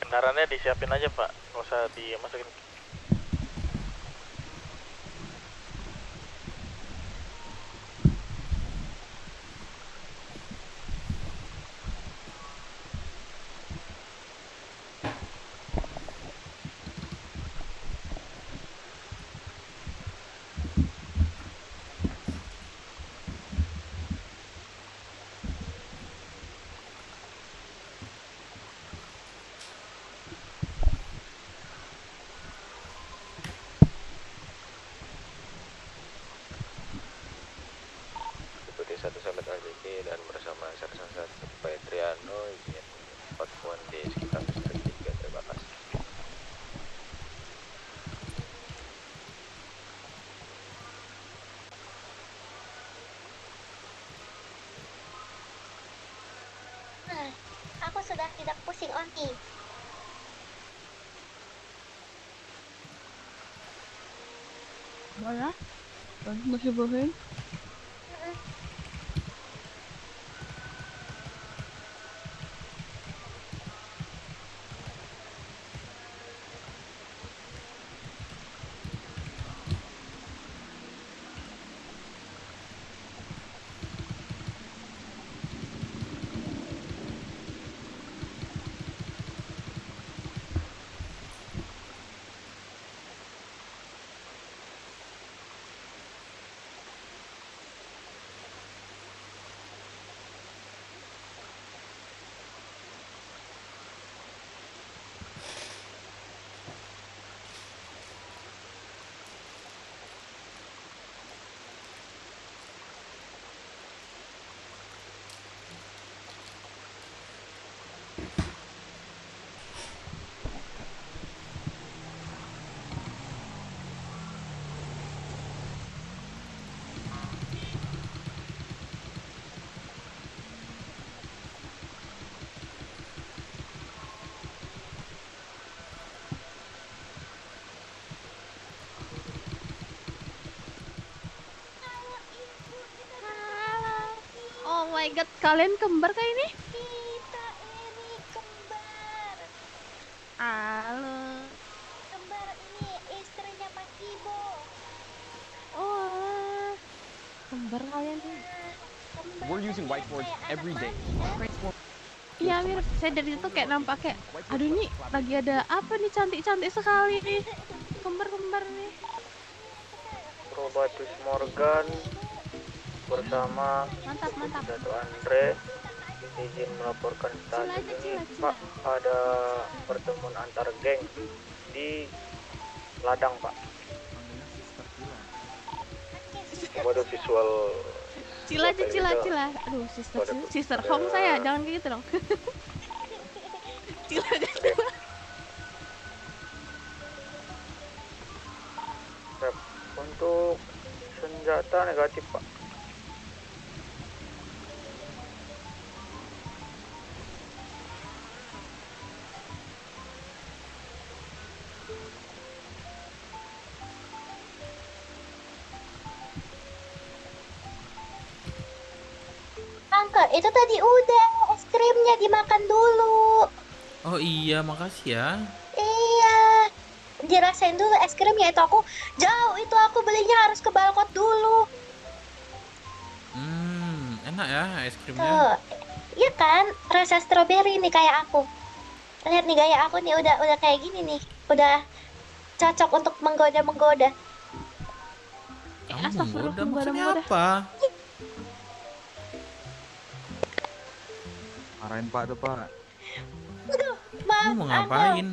Kendaraannya disiapin aja Pak, nggak usah dimasukin. Deputi 1 Samet AJK dan bersama Sersan 1 Petriano izin pertemuan di sekitar distrik 3. Terima kasih. Aku sudah tidak pusing, Onti. Mana? Masih bohong? Oh my god, kalian kembar kayak ini? Kita ini kembar. Halo. Kembar ini istrinya Pak Kibo. Oh, kembar kalian tuh. We're using whiteboards every day. Iya mirip, saya dari itu kayak nampak kayak, aduh ini lagi ada apa nih cantik-cantik sekali nih, kembar-kembar nih. Robatus Morgan bersama Mantap. Dato Andre izin melaporkan saat ini Pak ada pertemuan antar geng di ladang Pak. Waduh visual Cila. Aduh, sister Hong saya, jangan kayak gitu dong. Cila. Untuk senjata negatif Pak. Uncle, itu tadi udah es krimnya dimakan dulu. Oh iya, makasih ya. Iya, dirasain dulu es krimnya. Itu aku jauh, itu aku belinya harus ke Balkot dulu. Enak ya es krimnya. Tuh, iya kan, rasa stroberi nih kayak aku. Lihat nih gaya aku nih, udah kayak gini nih, udah cocok untuk menggoda. Kamu menggoda maksudnya apa? Marahin Pak tuh Pak. Aduh, maaf. Kamu mau ngapain?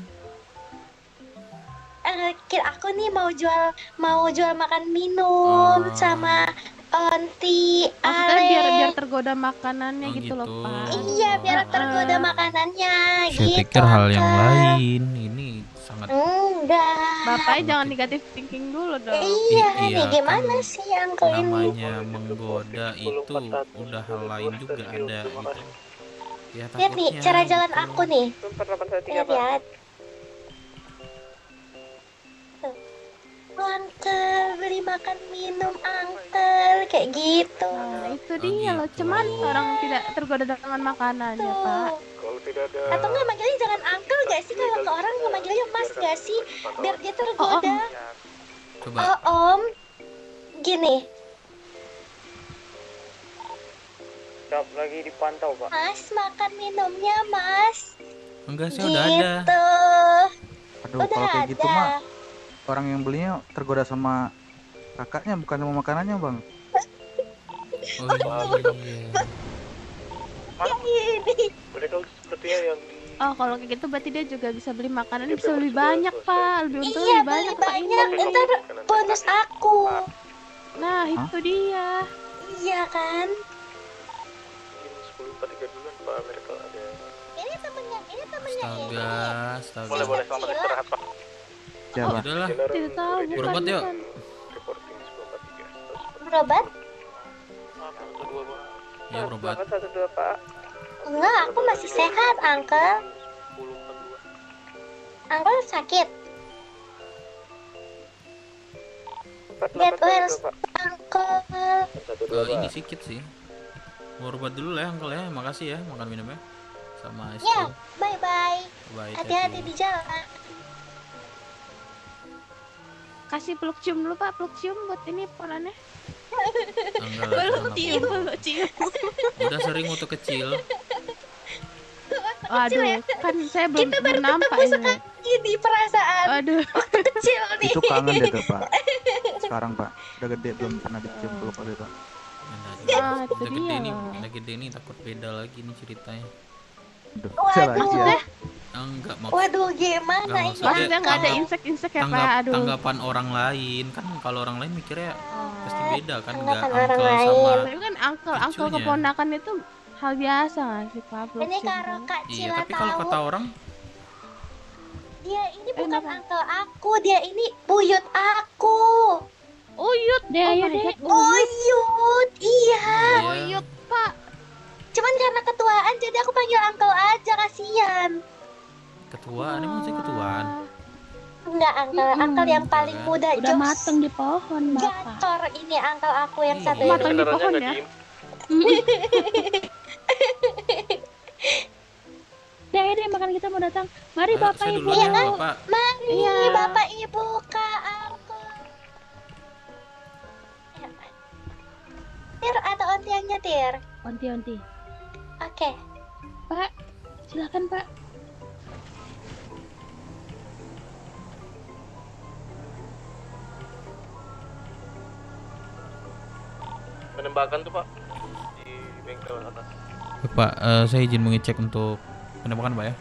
Aku nih mau jual makan minum sama onti Maksudnya ale. biar tergoda makanannya gitu loh Pak. Iya, biar tergoda makanannya. Saya gitu, pikir hal yang Uncle. lain. Ini sangat. Enggak. Bapaknya jangan negatif thinking dulu dong. Iya, nih Iya, gimana kan sih Uncle ini? namanya menggoda itu udah hal lain juga ada gitu. Ya Lihat nih takutnya cara jalan gitu. aku nih. Lihat. Tuh. Uncle, beli makan minum Uncle, kayak gitu. Nah, itu dia loh, cuman orang tidak tergoda dengan makanannya Pak. Kalau tidak ada Atau enggak manggilnya jangan Uncle gak sih kalau nggak sih? Biar dia tergoda. Coba. Oh, Om. Gini, Siap lagi dipantau, Pak. Mas, makan minumnya, Mas. Enggak sih, udah ada. Gitu. Aduh, Udah kalau kayak gitu ada. mah orang yang belinya tergoda sama kakaknya bukan sama makanannya, Bang. Oh iya. Ini. Mereka sepertinya yang di Oh, kalau kayak gitu berarti dia juga bisa beli makanan, bisa lebih banyak, Pak. Lebih untung Iya, lebih beli banyak Pak ini. banyak. Ntar bonus aku. Nah, itu dia. Iya kan? mungkin 10.43 duluan, Pak. Mereka ada. Ini temennya Astaga. Boleh, selamat istirahat, Pak. Siapa? Udahlah. Tidak tahu, bukan. Berobat yuk. bukan. Reporting 10.43. berobat? 1-2, Pak. Ya berobat. 1-2, Pak. Enggak, aku masih sehat, Uncle. 10.42. Uncle sakit. Get well, Uncle. Ini sedikit sih. Mau berobat dulu lah, Uncle ya. Makasih ya makan minumnya. Sama es Ya, krim. bye-bye. Bye. Hati-hati di jalan. Kasih peluk cium dulu, Pak. Peluk cium buat ini polannya. Enggak lah, Peluk cium, kenapa? peluk cium. Udah sering waktu kecil. Waduh, kan saya belum Kita baru nampak ketemu ini. sekali perasaan Aduh. kecil nih. Itu kangen deh tuh, Pak. Sekarang, Pak. Udah gede belum pernah dicium peluk waktu itu. Ah, itu Udah gede dia. nih, udah gede nih, takut beda lagi nih ceritanya. Aduh, Waduh. saya lagi ya. Maksudnya, Enggak Waduh, gimana Nggak, ini? maksudnya nggak ada Tanggap- insek-insek ya, Pak. Aduh. tanggapan orang lain kan, kalau orang lain mikirnya pasti beda kan, nggak Tanggapan orang uncle lain. sama Tapi kan uncle cucunya. keponakan itu hal biasa nggak sih, Pak? Peluk Ini cium kalau dulu. Kak iya. Cila Tapi kalau tahu, kata orang dia ini bukan kenapa? uncle aku, dia ini buyut aku. Uyut, Deh, oh ayo my deh. God, Buyut, iya. Uyut, Pak. Cuman karena ketuaan jadi aku panggil uncle aja, kasihan. ketuaan, emang saya ketuaan. Enggak, uncle yang paling muda, Udah Jos. mateng di pohon, Bapak. Gacor ini uncle aku yang Iya. satu Mateng ini. di pohon ya. Deh, ayo deh, makan kita mau datang. Mari, Ayo, Bapak, saya Ibu. duluan ya, Bapak. Mari, Iya. Bapak Ibu, Kak, uncle. Ayo. Tir atau onti yang nyetir? Onti. Oke. Pak, silakan, Pak. Penembakan tuh, Pak. Di bengkel atas. Pak, saya izin mengecek untuk penembakan, Pak ya.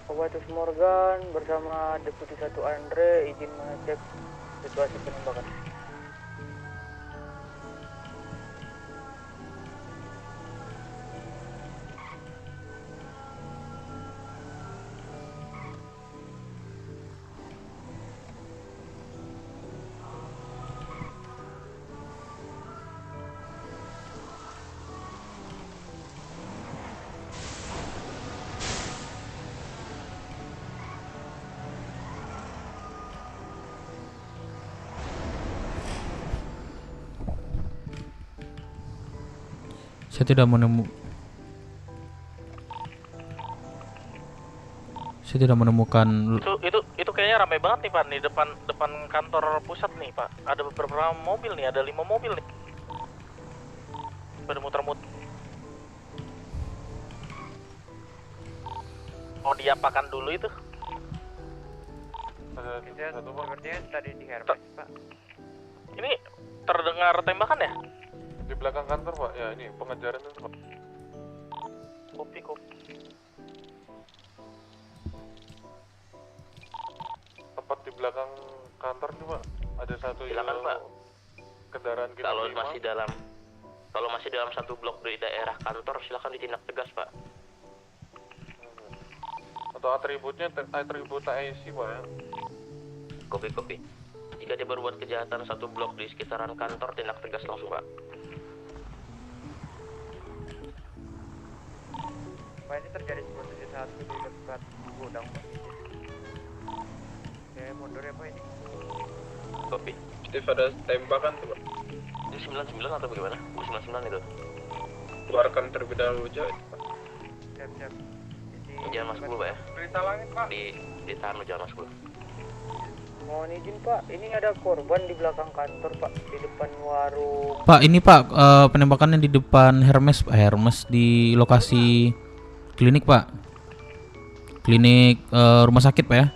Obatus Morgan bersama Deputi 1 Andre izin mengecek situasi penembakan. Saya tidak menemukan. Itu kayaknya ramai banget nih, Pak, nih depan kantor pusat nih, Pak. Ada beberapa mobil nih, ada 5 mobil nih. Pada muter-muter. Mau diapakan dulu itu? Sepertinya tadi di Hermes, Pak. Ini terdengar tembakan ya? Di belakang kantor, Pak. Ya, ini pengejaran itu, Pak. Kopi. Tepat di belakang kantor nih, Pak. Ada satu Silakan, Pak. kendaraan kita. Kalau masih dalam satu blok di daerah kantor, silakan ditindak tegas, Pak. Atau atribut IC, Pak ya. Kopi. Jika dia berbuat kejahatan satu blok di sekitaran kantor, tindak tegas langsung, Pak. Pak, ini terjadi 971 di dekat gudang, Pak. Oke, mundur ya, Pak, ini. Kopi. Steve ada tembakan tuh, Pak. Ini 99 atau bagaimana? 99 itu. Keluarkan terlebih dahulu, Pak. Siap. Jangan masuk dulu, Pak ya. Berita langit, Pak. Ditahan lo, jangan masuk dulu. Mohon izin Pak, ini ada korban di belakang kantor Pak, di depan warung. Pak, ini Pak, penembakannya di depan Hermes, Pak. Hermes di lokasi klinik, Pak. Klinik rumah sakit, Pak ya.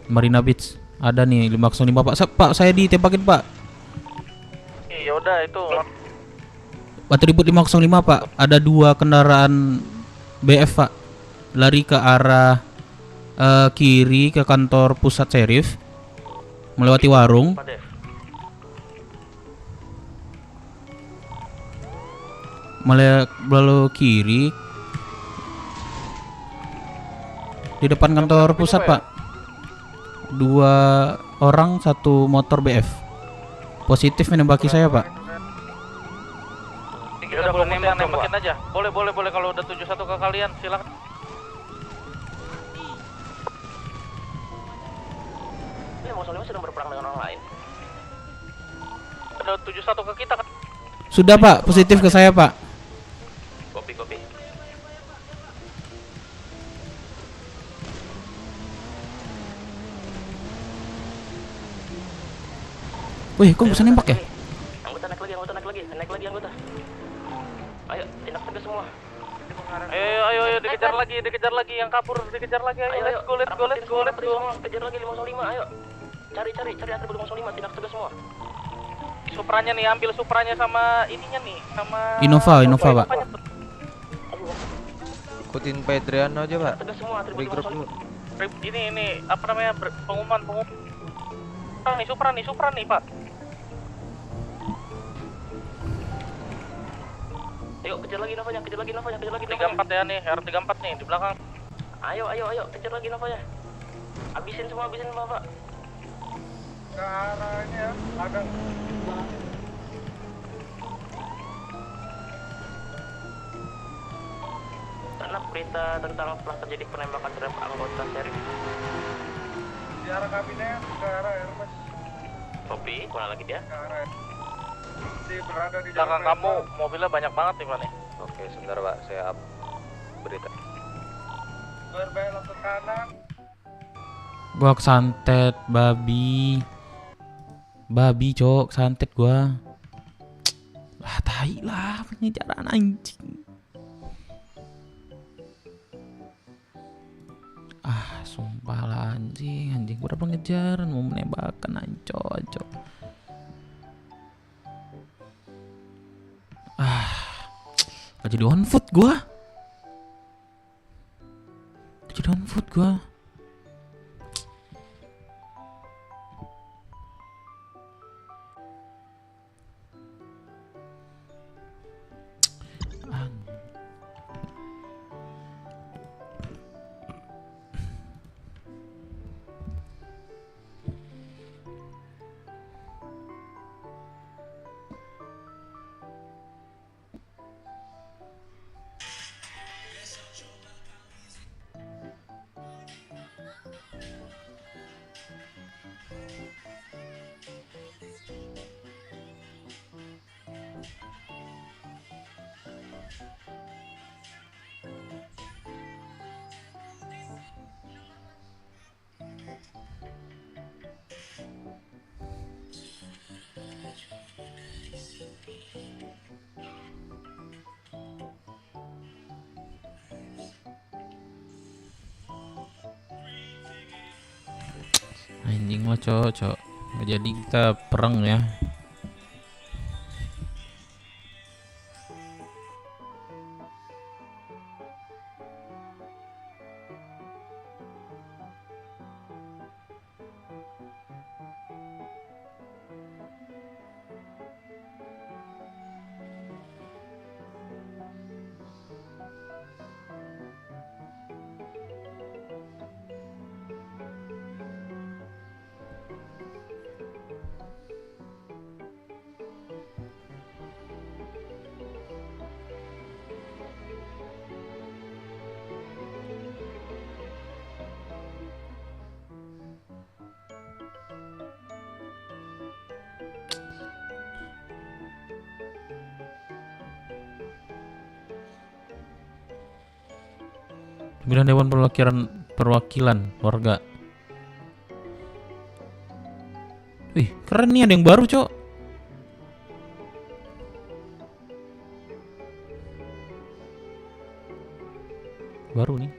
Marina Beach. Ada nih 505, Pak. Pak, saya ditembakin, Pak. Iya udah itu. Atribut 505, Pak. Ada 2 kendaraan BF, Pak. Lari ke arah kiri ke kantor pusat serif, melewati warung. Belok kiri di depan kantor pusat, Pak. 2 orang, 1 motor BF. Positif menembaki saya, Pak. Kita boleh nembakin aja. Boleh kalau udah 71 ke kalian, silakan. Ini Muslim sedang berperang dengan orang lain. Ada 71 ke kita kan? Sudah, Pak, positif ke saya, Pak. Kopi. Wih, kok bisa nembak ya? Anggota naik lagi anggota. Ayo, tindak tegas semua. Ayo, dikejar lagi yang kabur, dikejar lagi. Ayo, let's go. Kejar lagi 505, ayo. Cari atribut 505, tindak tegas semua. Supranya nih, ambil Supranya sama ininya nih, sama Innova, Pak. Ikutin Petriano aja, Pak. Tegas semua atribut Regroup 505. dulu. Ini apa namanya? Pengumuman. Supra nih, Pak. Ayo, kejar lagi Novanya. 34 ya nih, R34 nih di belakang. Ayo, kejar lagi Novanya. Habisin semua, Pak. Ke arah ini ya, ladang. Karena berita tentang telah terjadi penembakan terhadap anggota serif. Di arah kabinet, ke arah Hermes. Kopi, mana lagi dia? Ke arah berada di belakang kamu, mobilnya banyak banget nih, Pak nih. Oke, sebentar, Pak. Saya up berita. Berbelok ke kanan. Gua santet babi, cok, santet gua. Ah, tai lah pengejaran anjing. Ah, sumpah lah anjing, gua udah pengejaran mau menembakkan anco. Ah, gak jadi on foot gua. Anjing lo, cok. Nggak jadi kita perang ya. Pemilihan Dewan Perwakilan Warga. Wih, keren nih, ada yang baru, Cok. Baru nih.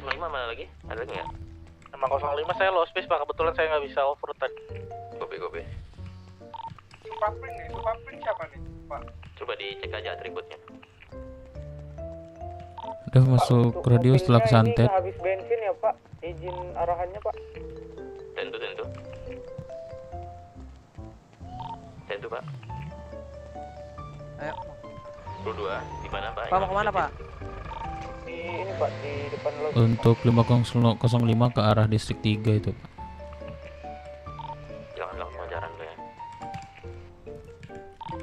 Lima mana lagi? Ada lagi nggak? 505 saya low space Pak, kebetulan saya nggak bisa overroad tadi. Kopi. Supapring nih, Supapring siapa nih Pak? Coba dicek aja atributnya. Udah masuk radio setelah kesantet. Ini habis bensin ya Pak, izin arahannya Pak. Tentu Pak. Ayo. 22 di mana Pak? Pak mau kemana Pak? Di ini Pak, di depan lo. Untuk 505 ke arah distrik 3 itu, Pak. Jangan lakukan pengejaran lo ya.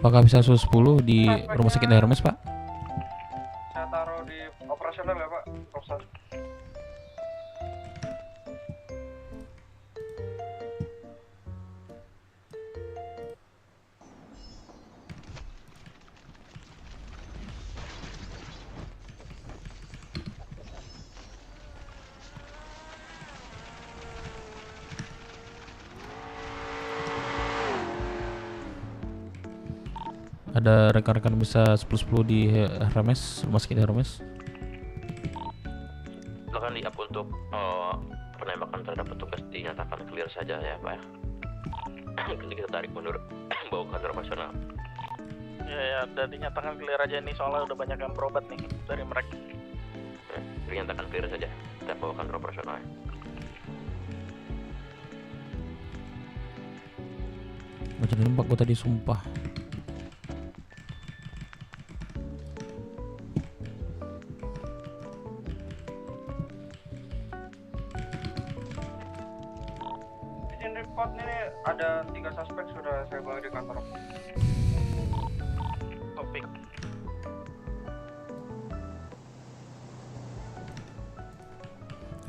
Apakah bisa 10 di rumah sakit Hermes, Pak? Saya taruh di operasional ya Pak, Profesor. Ada rekan-rekan bisa 10 di Hermes, rumah sakit Hermes. Silakan di-up untuk penembakan terhadap petugas dinyatakan clear saja ya Pak ya. Nanti kita tarik mundur bawa ke kantor operasional. Ya, udah dinyatakan clear aja ini soalnya udah banyak yang berobat nih dari mereka. Dinyatakan clear saja, kita bawa kantor operasional ya. Macam nembak gua tadi sumpah. Izin report ini ada 3 suspek sudah saya bawa di kantor. Topik.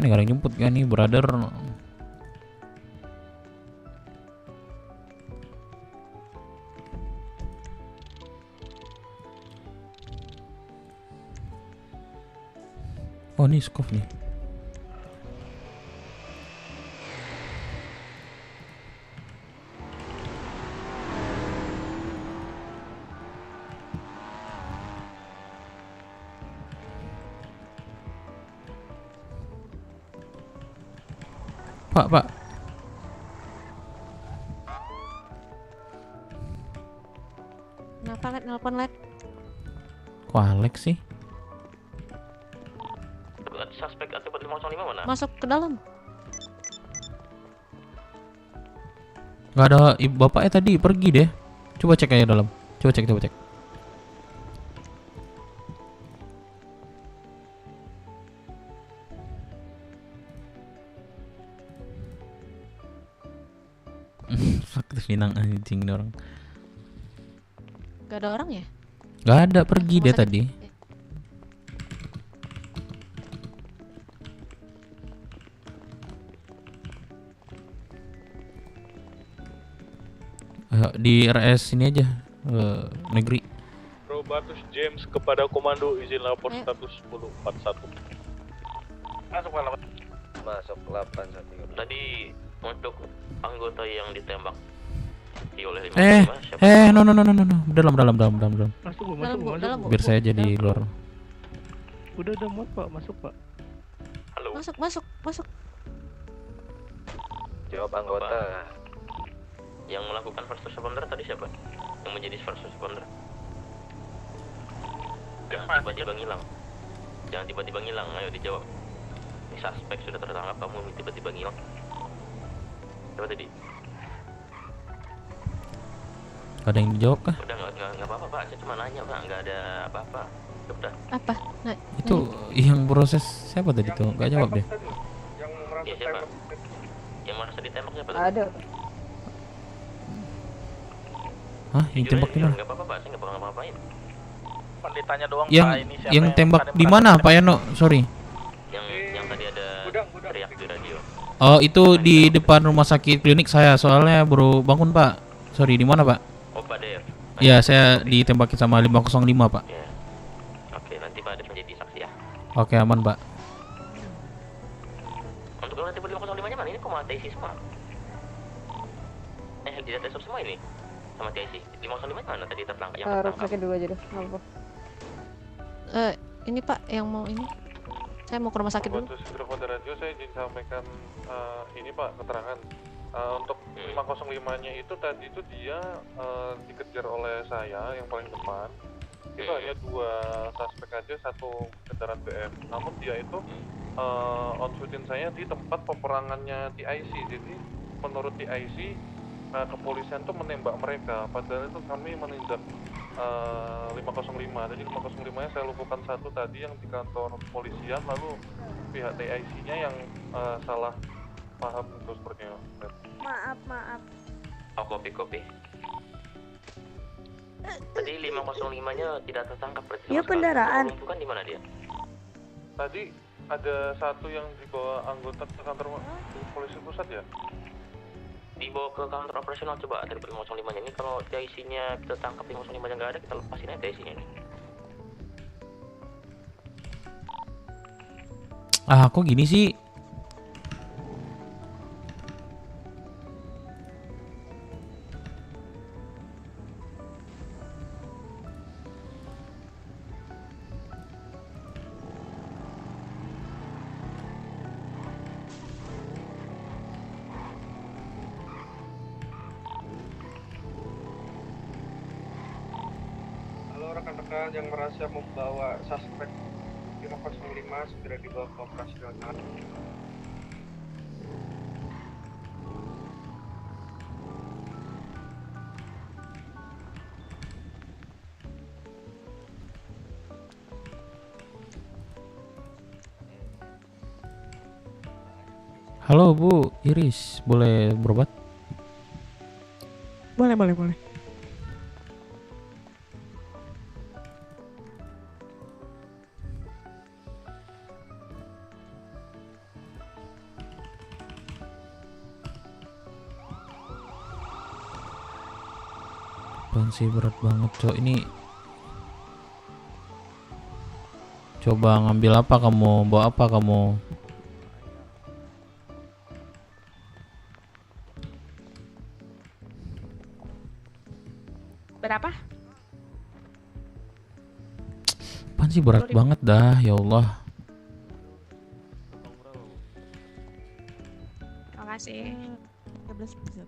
Ini gak ada yang jemput kan nih, brother. Oh, ini Skov nih. Pak. Kenapa Lek? Nelpon Lek? Kok Alex sih? Suspek akibat 505 mana? Masuk ke dalam. Gak ada ibu bapaknya tadi pergi deh. Coba cek aja dalam. Coba cek. Faktis Minang anjing ini orang. Gak ada orang ya? Gak ada, pergi dia tadi. Di RS ini aja, negeri. Robertus James kepada komando, izin lapor status 1041. Masuk 81. Tadi untuk anggota yang ditembak oleh 505 siapa? No. Dalam. Masuk Bu, Dalam, Bu. Biar saya jadi luar. Udah muat Pak, masuk Pak. Halo. Masuk. Jawab anggota. Yang melakukan first responder tadi siapa? Yang menjadi first responder? Jangan tiba-tiba ngilang. Ayo dijawab. Ini suspek sudah tertangkap, kamu tiba-tiba ngilang. Coba tadi. Ada yang dijawab kah? Udah nggak apa-apa Pak, saya cuma nanya Pak, nggak ada apa-apa. Udah. Apa? Nah, Itu yang proses siapa tadi tuh? Gak jawab deh. Yang merasa Iya siapa? Yang merasa ditembak siapa? Tadi? Ada. Hah? Yang tembak di mana? Nggak apa-apa Pak, saya nggak bakal ngapa-ngapain. Ditanya doang Yang Pak, ini siapa yang tembak di mana Pak Yano? Sorry. Yang tadi ada teriak di radio. Oh, itu di depan rumah sakit klinik saya. Soalnya baru bangun Pak. Sorry, di mana Pak? Oh Pak Dev. Iya, saya ditembakin sama 505 Pak. Ya. Oke, nanti Pak Dev menjadi saksi ya. Oke, aman Pak. Untuk yang tipe 505 nya mana? Ini kok malah TIC semua? Di data sub semua ini? Sama TIC 505 mana tadi tertangkap? Yang tertangkap dulu aja deh, apa? ini Pak yang mau ini. Saya mau ke rumah sakit dulu. Robertus Hidrofoto Radio, saya izin sampaikan ini Pak, keterangan. Untuk 505-nya itu tadi itu dia dikejar oleh saya yang paling depan. Itu hanya 2 suspek aja, 1 kendaraan BM. Namun dia itu on-shooting saya di tempat peperangannya TIC. Jadi menurut TIC kepolisian tuh menembak mereka. Padahal itu kami menindak 505. Jadi 505-nya saya lupakan 1 tadi yang di kantor kepolisian. Lalu pihak TIC-nya yang salah paham itu sepertinya. Maaf. Oh, kopi. Tadi 505-nya tidak tertangkap berarti. Iya, kendaraan. Bukan di mana dia? Tadi ada 1 yang dibawa anggota ke kantor polisi pusat ya? Dibawa ke kantor operasional coba dari 505-nya. Ini kalau TIC-nya kita tangkap, 505-nya nggak ada, kita lepasin aja TIC-nya ini. Kok gini sih? Rekan-rekan yang merasa membawa suspek 505 segera dibawa ke operasional. Halo Bu Iris, boleh berobat? Boleh. Apaan sih berat banget cok ini. Coba ngambil apa kamu? Bawa apa kamu? Berapa? Apaan sih berat banget dah, ya Allah. Makasih. 13 bisa.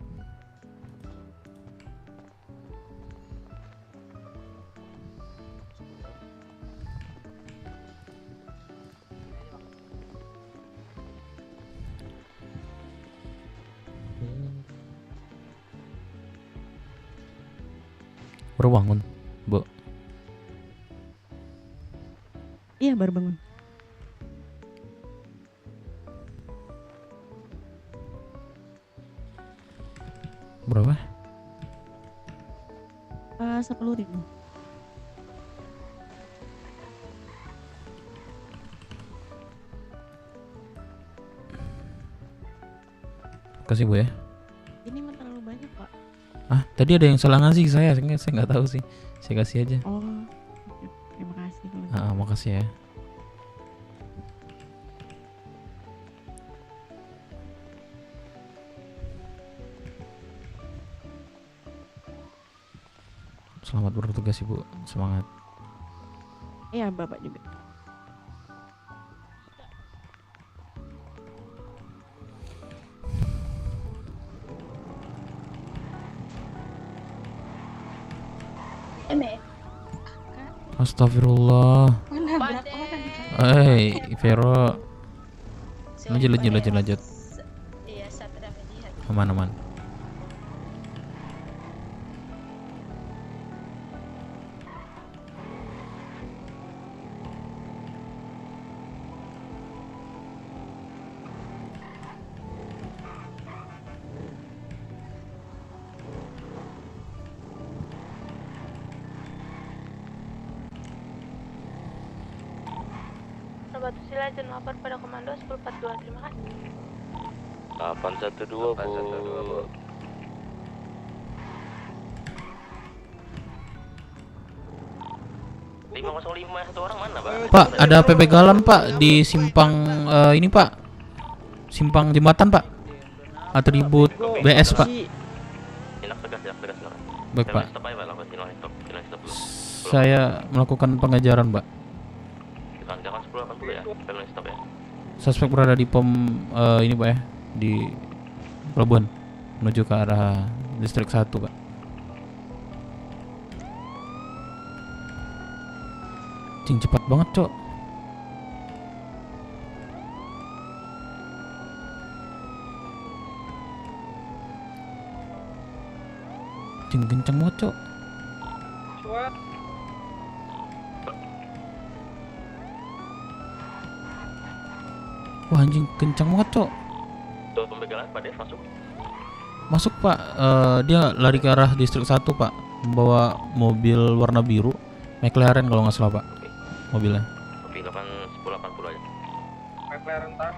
Baru bangun, Bu. Iya, baru bangun. Berapa? 10.000. Kasih Bu ya. Ini mah terlalu banyak, Pak. Ah, tadi ada yang salah ngasih saya nggak tahu sih. Saya kasih aja. Oh, oke. Terima kasih. Makasih ya. Selamat bertugas Ibu, semangat. Iya, Bapak juga. Astagfirullah. Vero. Lanjut. Iya, Satra Medihat. Aman. Batu Sila izin lapor pada komando 1042. Terima kasih. 812 Bu. satu orang mana, Pak? Pak, ada PP Galan Pak di simpang ini Pak. Simpang jembatan Pak. Atribut BS Pak. Tindak tegas. Baik Pak. Stop aja, Pak. Lakukan stop dulu. Saya melakukan pengejaran Pak. Jangan 1080 ya. Pengen stop ya. Suspek berada di pom ini Pak ya, di pelabuhan menuju ke arah distrik 1 Pak. Cing, cepat banget Cok. Cing, kenceng banget Cok. Wah anjing, kencang banget Cok. Tuh pembegalan Pak Dev Masuk Pak. Dia lari ke arah distrik 1 Pak, membawa mobil warna biru McLaren kalau nggak salah Pak. Mobilnya. Mobil 1080 aja. McLaren tak?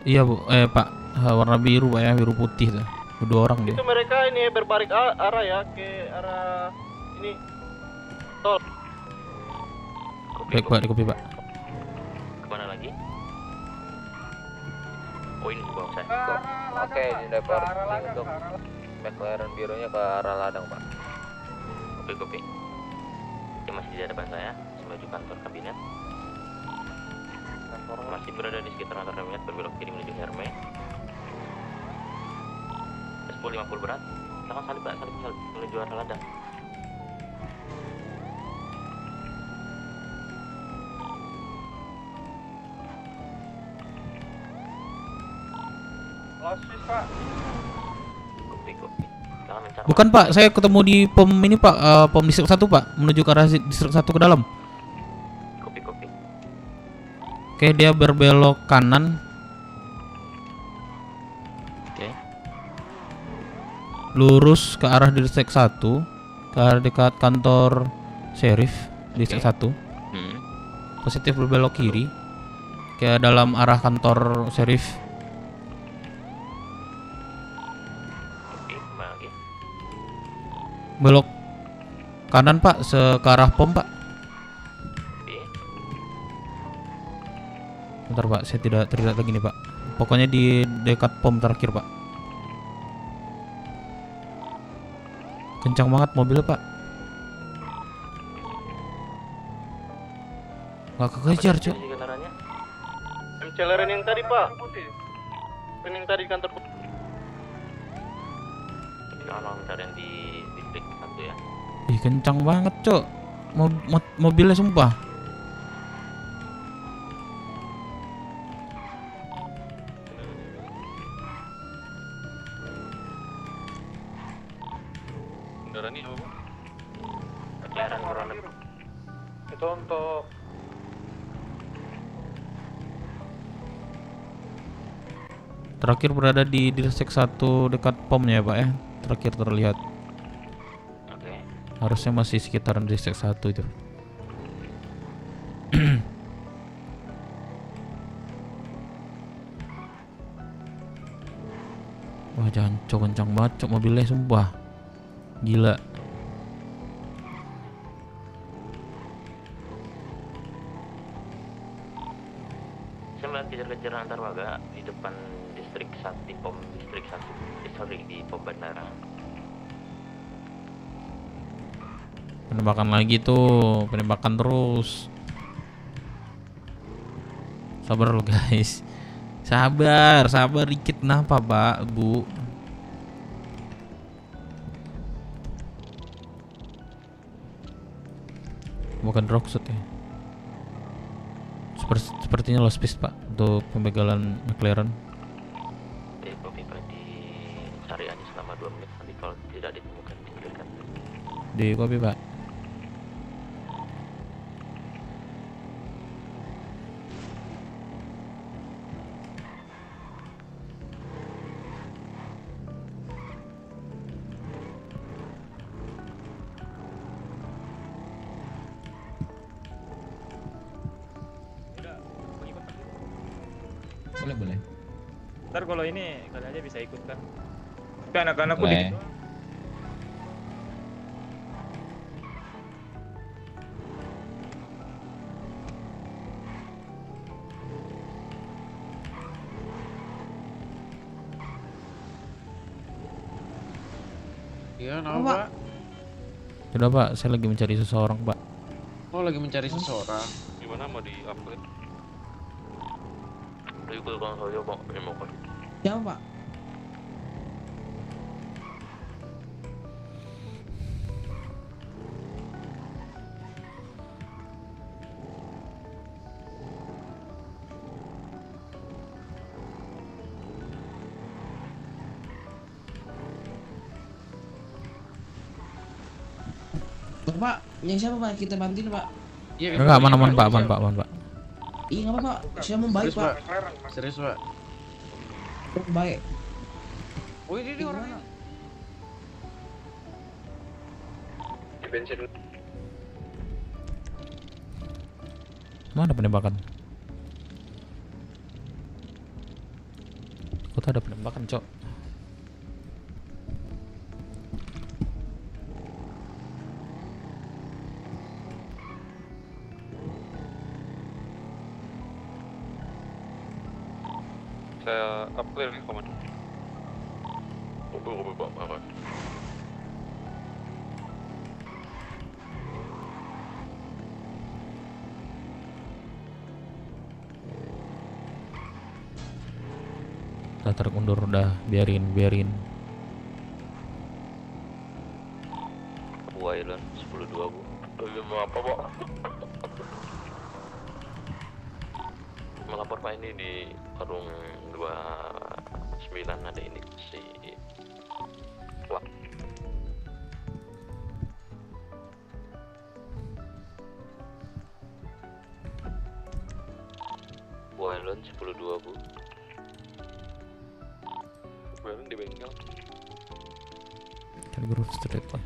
Iya Bu, Pak, warna biru Pak ya, biru putih tuh. 2 orang dia. Itu mereka ini berbalik arah ya, ke arah ini tol. Baik Pak, dikopi Pak. Kemana lagi? Oh ini di bawah saya. Oke, dilempar untuk McLaren birunya ke arah ladang Pak. Kopi. Dia masih di hadapan saya, menuju kantor kabinet. Masih berada di sekitar kantor kabinet, berbelok kiri menuju Herme. 1050 berat. Silakan salib Pak, salib menuju arah ladang. Losis Pak. Kopi. Jangan mencari. Bukan Pak, saya ketemu di pom ini Pak, pom distrik 1 Pak, menuju ke arah distrik 1 ke dalam. Kopi. Oke, dia berbelok kanan. Oke. Lurus ke arah distrik 1, ke arah dekat kantor sheriff distrik 1. Positif berbelok kiri ke dalam arah kantor sheriff. Belok kanan Pak, ke arah pom Pak. Bentar Pak, saya tidak terlihat lagi nih Pak. Pokoknya di dekat pom terakhir Pak. Kencang banget mobilnya Pak. Gak kekejar Cok. MCLR yang tadi Pak. Yang tadi di kantor. Tolong cariin di distrik 1 ya. Ih kencang banget Cok. Mobilnya sumpah. Kendaraan ini apa Pak? McLaren Coronet. Itu untuk Terakhir berada di Dirsek 1 dekat pomnya ya Pak ya. Terakhir terlihat. Oke. Harusnya masih sekitaran Dirsek 1 itu. Wah jangan Cok, kencang banget Cok mobilnya sumpah. Gila. Saya melihat kejar-kejaran antar warga di depan distrik 1, di pom distrik 1. Sorry, di pom bandara. Penembakan lagi tuh, penembakan terus. Sabar lo guys. Sabar dikit. Kenapa Pak, Bu? Bukan rockshot ya. Sepertinya lost piece Pak untuk pembegalan McLaren. Kopi Pak, dicari aja selama 2 menit. Nanti kalau tidak ditemukan diberikan. Di kopi Pak. Boleh. Ntar kalau ini kalian aja bisa ikut kan. Tapi anak-anakku Boleh. dikit. Iya, kenapa Pak? Sudah Pak, saya lagi mencari seseorang Pak. Oh, lagi mencari seseorang. gimana mau di-upgrade? Ikut Bang Sojo, Bang. Ini mau kok. Siapa Pak? Pak, yang siapa Pak? Kita bantuin Pak. Iya, enggak aman Pak, aman Pak. Iya nggak apa-apa, saya mau baik Pak. Serius Pak. Baik. Oh ini orangnya. Di bensin. Mana penembakan? Kota ada penembakan Cok. Saya upgrade nih komandan. Oke, Pak. Makasih. Udah tarik mundur, udah biarin. Bu Island 10-2 Bu. Lagi mau apa Pak? Melapor Pak, ini di warung 29 ada ini si Wah. Bu Island 10-2 Bu. Bu Island di bengkel. Cari Grove Street Pak.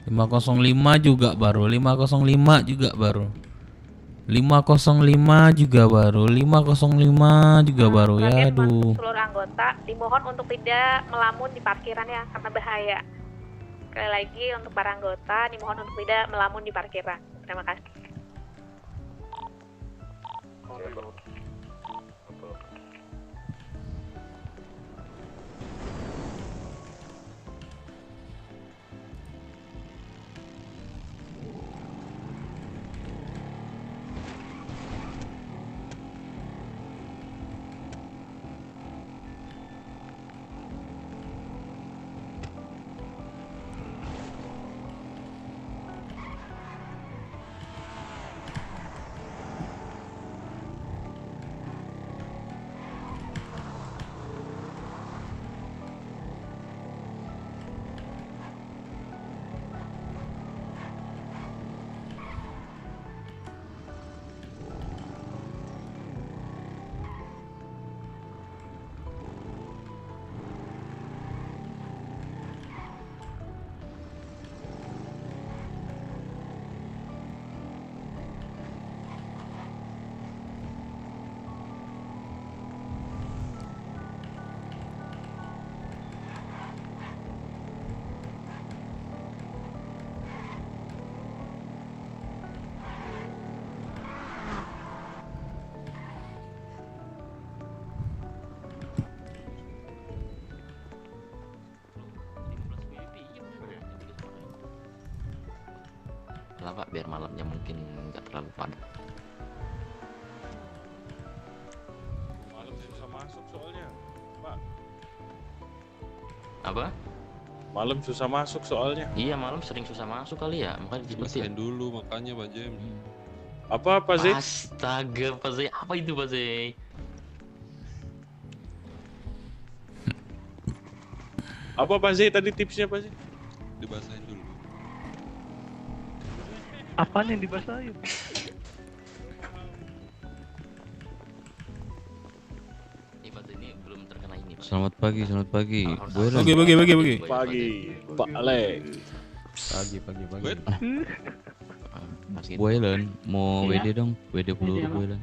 505 juga baru, 505 juga baru, 505 juga baru, 505 juga baru ya. Aduh. Seluruh anggota dimohon untuk tidak melamun di parkiran ya, karena bahaya. Sekali lagi untuk para anggota dimohon untuk tidak melamun di parkiran. Terima kasih. Lah Pak, biar malamnya mungkin nggak terlalu padat. Malam susah masuk soalnya, Pak. Apa? Malam susah masuk soalnya. Iya, malam sering susah masuk kali ya, makanya dicepetin. Dulu makanya Pak Jem. Apa Pak Zee? Astaga, Pak Zee, apa itu Pak Zee? Apa Pak Zee tadi tipsnya Pak Zee? Dibasahin dulu. Apaan yang dibasahin? Ini Pak Zee ini belum terkena ini, Pak. Selamat pagi. Pagi, Pak Alex. Pagi. Mas Bu Ellen, mau WD dong, WD peluru Bu Ellen.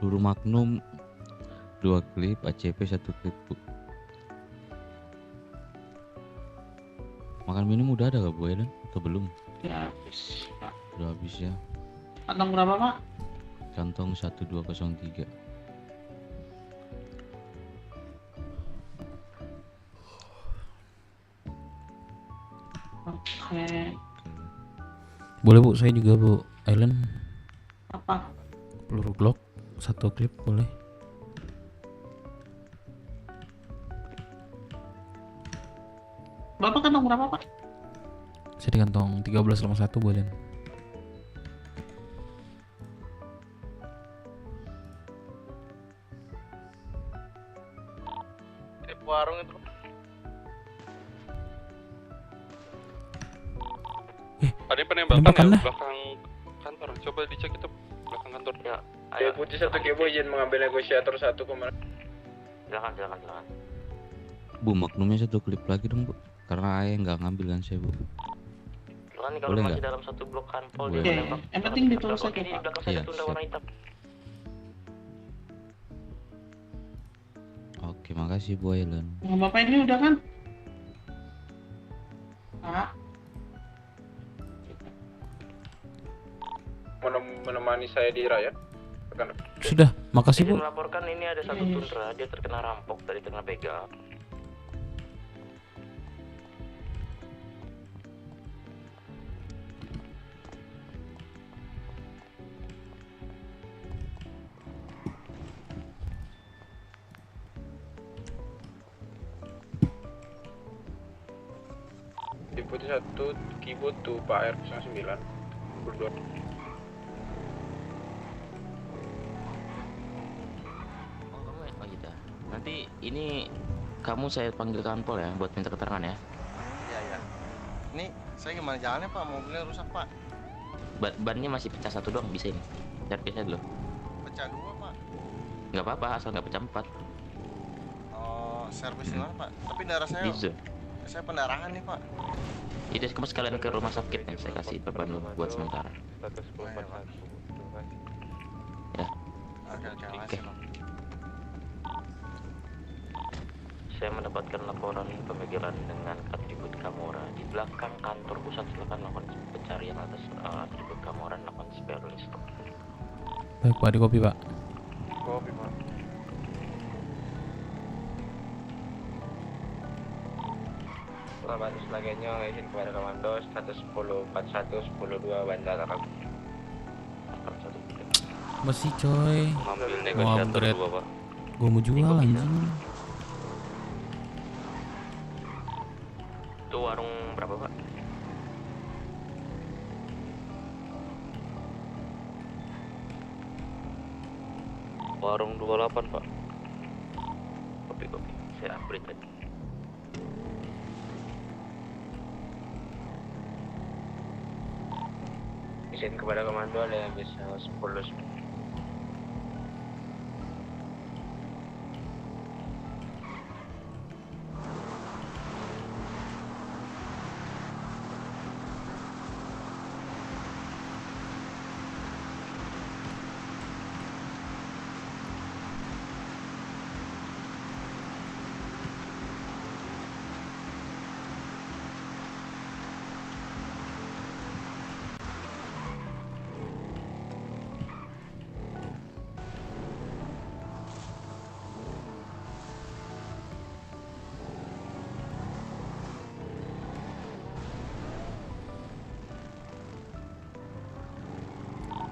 Peluru Magnum 2 klip, ACP 1 klip Bu. Makan minum udah ada gak Bu Ellen? Atau belum? Ya habis Pak. Udah habis ya. Kantong berapa Pak? Kantong 1203. Oke. Boleh Bu, saya juga Bu. Ellen. Apa? Peluru Glock 1 klip boleh. Bapak kantong berapa Pak? Saya di kantong 1351 boleh. Warung itu. Ada penembakan ya belakang kantor. Coba dicek itu belakang kantor. Ya, Ayo putih satu kebo izin mengambil negosiator satu kemarin. silakan. Bu, Magnumnya 1 klip lagi dong Bu. Karena ayah nggak ngambil kan saya Bu. Silakan kalau Boleh masih nggak? dalam satu blok kanpol Boleh. dia menembak. Yang penting ditulis aja Ini di Pak. belakang saya Iya, ada tunda siap. warna hitam. Oke, makasih Bu Ellen. Nah, Bapak ini udah kan? Pak. Menemani saya di Raya. Sudah, makasih Izin Bu. melaporkan ini ada satu tundra, dia terkena rampok dari tengah begal. Putih 1, Kibo tuh Pak R09 berdua. Oh iya. Nanti ini kamu saya panggil kanpol ya buat minta keterangan ya. Iya iya. Ini saya gimana jalannya Pak? Mobilnya rusak Pak. Bannya masih pecah satu doang, bisa ini. Servisnya dulu. Pecah 2 Pak. Nggak apa-apa asal nggak pecah 4. Oh, servis di mana Pak? Tapi darah saya. Saya pendarahan nih Pak. Jadi kamu sekalian ke rumah sakit nih, saya kasih beban lu buat sementara. Status 1041. Ya. Oke. Saya mendapatkan laporan pembegalan dengan atribut Kamora di belakang kantor pusat. Silakan lakukan pencarian atas atribut Kamora, lakukan spare list. Baik Pak, di kopi Pak. Kopi Pak. Selamat sebagainya, izin kepada komando status 1041 102 Bandara Kak. Masih coy. Mobil Mau negosiator upgrade. 2 Pak. Gua mau jual anjing. Itu warung berapa Pak? Warung 28 Pak. Kopi, saya upgrade tadi. Izin kepada komando ada yang bisa 10.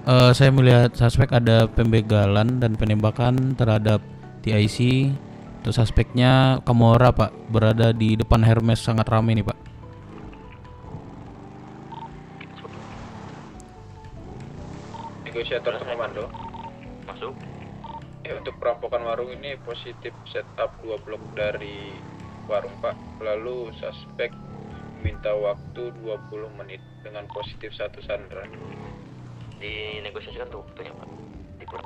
Saya melihat suspek ada pembegalan dan penembakan terhadap TIC. Untuk suspeknya Kamora Pak, berada di depan Hermes, sangat ramai nih Pak. Negosiator komando. Masuk. Untuk perampokan warung ini positif setup 2 blok dari warung Pak. Lalu suspek minta waktu 20 menit dengan positif 1 sandera. Dinegosiasikan tuh waktunya Pak. Dikurang.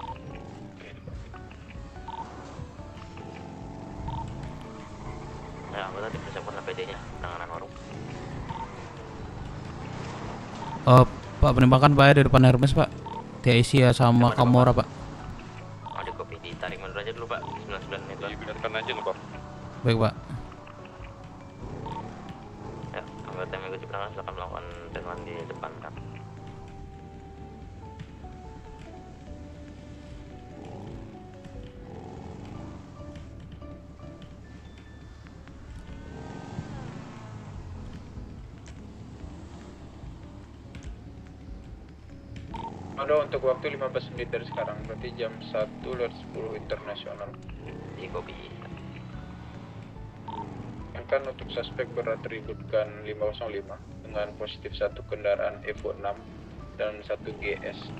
Nah, anggota dipersiapkan APD-nya, penanganan warung. Pak, penembakan Pak ya di depan Hermes Pak. TIC ya sama Kamora Pak. Ada kopi, ditarik mundur aja dulu Pak. 99 meter. Dibiarkan aja nggak Pak? Baik Pak. Ya, anggota yang mengikuti penanganan silakan melakukan dengan di depan Kak. Ada untuk waktu 15 menit dari sekarang, berarti jam 1:10 internasional. Di kopi. Kan untuk suspek beratributkan 505 dengan positif 1 kendaraan Evo 6 dan 1 GS.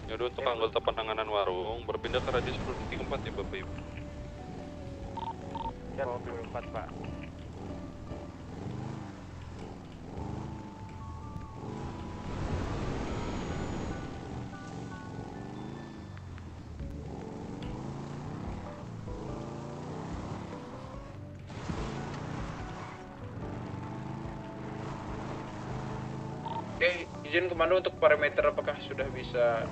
Yaudah untuk anggota penanganan warung berpindah ke radius produksi 4 ya Bapak Ibu. Ya, 24 Pak. izin komando untuk parameter apakah sudah bisa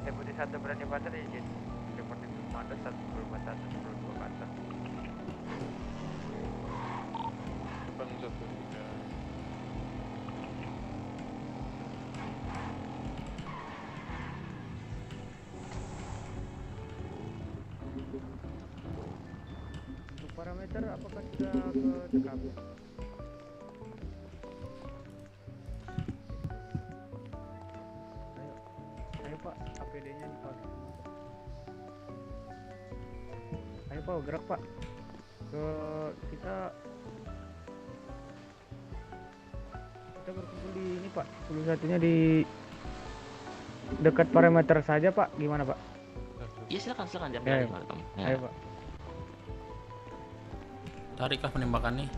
Deputi 1 berani pasar izin reporting komando 141 142 pasar. Depan 1 Untuk parameter apakah sudah ke TKP? Ayo Pak, APD-nya dipakai. Ayo Pak, gerak Pak. Kita berkumpul di ini Pak. 11-nya di dekat parameter saja Pak. Gimana Pak? Iya silakan jangan Ya, jangan kamu. Ayo Pak. Tariklah penembakannya.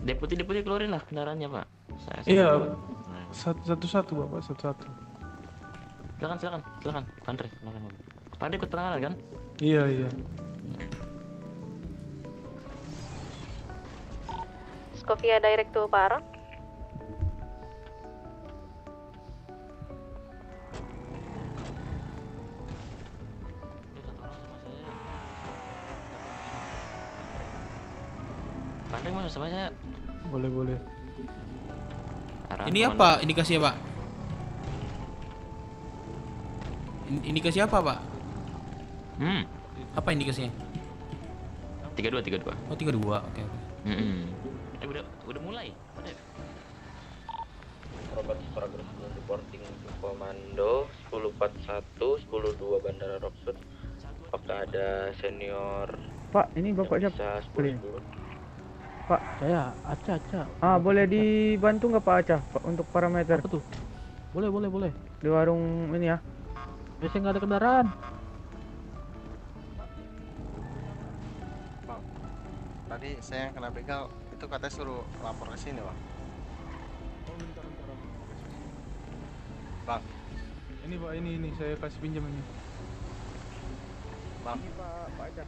Deputi keluarin lah kendaraannya Pak. Iya. Satu-satu Bapak, satu-satu. Silakan. Pandre ikut penanganan kan? Iya. Scovia direct to Parang. Pandre mau sama saya. Boleh. Ini apa indikasinya, Pak? Indikasi apa, Pak? Apa indikasinya? 32. Oh, 32. Oke. Udah mulai. Robot Paragraf reporting to komando 1041 102 Bandara Roksud. Apakah ada senior? Pak, ini Bapak siapa? Pak, saya Aca. Boleh dibantu nggak Pak Aca Pak, untuk parameter? Apa tuh? Boleh. Di warung ini ya. Biasanya nggak ada kendaraan. Bang, tadi saya yang kena begal, itu katanya suruh lapor ke sini, Bang. Bang. Ini Pak, ini saya kasih pinjam ini. Bang. Ini Pak Aca.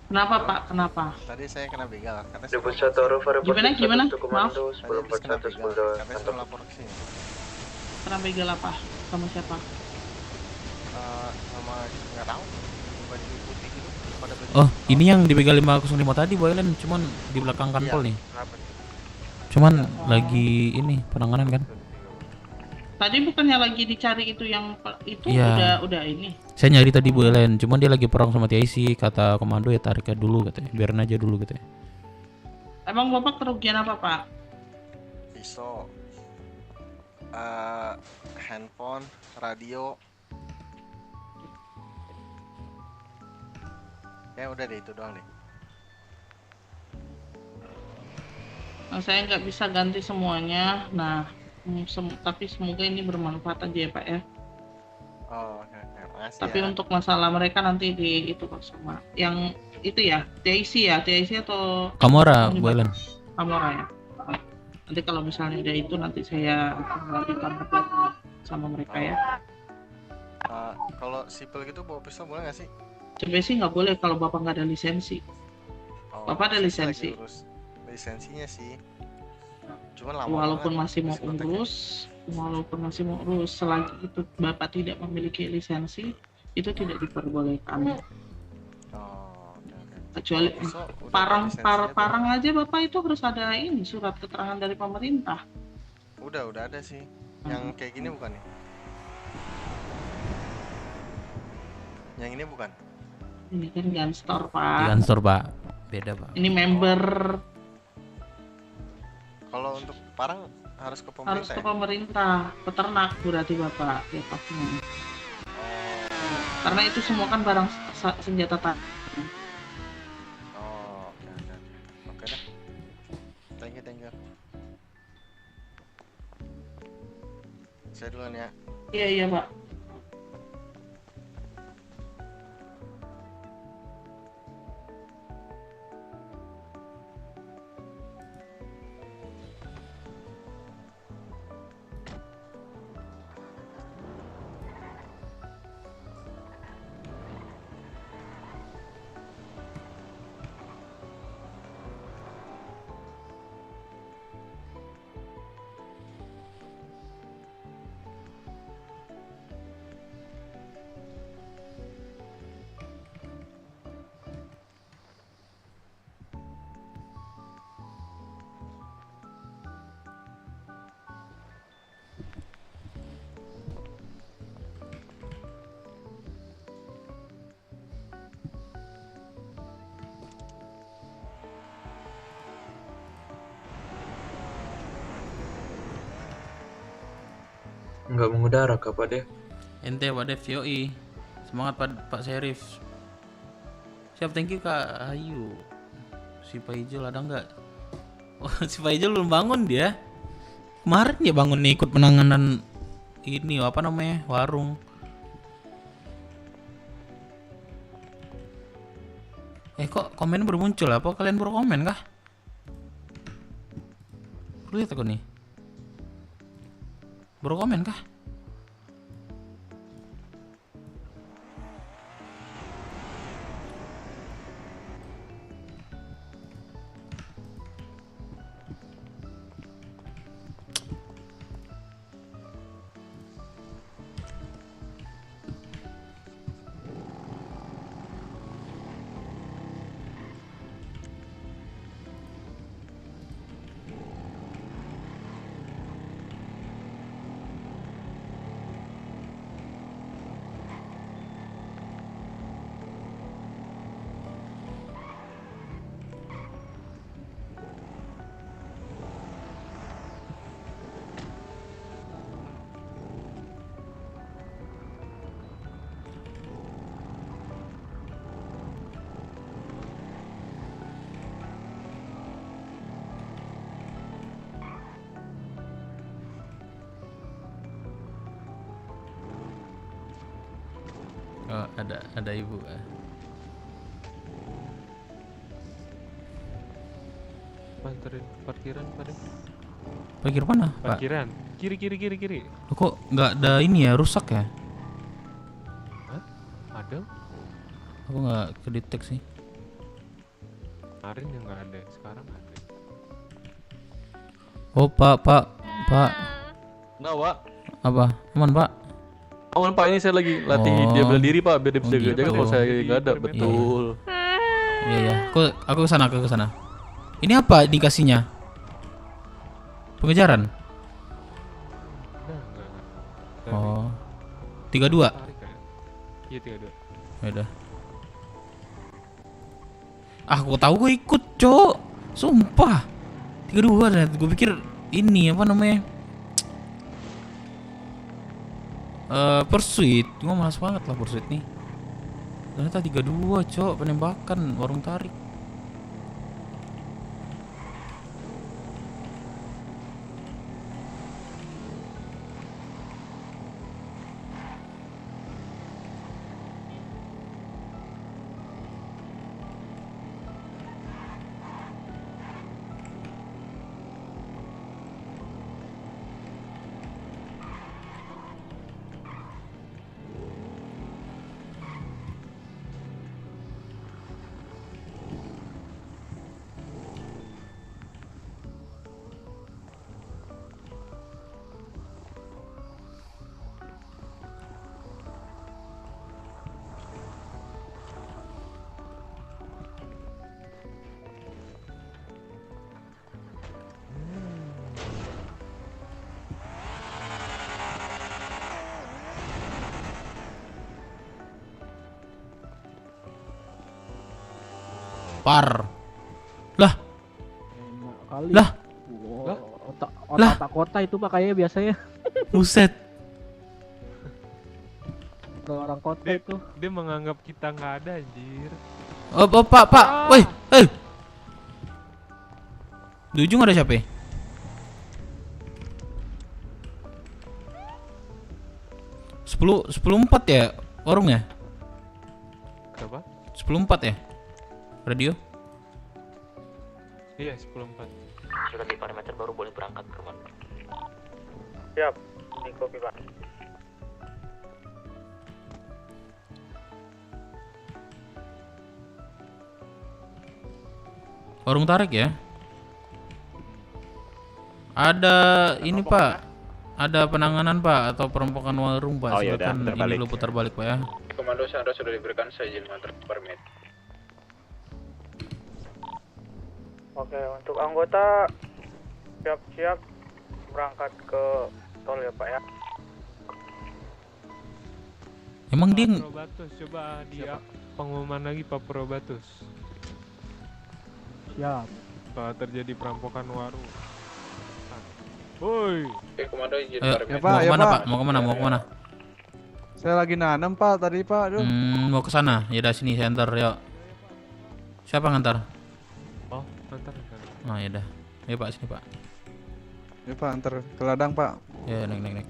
Kenapa Pak? Kenapa? Tadi saya kena begal, katanya Deput 1 Rover Gimana? Maaf. 1041 1022 katanya suruh lapor ke sini. Kena begal apa? Sama siapa? Sama nggak tahu. Baju putih gitu. Pada baju. Oh, ini yang dibegal 505 tadi, Boylen, cuman di belakang kanpol nih. Cuman lagi ini penanganan kan? Tadi bukannya lagi dicari itu yang itu Iya. udah ini. Saya nyari tadi Bu Ellen, cuman dia lagi perang sama TIC, kata komando ya tariknya dulu katanya, biarin aja dulu katanya. Emang Bapak kerugian apa, Pak? Pisau, handphone, radio. Ya udah deh, itu doang deh. Nah, saya nggak bisa ganti semuanya. Nah, tapi semoga ini bermanfaat aja ya Pak ya. Oh, oke. Makasih Tapi ya. untuk masalah mereka nanti di itu Pak sama yang itu ya, TIC atau Kamora, Bu Ellen. Kamora ya. Nanti kalau misalnya ada itu nanti saya akan kontak lagi sama mereka ya. Kalau sipil gitu bawa pistol boleh nggak sih? Sebenarnya sih nggak boleh kalau Bapak nggak ada lisensi. Bapak ada saya lisensi. lagi urus lisensinya sih. Cuman lama Walaupun banget masih mau urus, selagi itu Bapak tidak memiliki lisensi, itu tidak diperbolehkan. Kecuali parang aja Bapak itu harus ada ini surat keterangan dari pemerintah. Udah ada sih. Yang kayak gini bukan nih? Yang ini bukan? Ini kan Gunstore, Di Pak. kantor Pak. Beda Pak. Ini member Kalau untuk parang harus ke harus pemerintah. ke Ya? pemerintah, peternak berarti Bapak lepasnya. Karena itu semua kan barang senjata tajam. Oh, oke oke. Oke dah. Thank you, thank you. Saya duluan ya. Iya, iya, Pak. Nggak mengudara kah Pak Dev? Ente Pak Dev, yoi. Semangat Pak Sheriff. Siap, thank you Kak Ayu. Si Pak Ijul ada nggak? Oh, si Pak Ijul belum bangun dia. Kemarin dia bangun nih ikut penanganan ini apa namanya warung. Kok komen baru muncul? Apa kalian baru komen kah? Lihat aku nih. Baru komen kah? Oh, ada ibu. Anterin parkiran Pak Dev. Parkir mana, Pak? Parkiran. Kiri. Loh, kok nggak ada ini ya, rusak ya? Hah? Ada? Aku nggak kedetek sih. Kemarin yang nggak ada, sekarang ada. Oh, Pak. Nah, Pak. Apa? Aman, Pak? Aman, Pak. Ini saya lagi latih dia bela diri, Pak. Biar dia bisa jaga kalau saya nggak ada. Betul. Iya. Aku ke sana. Ini apa indikasinya? Pengejaran? Enggak. Oh. 32. Iya, 32. Ya udah. Aku tahu gue ikut, Cok. Sumpah. 32 dan gue pikir ini apa namanya? Pursuit. Gue malas banget lah Pursuit nih. Ternyata 32, Cok, penembakan warung tarik. Par. Lah. Kali. Lah. Otak kota itu Pak kayaknya biasanya. Buset. Kalau orang kota itu. Dia menganggap kita nggak ada anjir. Oh, Pak. Woi, Di ujung ada siapa? 10.4 ya warungnya? Berapa? 10.4 ya? Radio? Iya, 10.4. Sudah di parameter baru boleh berangkat ke rumah. Siap, di kopi Pak. Warung tarik ya? Ada ini Pak, ada penanganan Pak atau perampokan warung Pak? Oh, yaudah, Silakan putar ini balik. dulu putar balik Pak ya. Komando Sandra sudah diberikan saya izin mengantar permit. Oke, untuk anggota siap-siap berangkat ke tol ya Pak ya. Emang dia Probatus, coba dia pengumuman lagi Pak Probatus. Siap. Pak terjadi perampokan warung. Woi. Oke, komando izin Ayo, permit. mau kemana Pak? Mau kemana? Saya lagi nanam Pak tadi Pak. Aduh. Mau ke sana. Ya udah sini saya antar yuk. Siapa ngantar? Oh, antar. Nah, ya udah. Ayo Pak sini Pak. Ya Pak, antar ke ladang Pak. Ya, naik.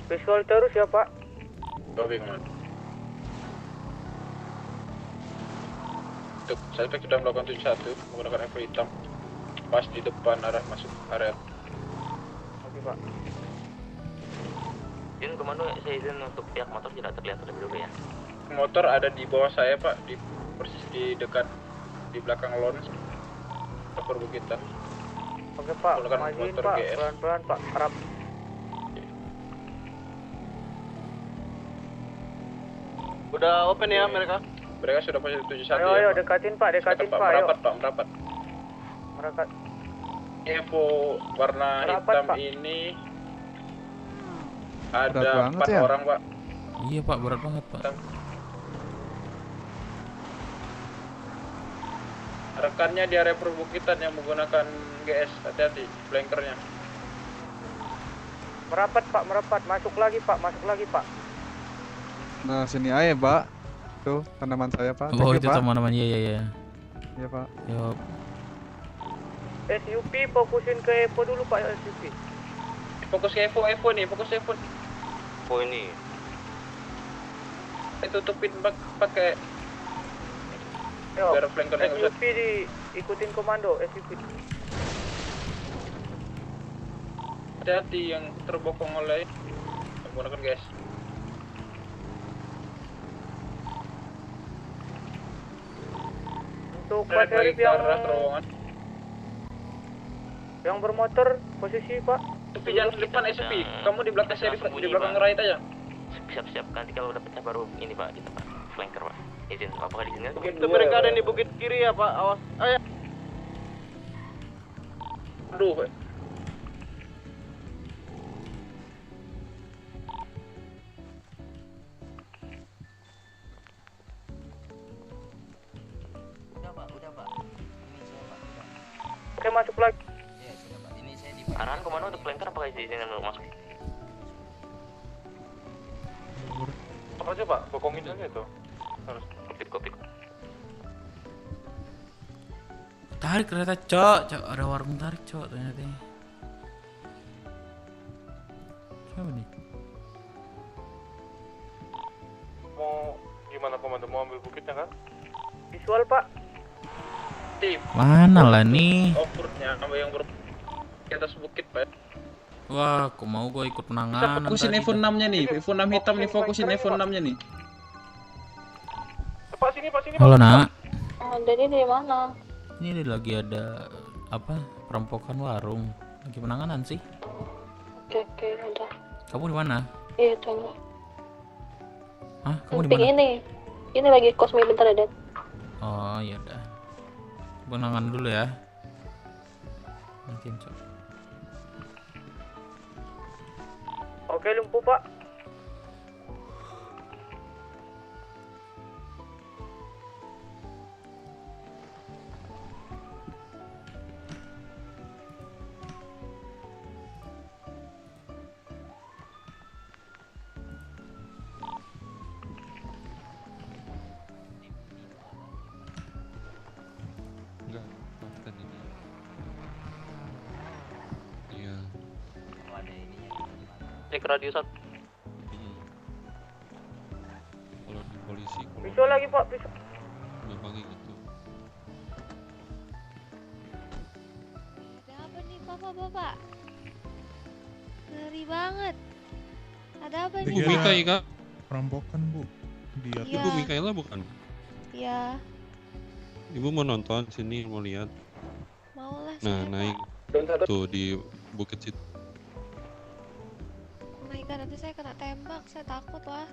Visual terus ya Pak. Kopi komando. Untuk suspek sudah melakukan 71 menggunakan Evo hitam pas di depan arah masuk area. Oke Pak. Izin komando, saya izin untuk pihak motor tidak terlihat terlebih dulu ya. Motor ada di bawah saya Pak, di persis di dekat di belakang lawn perbukitan. Oke Pak, Menggunakan majuin motor Pak, GS. pelan-pelan Pak, harap. Udah open ya mereka? Mereka sudah posisi 71 Ayo, ya, ayo, Pak. dekatin Pak, dekatin Pak, Pak, ayo. merapat Pak, merapat. Merapat. Evo warna Merapat, hitam Pak. ini Berat ada banget 4 ya? orang Pak. Iya Pak, berat banget Pak. Rekannya di area perbukitan yang menggunakan GS, hati-hati blankernya. Merapat Pak, merapat. Masuk lagi Pak. Nah, sini aja Pak. Tuh, tanaman saya Pak. Oh, Thank you, itu Pak. teman-teman ya. Iya Pak. Yuk. SUP fokusin ke Evo dulu Pak, SUP. Fokus ke Evo nih, fokus ke Evo. Oh ini. Tutupin pakai Yo, biar flankernya nggak SUP diikutin komando, SUP. hati-hati yang terbokong oleh menggunakan GS. Untuk Pak Syarif ke arah terowongan. yang bermotor posisi Pak. Tapi jangan di depan SUP, kamu di belakang Syarif, di belakang right aja. Siap-siap, nanti kalau udah pecah baru ini Pak, kita Pak, flanker Pak. Izin, apakah di sini? Itu mereka ada di bukit kiri ya Pak, awas. Ayo. Aduh. Oke, masuk lagi. Arahan komando untuk flanker apakah izin untuk masuk? Apa aja Pak? Bokongin aja itu. Harus Kopit. Tarik kereta, Cok. Ada warung tarik, Cok, ternyata. Siapa nih? mau gimana komando, mau ambil bukitnya kan? Visual Pak. Tim. Mana lah nih? Offroadnya sama yang di atas bukit Pak. Wah, aku mau gue ikut Kita penanganan. fokusin tadi Evo dah. 6 nya nih, Evo 6 hitam nih, fokusin Evo 6 nya nih. Pak sini. Halo, Nak. Jadi dari mana? Ini lagi ada apa? Perampokan warung. Lagi penanganan sih. Oke, udah. Kamu di mana? Iya, tunggu. Hah? Kamu di Penting mana? ini lagi kosmi bentar ya, Dad. Oh, iya dah. Penanganan dulu ya. Nanti, Cok. Oke, lumpuh Pak. Cek radio 1. Kalau di polisi kalau Pisau lagi Pak, pisau. udah pagi gitu. Ada apa nih bapak-bapak? Ngeri banget. Ada apa nih? Bu Mika ya kak? Perampokan bu. Dia Iya. Ibu Mikaela bukan? Ya, Ibu mau nonton sini mau lihat? maulah Nah saya, naik Pak. tuh di Bukit Situ. Oh my god, nanti saya kena tembak. Saya takut wah.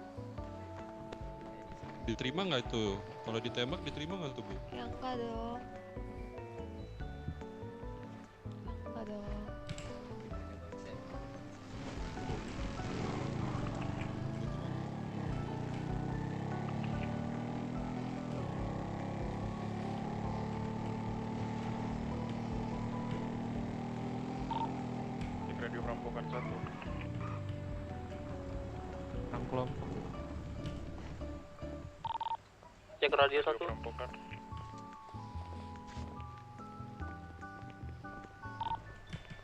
Diterima nggak itu? Kalau ditembak diterima nggak tuh bu? Ya enggak dong. Enggak dong. Cek radio perampokan 1. Orang kelompok. Cek radio 1. Perampokan.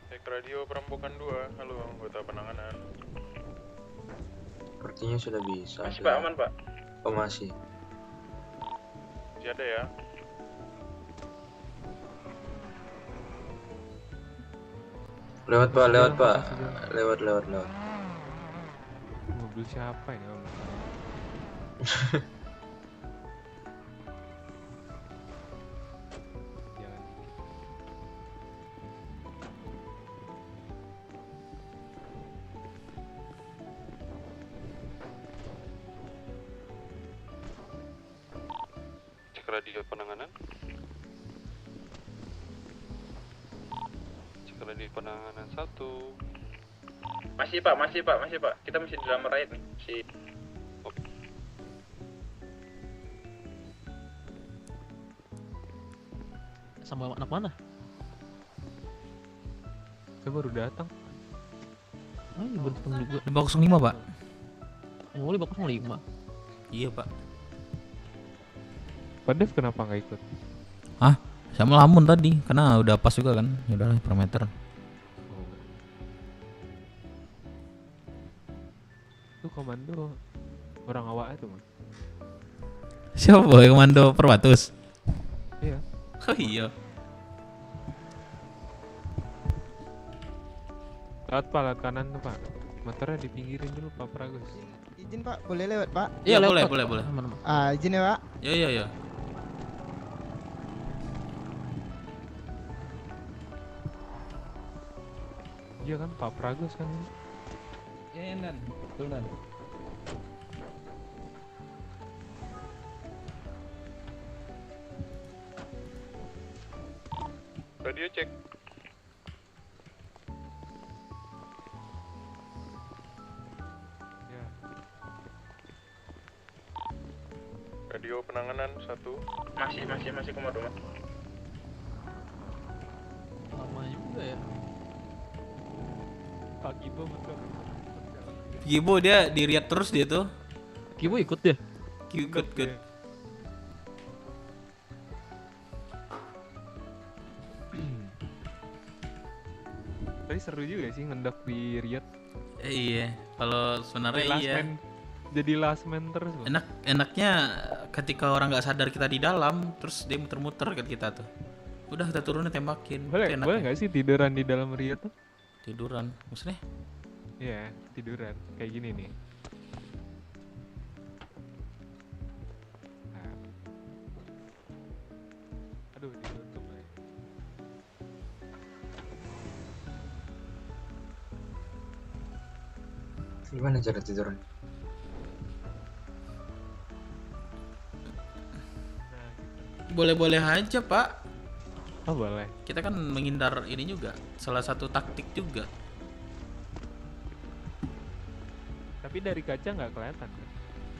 Cek radio perampokan 2. Halo anggota penanganan. Sepertinya sudah bisa. Masih Pak, aman Pak? Oh masih. Masih ada ya? Lewat Pak, lewat Pak. Lewat. Mobil siapa ini om? Cek radio penanganan. Cek radio penanganan 1. Masih Pak. Kita masih di dalam raid nih. Masih. Sama anak mana? Saya baru datang. Oh, iya, baru datang juga. 505 pak. Oh, 505. Iya pak. Pak Dev kenapa nggak ikut? Hah? Saya melamun tadi karena udah pas juga kan. Ya udah per meter. Itu komando orang awak itu mas. Siapa boy komando Perbatus? Iya. Oh iya. Lewat pak, lewat kanan tuh pak. Motornya dipinggirin dulu Pak Pragus. Izin Pak, boleh lewat Pak? Iya boleh. Izin ya Pak. Iya. Iya kan Pak Pragus kan. Iya Nan, betul Nan. Radio cek. Ya. Radio penanganan 1. Masih komodo. Lama juga ya. Pak Gibo betul. Gibo dia di Riyadh terus dia tuh. Gibo ikut dia. Ikut. Tadi seru juga sih ngendok di Riyadh. Iya, kalau sebenarnya iya. Jadi last man terus loh. Enaknya ketika orang nggak sadar kita di dalam, terus dia muter-muter ke kita tuh. Udah kita turunin tembakin. Boleh nggak sih tiduran di dalam Riyadh tuh? Tiduran, maksudnya? Iya, tiduran kayak gini nih. Nah. Aduh, ditutup lagi. Gimana cara tidurnya? Boleh-boleh aja pak. Oh boleh. Kita kan menghindar ini juga, salah satu taktik juga. Tapi dari kaca nggak kelihatan kan?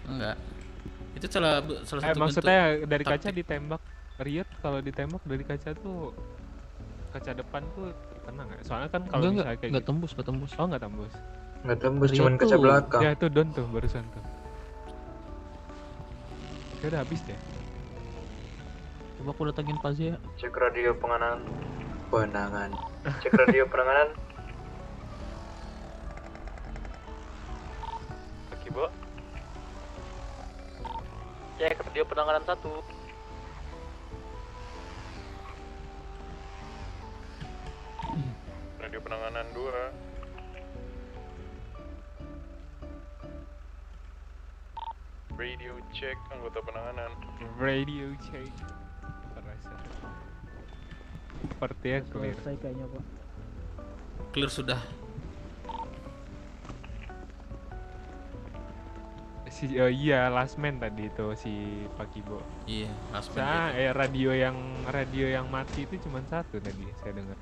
Enggak. Itu salah satu maksudnya bentuk dari taktik. kaca ditembak Riyadh, kalau ditembak dari kaca tuh kaca depan tuh terkena nggak? Soalnya kan kalau misalnya kayak nggak tembus. Oh nggak tembus. Nggak tembus, cuman kaca belakang. Ya itu don tuh barusan tuh. Ya udah habis deh. Coba aku datangin Pazia ya. Cek radio penanganan. Cek radio penanganan. Cek radio penanganan 1. Radio penanganan 2. Radio check anggota penanganan. Radio check. Terasa. Sepertinya clear. Selesai kayaknya Pak. Clear sudah. Oh iya, last man tadi itu si Pak Kibo. Iya, last man. Radio yang mati itu cuma satu tadi saya dengar.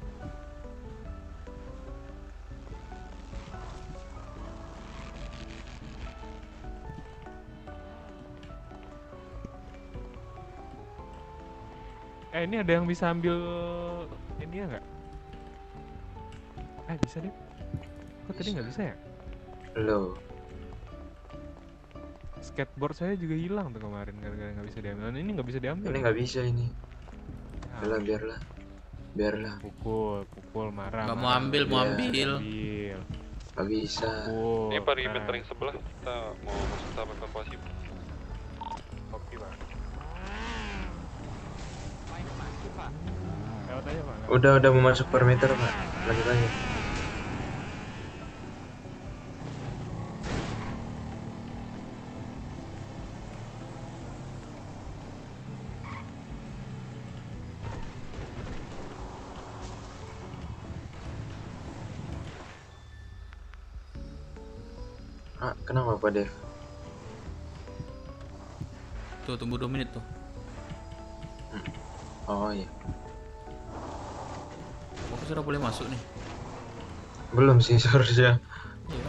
Ini ada yang bisa ambil ini ya nggak? Bisa deh. Kok tadi nggak bisa ya? Loh. Skateboard saya juga hilang tuh kemarin gara-gara nggak bisa diambil. Ini nggak bisa diambil. Ini nggak bisa ini. Biarlah. Pukul marah. Nggak mau ambil, mau ambil. Nggak bisa. Ini perimeter yang sebelah kita mau masuk tahap evakuasi. Oke Pak. Lewat aja Pak. Udah mau masuk perimeter Pak. Lanjut aja. Kenapa Pak Dev? Tuh, tunggu 2 menit tuh. Oh iya. Aku sudah boleh masuk nih. Belum sih seharusnya. Iya.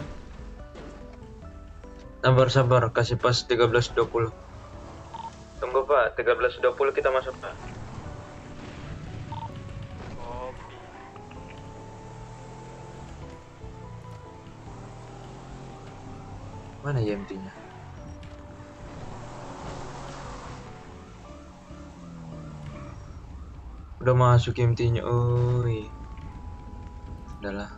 Sabar, kasih pas 13.20. Tunggu Pak, 13.20 kita masuk Pak. Mana YMT-nya? Udah masuk YMT-nya, oi. Udahlah.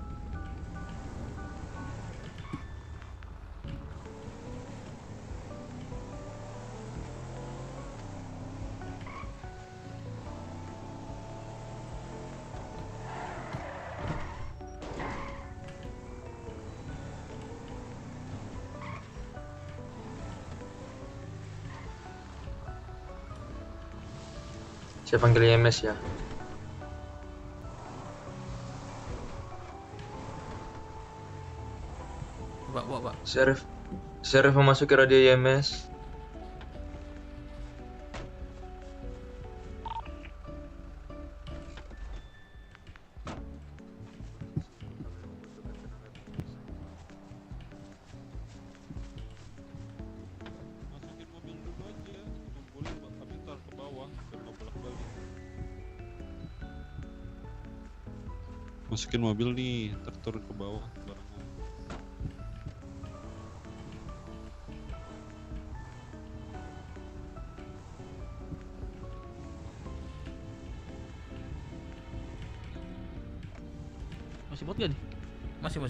Saya panggil IMS ya. Pak. Sheriff memasuki radio IMS. Masukin mobil nih, turun ke bawah barangnya. Masih bot gak nih? Masih.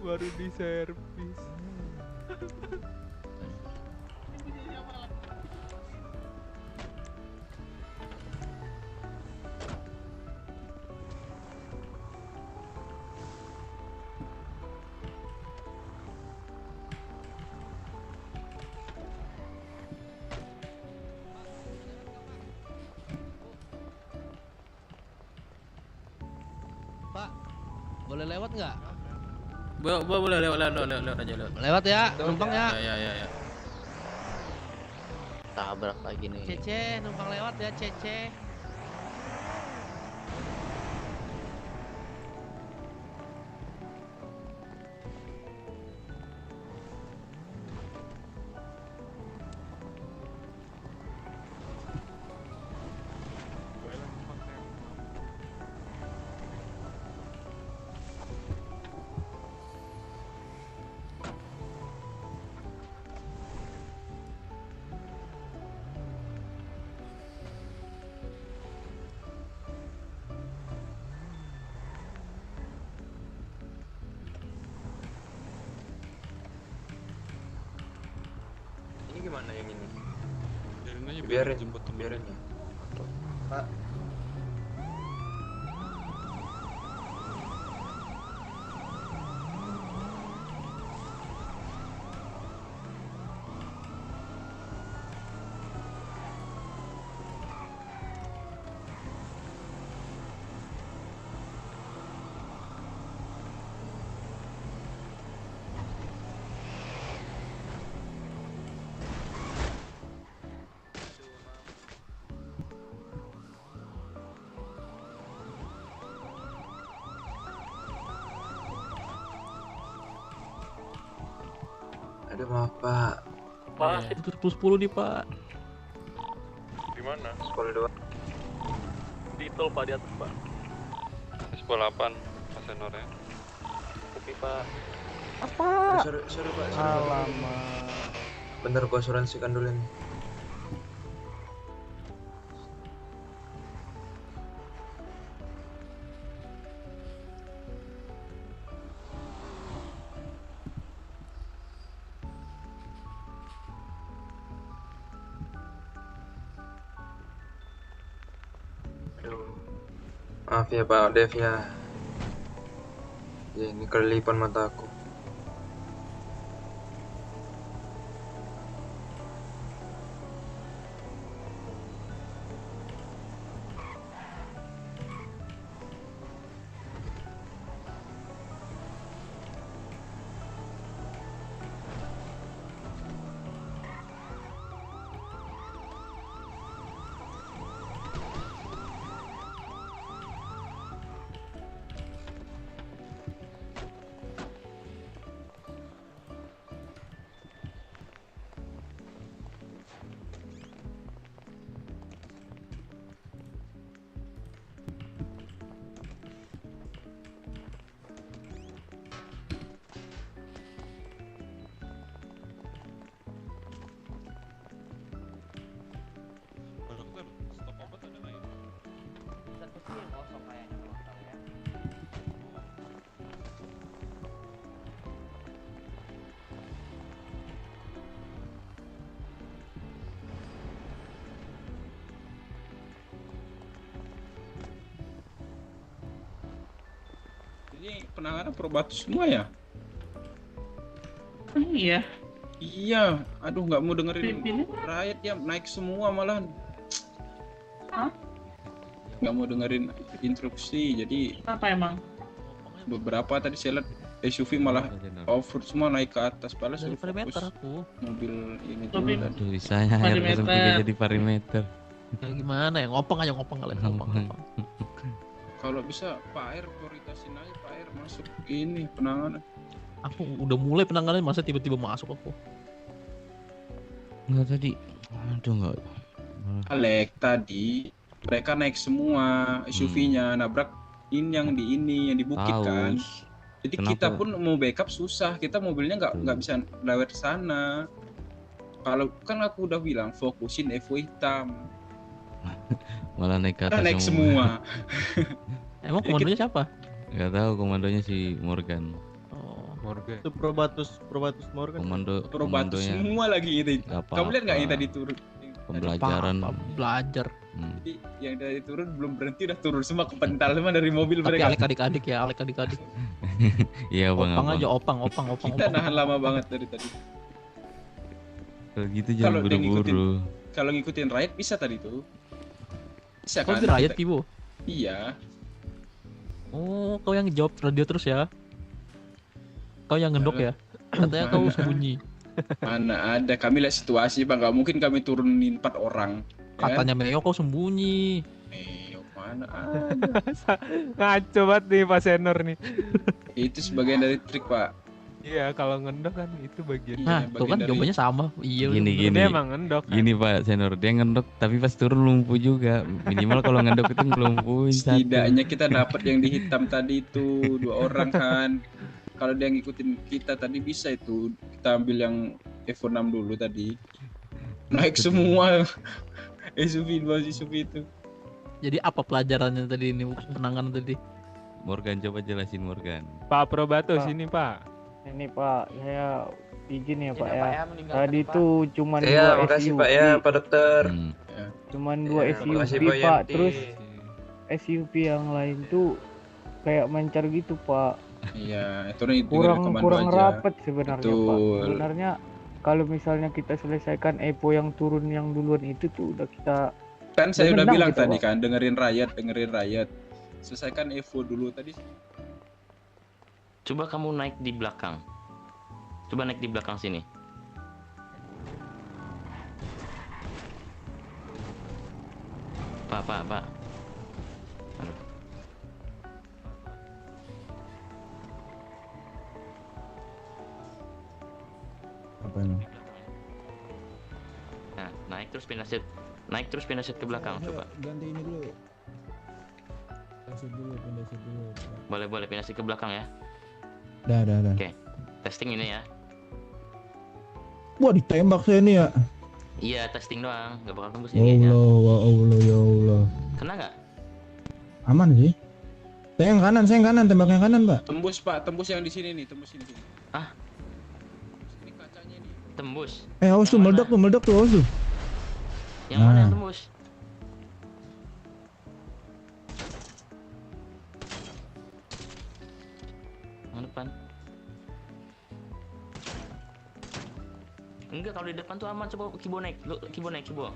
Baru di servis. Pak, boleh lewat nggak? Boleh lewat aja. Lewat ya, numpang ya. Ya. Tabrak lagi nih. Cece, numpang lewat ya, Cece. biarin aja Biarin, jemput temen. biarin ya. Pak. Aduh maaf Pak. Pak, itu 10 nih Pak. Di mana? 10-2. Di tol Pak, di atas Pak. 10-8 Mas Senor ya. Oke Pak. Sorry Pak. Alamak. Bentar gua asuransikan dulu nih. Maaf ya Pak Dev ya. Ya ini kelilipan mata aku. Ini penanganan Probatu semua ya? Iya. Iya, aduh nggak mau dengerin Pilih. rakyat ya, naik semua malahan. Nggak mau dengerin instruksi, jadi Apa emang? beberapa tadi saya lihat SUV malah off-road semua naik ke atas, padahal Dari suruh perimeter fokus aku. mobil ini Tapi- dulu tadi. Aduh, saya akhirnya Perimeter. jadi perimeter. Ya gimana ya, ngopeng aja ngopeng kalian ngopeng. Kalau bisa Pak Air prioritasin aja, Pak Air masuk ini penanganan. Aku udah mulai penanganan, masa tiba-tiba masuk aku. Enggak tadi. Aduh enggak. Alek tadi mereka naik semua SUV-nya, nabrak yang di bukit kan. Tahu. Jadi Kenapa? kita pun mau backup susah, kita mobilnya nggak bisa lewat sana. Kalau kan aku udah bilang fokusin Evo hitam, Malah naik ke kita atas naik semua. Emang komandonya siapa? Enggak tahu, komandonya si Morgan. Morgan. Itu Probatus Morgan. Komando Probatu komandonya semua lagi itu. nggak apa-apa. Kamu lihat nggak yang tadi turun? Pembelajaran. Belajar. Jadi yang dari turun belum berhenti udah turun semua ke pental semua dari mobil Tapi mereka. alek adik-adik ya, alek adik-adik. Iya bang. Opang Abang. aja, opang. Kita nahan lama banget dari tadi. Kalau gitu jangan Kalau dia buru-buru. Kalau ngikutin riot bisa tadi tuh. Bisa Kau kan? di rakyat Kibo? Iya. Oh, kau yang jawab radio terus ya? Kau yang ngendok ya? Katanya kau Mana? sembunyi. Mana ada, kami lihat situasi Pak, nggak mungkin kami turunin 4 orang. ya kan? Katanya Meo kau sembunyi. Mana ada. Ngaco banget nih Pak Senor nih. Itu sebagian dari trik Pak. Iya, kalau ngendok kan itu bagian. Nah, tuh kan jawabannya sama. Iya, Gini. Dia emang ngendok kan. Gini Pak Senor, dia ngendok tapi pas turun lumpuh juga. Minimal kalau ngendok itu ngelumpuhin satu. Setidaknya kita dapat yang di hitam tadi itu 2 orang kan. Kalau dia ngikutin kita tadi bisa itu kita ambil yang Evo 6 dulu tadi. Naik semua SUV itu. Jadi apa pelajarannya tadi ini penanganan tadi? Morgan coba jelasin Morgan. Pak Probatus Pak. ini Pak. Ini Pak, saya izin ya Izin Pak ya, ya. Pak ya, meninggalkan, Tadi Pak. tuh cuman Iya, dua makasih SUV. Pak ya, Pak Dokter. Cuman dua Iya, SUV makasih, Pak Pak. Yanti. Terus SUV yang lain tuh kayak mencar gitu Pak. Iya, itu nih Kurang rapet sebenarnya Pak. Betul. Sebenarnya kalau misalnya kita selesaikan Evo yang turun yang duluan itu tuh udah kita Kan saya udah menang bilang gitu, tadi Pak. kan, dengerin rakyat. Selesaikan Evo dulu tadi. Coba kamu naik di belakang. Coba naik di belakang sini. Pak. Aduh. Apa ini? Nah, naik terus pindah seat. Naik terus pindah seat ke belakang, coba. Ganti ini dulu. Pindah seat dulu. Boleh pindah seat ke belakang ya. Dah. Oke. Testing ini ya. Wah, ditembak saya ini ya. Iya, testing doang. Gak bakal tembus Ya ini ya. Allah, ya Allah. Kena nggak? Aman sih. Saya yang kanan, tembak yang kanan, Pak. Tembus Pak, tembus yang di sini nih, tembus sini. Ah? Tembus. Awas tuh, meledak tuh, awas tuh. Yang mana yang tembus? Yang depan. Enggak, kalau di depan tuh aman. Coba Kibo naik. Kibo naik. Kibo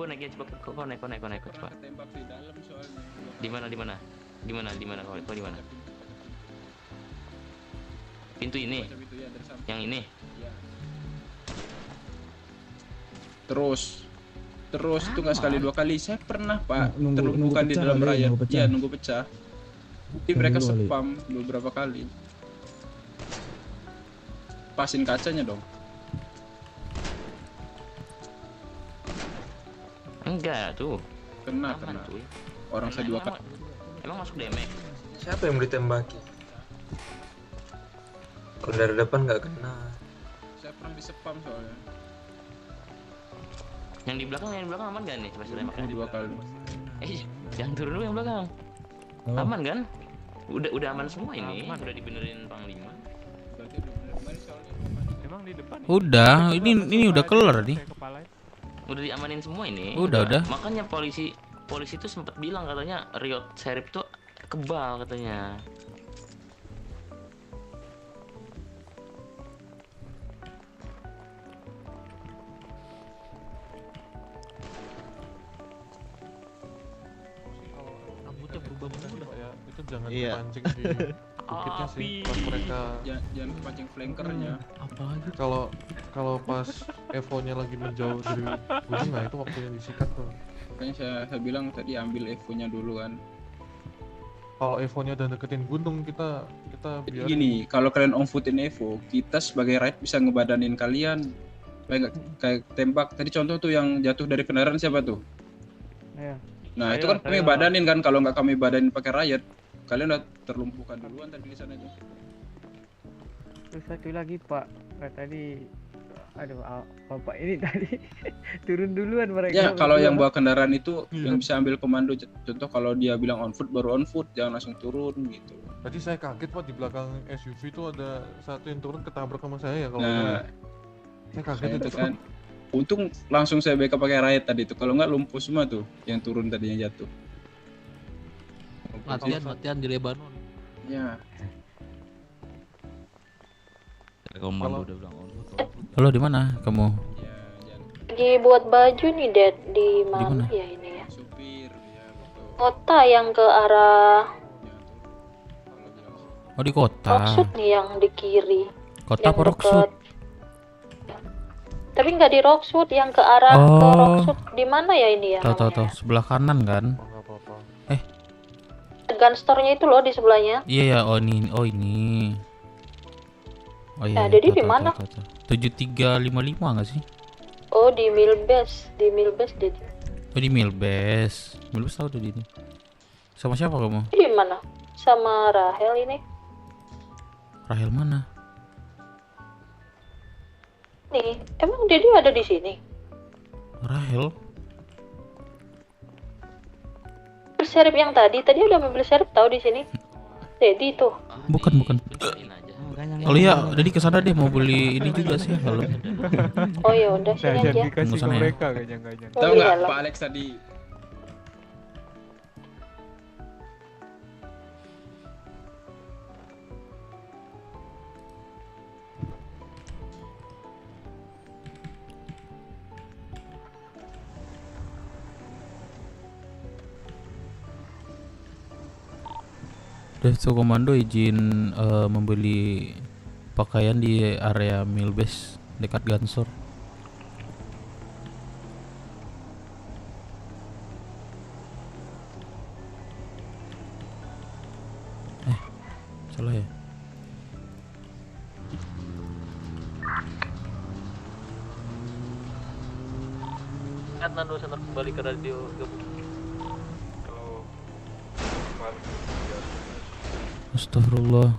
naik ya, coba kau naik coba. Tembak di dalam soalnya. Di mana kau di mana? Pintu ini. Yang ini. Terus itu nggak sekali dua kali. Saya pernah Pak Nunggu terlumpukan di pecah dalam kali, rakyat. nunggu pecah. Iya, nunggu pecah. Jadi mereka dulu kali. spam beberapa kali. Pasin kacanya dong. Enggak tuh. Kena. Cuy. Orang saya dua kali. Emang masuk damage. Siapa yang ditembaki? Kalau dari depan nggak kena. Saya pernah di spam soalnya. Yang di belakang aman gak nih? Coba saya tembak Dua kali. Jangan turun dulu yang belakang. Aman kan? Udah aman semua ini. Udah dibenerin Panglima. Emang di depan. Udah, ini udah kelar nih. Udah diamanin semua ini. Udah. Makanya polisi tuh sempat bilang katanya Riot Sheriff tuh kebal katanya. Rambutnya berubah Pak ya, itu jangan Iya. pancing di bukitnya sih pas mereka Jangan kepancing flankernya. Apalagi kalau pas Evo-nya lagi menjauh dari ujung, nah itu waktunya disikat tuh. Makanya saya bilang tadi ambil Evo-nya dulu kan. Kalau Evo-nya udah deketin gunung, kita Jadi biar gini, kalau kalian on footin Evo, kita sebagai raid bisa ngebadanin kalian. Kayak tembak tadi contoh tuh yang jatuh dari kendaraan siapa tuh? Iya. Nah, itu Saya- kan kami saya- badanin kan. Kalau nggak kami badanin pakai riot, kalian udah terlumpuhkan duluan tadi di sana aja. Terus satu lagi Pak, tadi aduh Bapak ini tadi turun duluan mereka. Ya, kalau berdua. yang bawa kendaraan itu yang bisa ambil komando. Contoh kalau dia bilang on foot baru on foot, jangan langsung turun gitu. Tadi saya kaget Pak, di belakang SUV itu ada satu yang turun ketabrak sama saya ya kalau Nah, saya kaget saya itu itu kan untung langsung saya backup pakai riot tadi itu. Kalau nggak lumpuh semua tuh yang turun tadi yang jatuh. latihan di Lebanon. Ya. Komando udah bilang on. Halo, di mana kamu? Lagi buat baju nih, Dad. Di mana ya ini ya? Kota yang ke arah Oh, di kota. Rocksud nih yang di kiri. Kota Yang apa Rocksud? Tapi nggak di Rocksud, yang ke arah ke Oh. Rocksud. Di mana ya ini ya? Tahu, sebelah kanan kan? Gun store-nya itu loh di sebelahnya. Iya ya, oh ini. Oh iya. Nah, jadi di mana? 7355 nggak sih? Oh, di Milbes, Dad. Oh, di Milbes. Milbes tahu tuh di ini. Sama siapa kamu? Di mana? Sama Rahel ini. Rahel mana? Nih, emang Dedi ada di sini? Rahel? Serif yang tadi ada mobil serif tahu di sini. Dedi tuh. Bukan. Makanya Kalau iya, jadi kesana deh mau beli ini juga sih helm. Oh ya udah sini Jangan aja. dikasih ke Sana ya. mereka kayaknya nggak jangan. Tahu beli nggak helm. Pak Alex tadi? Devso Komando izin membeli pakaian di area Milbase dekat Gansor. Salah ya? Lihat Nando Center kembali ke radio gabung. Astagfirullah.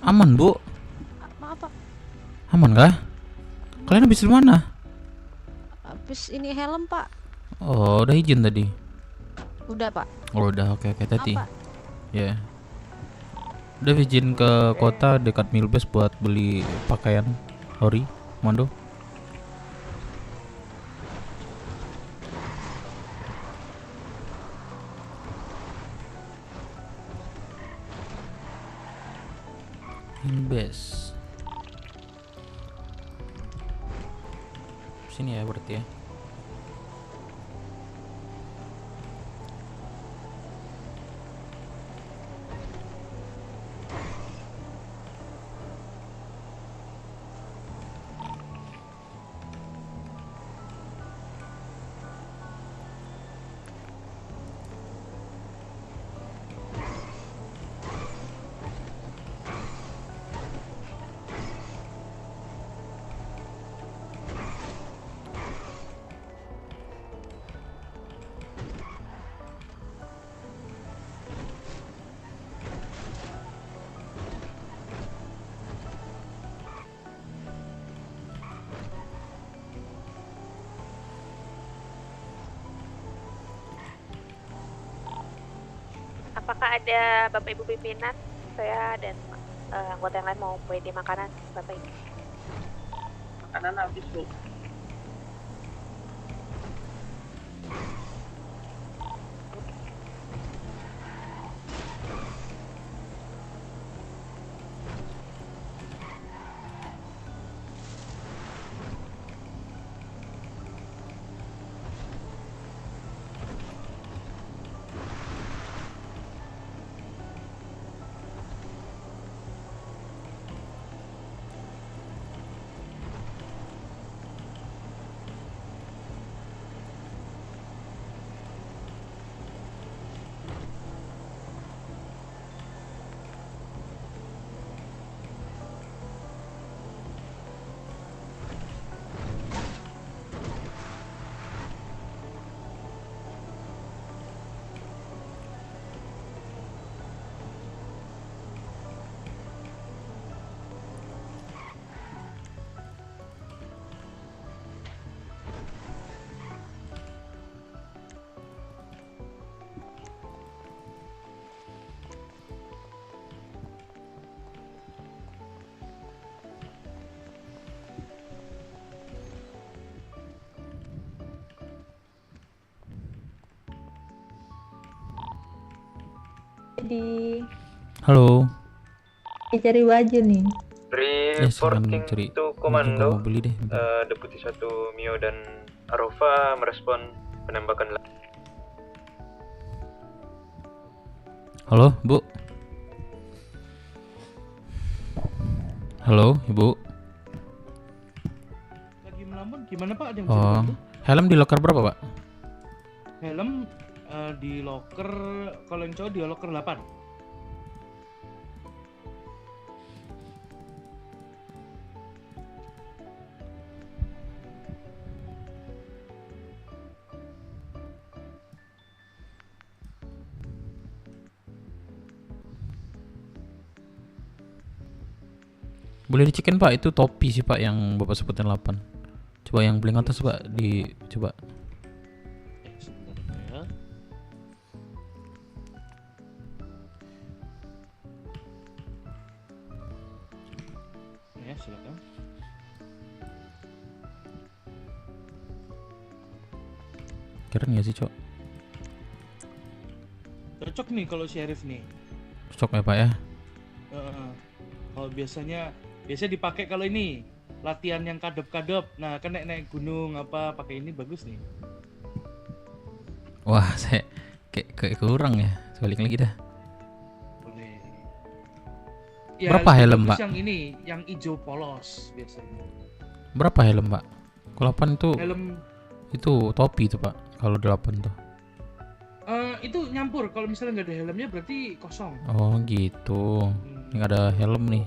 Aman, Bu? Maaf Pak, Aman kah? Kalian habis dari mana? habis ini helm Pak. Oh, udah izin tadi. Udah Pak. Oh, udah oke tadi. Apa? Ya. Udah izin ke kota dekat Milbase buat beli pakaian Ori, Komando. Milbase. Sini ya berarti ya. Apakah ada Bapak Ibu pimpinan, saya dan anggota yang lain mau PD makanan Bapak Ibu? Makanan habis, Bu. Halo. Cari baju nih. Reporting cari. to Juga Komando, mau beli deh. Deputi 1 Mio dan Arova merespon penembakan. Halo, Bu. Halo, Ibu. Lagi melamun gimana Pak? Ada yang bisa Oh, dibantu? helm di locker berapa, Pak? Helm di locker, kalau yang cowok di locker 8. Boleh diceken Pak, itu topi sih Pak yang Bapak sebutin 8. Coba yang paling atas Pak, coba. Ya. silakan. Keren gak sih, Cok? Cocok nih kalau sheriff nih. Cocok ya, Pak ya? Kalau biasanya dipakai kalau ini latihan yang kadep-kadep. Nah, kan naik gunung apa pakai ini bagus nih. Wah, saya kayak kurang ya. Balik lagi dah. Boleh. Berapa helm, bagus Pak? Yang ini, yang hijau polos biasanya. Berapa helm, Pak? Kalau 8 itu Helm itu topi itu, Pak. Kalau 8 tuh. itu nyampur. Kalau misalnya nggak ada helmnya berarti kosong. Oh, gitu. Ini nggak ada helm nih.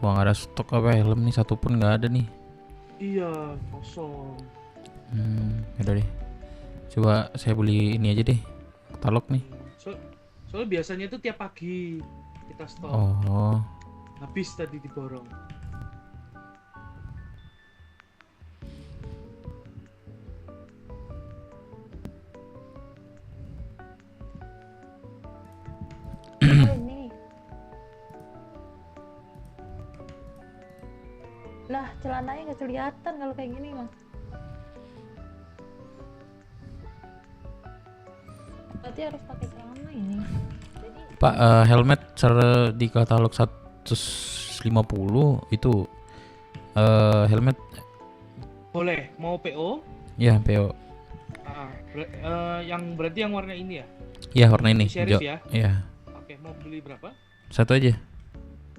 Wah, nggak ada stok apa helm nih, satu pun nggak ada nih. Iya, kosong. Yaudah deh. Coba saya beli ini aja deh. Katalog nih. Soalnya biasanya itu tiap pagi kita stok. Oh. Habis tadi diborong. Ini. Lah, celananya nggak kelihatan kalau kayak gini, Mas. Berarti harus pakai celana ini. Pak, helmet di katalog 150 itu helmet Boleh, mau PO? ya PO. Yang berarti yang warna ini ya? Iya, warna ini. Sheriff hijau. ya? Iya. Oke, mau beli berapa? Satu aja.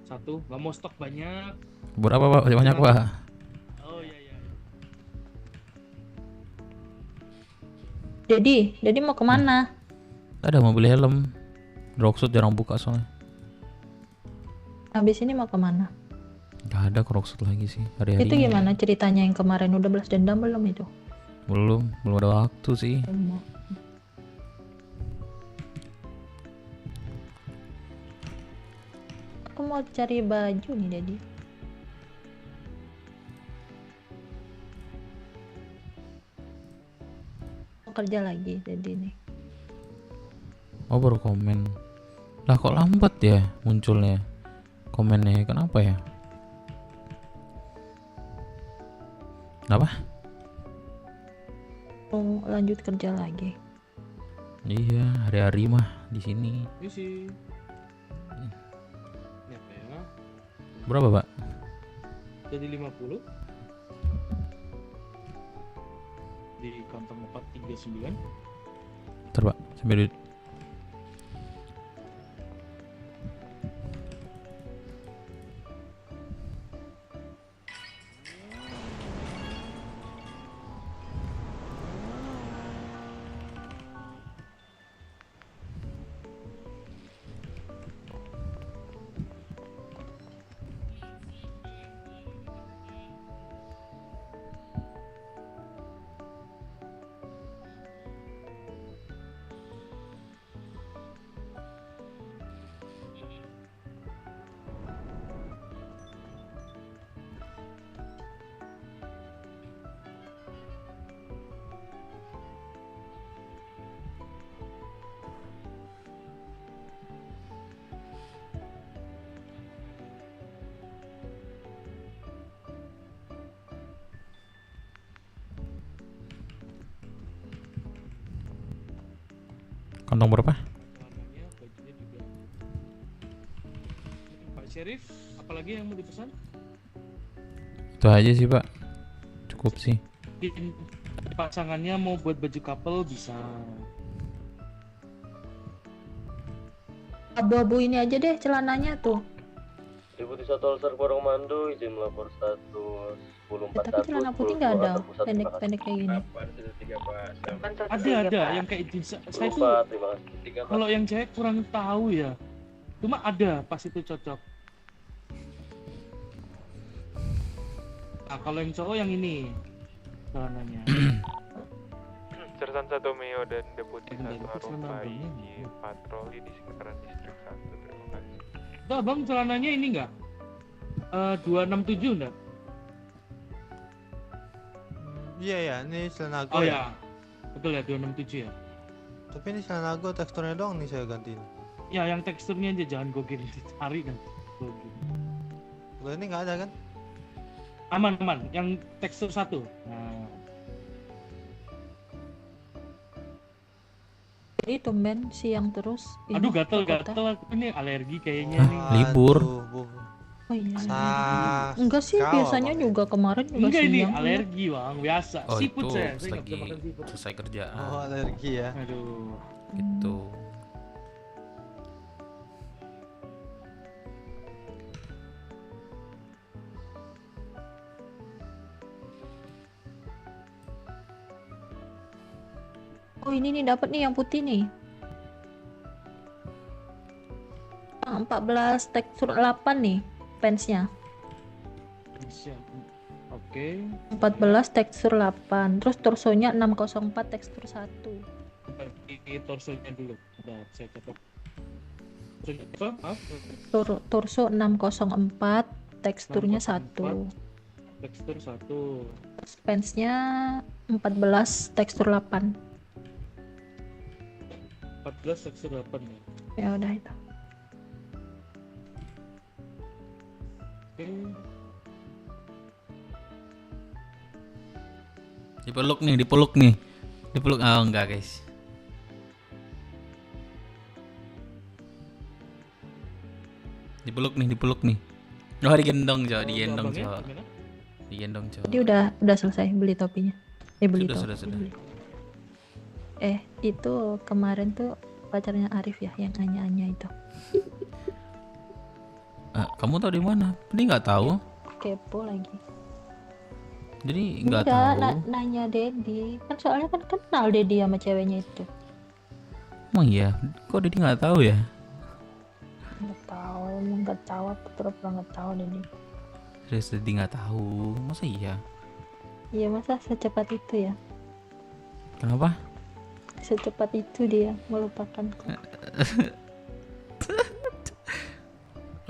Satu, nggak mau stok banyak. Berapa, Pak? Banyak, Pak. Oh iya. Jadi mau kemana? Ada mau beli helm. Rocksuit jarang buka soalnya. Habis ini mau kemana? Gak ada Rocksuit lagi sih hari-hari. Itu gimana ceritanya yang kemarin udah balas dendam belum itu? Belum ada waktu sih. Aku mau cari baju nih, Dedi. Mau kerja lagi, Dedi nih. Oh, baru komen. Lah kok lambat ya munculnya komennya? Kenapa ya? Kenapa? Mau lanjut kerja lagi. Iya, hari-hari mah di sini. Isi. Berapa ya? Berapa, Pak? Jadi 50. Di kantong 439. Bentar, Pak. Sampai duit. Kantong berapa? Warnanya, bajunya juga. Pak Sheriff, apalagi yang mau dipesan? Itu aja sih, Pak. Cukup sih. Pasangannya mau buat baju couple bisa. Abu-abu ini aja deh celananya tuh. Deputi Satu Alsar Barong Mando izin melapor 11041. Tapi celana putih nggak ada, pendek-pendek kayak gini. Ada yang kayak jeans. Saya tuh kalau yang cewek kurang tahu ya. Cuma ada pas itu cocok. Nah, kalau yang cowok yang ini celananya. Sersan 1 Meo dan Deputi 1 Aropai di patroli di sekitaran distrik 1. Terima kasih. Tuh abang celananya ini enggak? 267 enggak? Iya, ini celana Oh gue. ya, betul ya 267 ya. Tapi ini celana gue teksturnya doang nih saya gantiin. Ya yang teksturnya aja jangan gue gini dicari kan. Kalau ini nggak ada kan? Aman. Yang tekstur 1. Nah, Jadi tumben siang terus. ini aduh ke gatel kota. aku ini alergi kayaknya nih. Libur. Oh iya. Sah. Enggak sih, Kau, biasanya Bang. juga kemarin juga Enggak ini siang. alergi bang, biasa. Oh Seafood itu saya pas nggak bisa lagi makan seafood. selesai kerjaan. Oh alergi ya. Aduh. Gitu. Oh ini nih dapat nih yang putih nih. Yang 14 tekstur 8 nih fansnya. Siap. Oke. 14 tekstur 8. Terus torsonya 604 tekstur 1. Ini torsonya dulu. Bentar, saya catat. Torsonya apa? Maaf. Torso 604, teksturnya 1. Tekstur 1. Fansnya 14 tekstur 8. 14 tekstur 8 ya. Ya udah itu. Oke. Dipeluk nih. Dipeluk. Oh enggak, guys. Dipeluk nih. Oh, digendong, Cok. Digendong, Cok. Jadi udah selesai beli topinya. Beli topi. Sudah. Beli. Itu kemarin tuh pacarnya Arif ya yang Anya itu. Kamu tahu di mana? Dia nggak tahu. Kepo lagi. Jadi nggak Enggak, tahu. nanya Dedi. Kan soalnya kan kenal Dedi sama ceweknya itu. Emang iya? Kok Dedi nggak tahu ya? Nggak tahu, aku pura-pura nggak tahu Dedi. Serius Dedi nggak tahu? Masa iya? Iya masa secepat itu ya? Kenapa? Secepat itu dia melupakanku.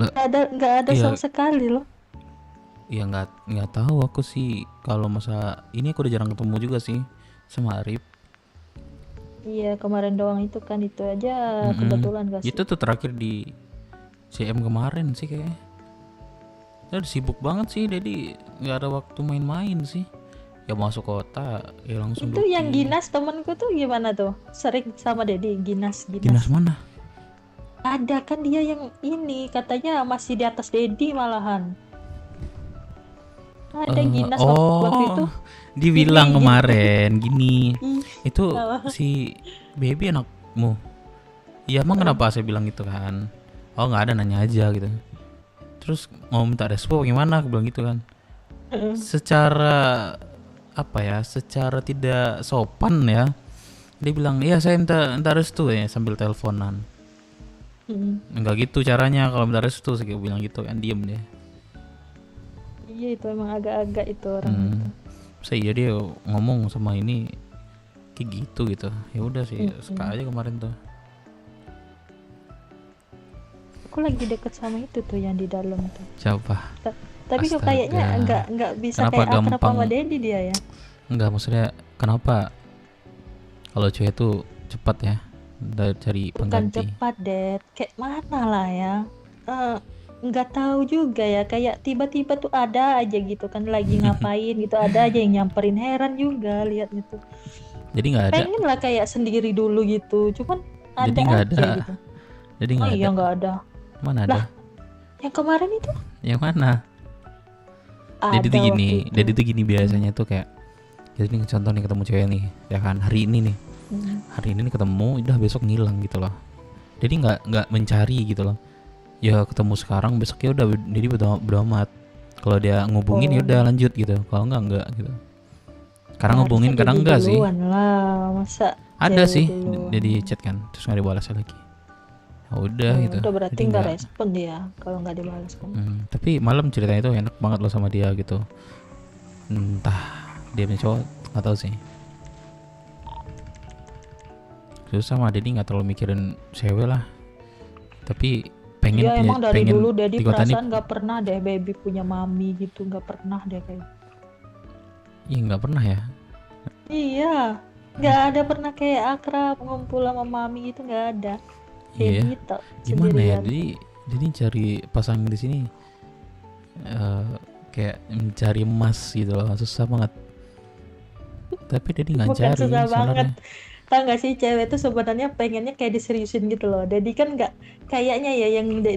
Nggak ada Iya. sama sekali loh. Ya nggak tahu aku sih. Kalau masa ini aku udah jarang ketemu juga sih sama Arif. Iya kemarin doang itu kan, itu aja kebetulan gak sih? Itu tuh terakhir di CM kemarin sih kayaknya. Udah sibuk banget sih, jadi nggak ada waktu main-main sih. Ya masuk kota ya langsung. Itu yang Ginas temanku tuh gimana tuh? Sering sama Dedi, Ginas. Ginas mana? Ada kan dia yang ini katanya masih di atas Dedi malahan. Ada Ginas waktu itu. Dia bilang Gini. kemarin gini. Itu Apa? si baby anakmu. Iya emang kenapa saya bilang gitu kan? Oh nggak ada, nanya aja gitu. Terus mau minta respo gimana? Aku bilang gitu kan. Secara apa ya? Secara tidak sopan ya. Dia bilang iya saya minta restu ya sambil teleponan. Enggak gitu caranya kalau minta restu, saya bilang gitu kan, diem dia. Iya itu emang agak-agak itu orang itu. Saya dia ngomong sama ini kayak gitu. Ya udah sih, suka aja kemarin tuh. Aku lagi deket sama itu tuh yang di dalam tuh. Siapa? Tapi kok kayaknya nggak bisa Kenapa kayak akrab gampang? sama Dedi dia ya. Enggak, maksudnya kenapa kalau cewek tuh cepat ya cari Bukan pengganti? cepat Ded, kayak mana lah ya. Nggak tahu juga ya, kayak tiba-tiba tuh ada aja gitu kan lagi ngapain gitu, ada aja yang nyamperin, heran juga liatnya tuh. Jadi nggak ada. Pengen lah kayak sendiri dulu gitu, cuman ada Jadi nggak aja ada. gitu. Jadi nggak ada. Iya nggak ada. Mana ada? Lah, yang kemarin itu Yang mana? ada Jadi tuh gini, waktu itu. jadi tuh gini biasanya tuh kayak, jadi nih contoh nih ketemu cewek nih, ya kan hari ini nih, hari ini nih ketemu, udah besok ngilang gitu loh. Jadi nggak mencari gitu loh. Ya ketemu sekarang, besok ya udah, jadi bodo amat. Kalau dia ngubungin ya udah lanjut gitu. Kalau enggak gitu. Kadang ngubungin, kadang enggak sih. Duluan lah, masa Ada cewek sih, duluan. jadi chat kan, terus nggak dibalas lagi. Ya udah gitu. Udah berarti Jadi nggak respon dia kalau nggak dibalas kan. Tapi malam ceritanya itu enak banget loh sama dia gitu. Entah dia punya cowok, nggak tahu sih. Susah mah, Dedi nggak terlalu mikirin cewek lah. Tapi pengen Dia emang dari pengen dulu Dedi dikotanin. perasaan nggak pernah deh baby punya mami gitu, nggak pernah deh kayak. Iya nggak pernah ya. Iya, nggak ada pernah kayak akrab ngumpul sama mami gitu, nggak ada. Iya. Dedi tok Gimana ya? sendirian. Jadi Jadi cari pasangan di sini kayak mencari emas gitu loh, susah banget. Tapi dia nggak Bukan cari susah banget. sebenarnya. Tahu nggak sih, cewek tuh sebenarnya pengennya kayak diseriusin gitu loh. Daddy kan nggak, kayaknya ya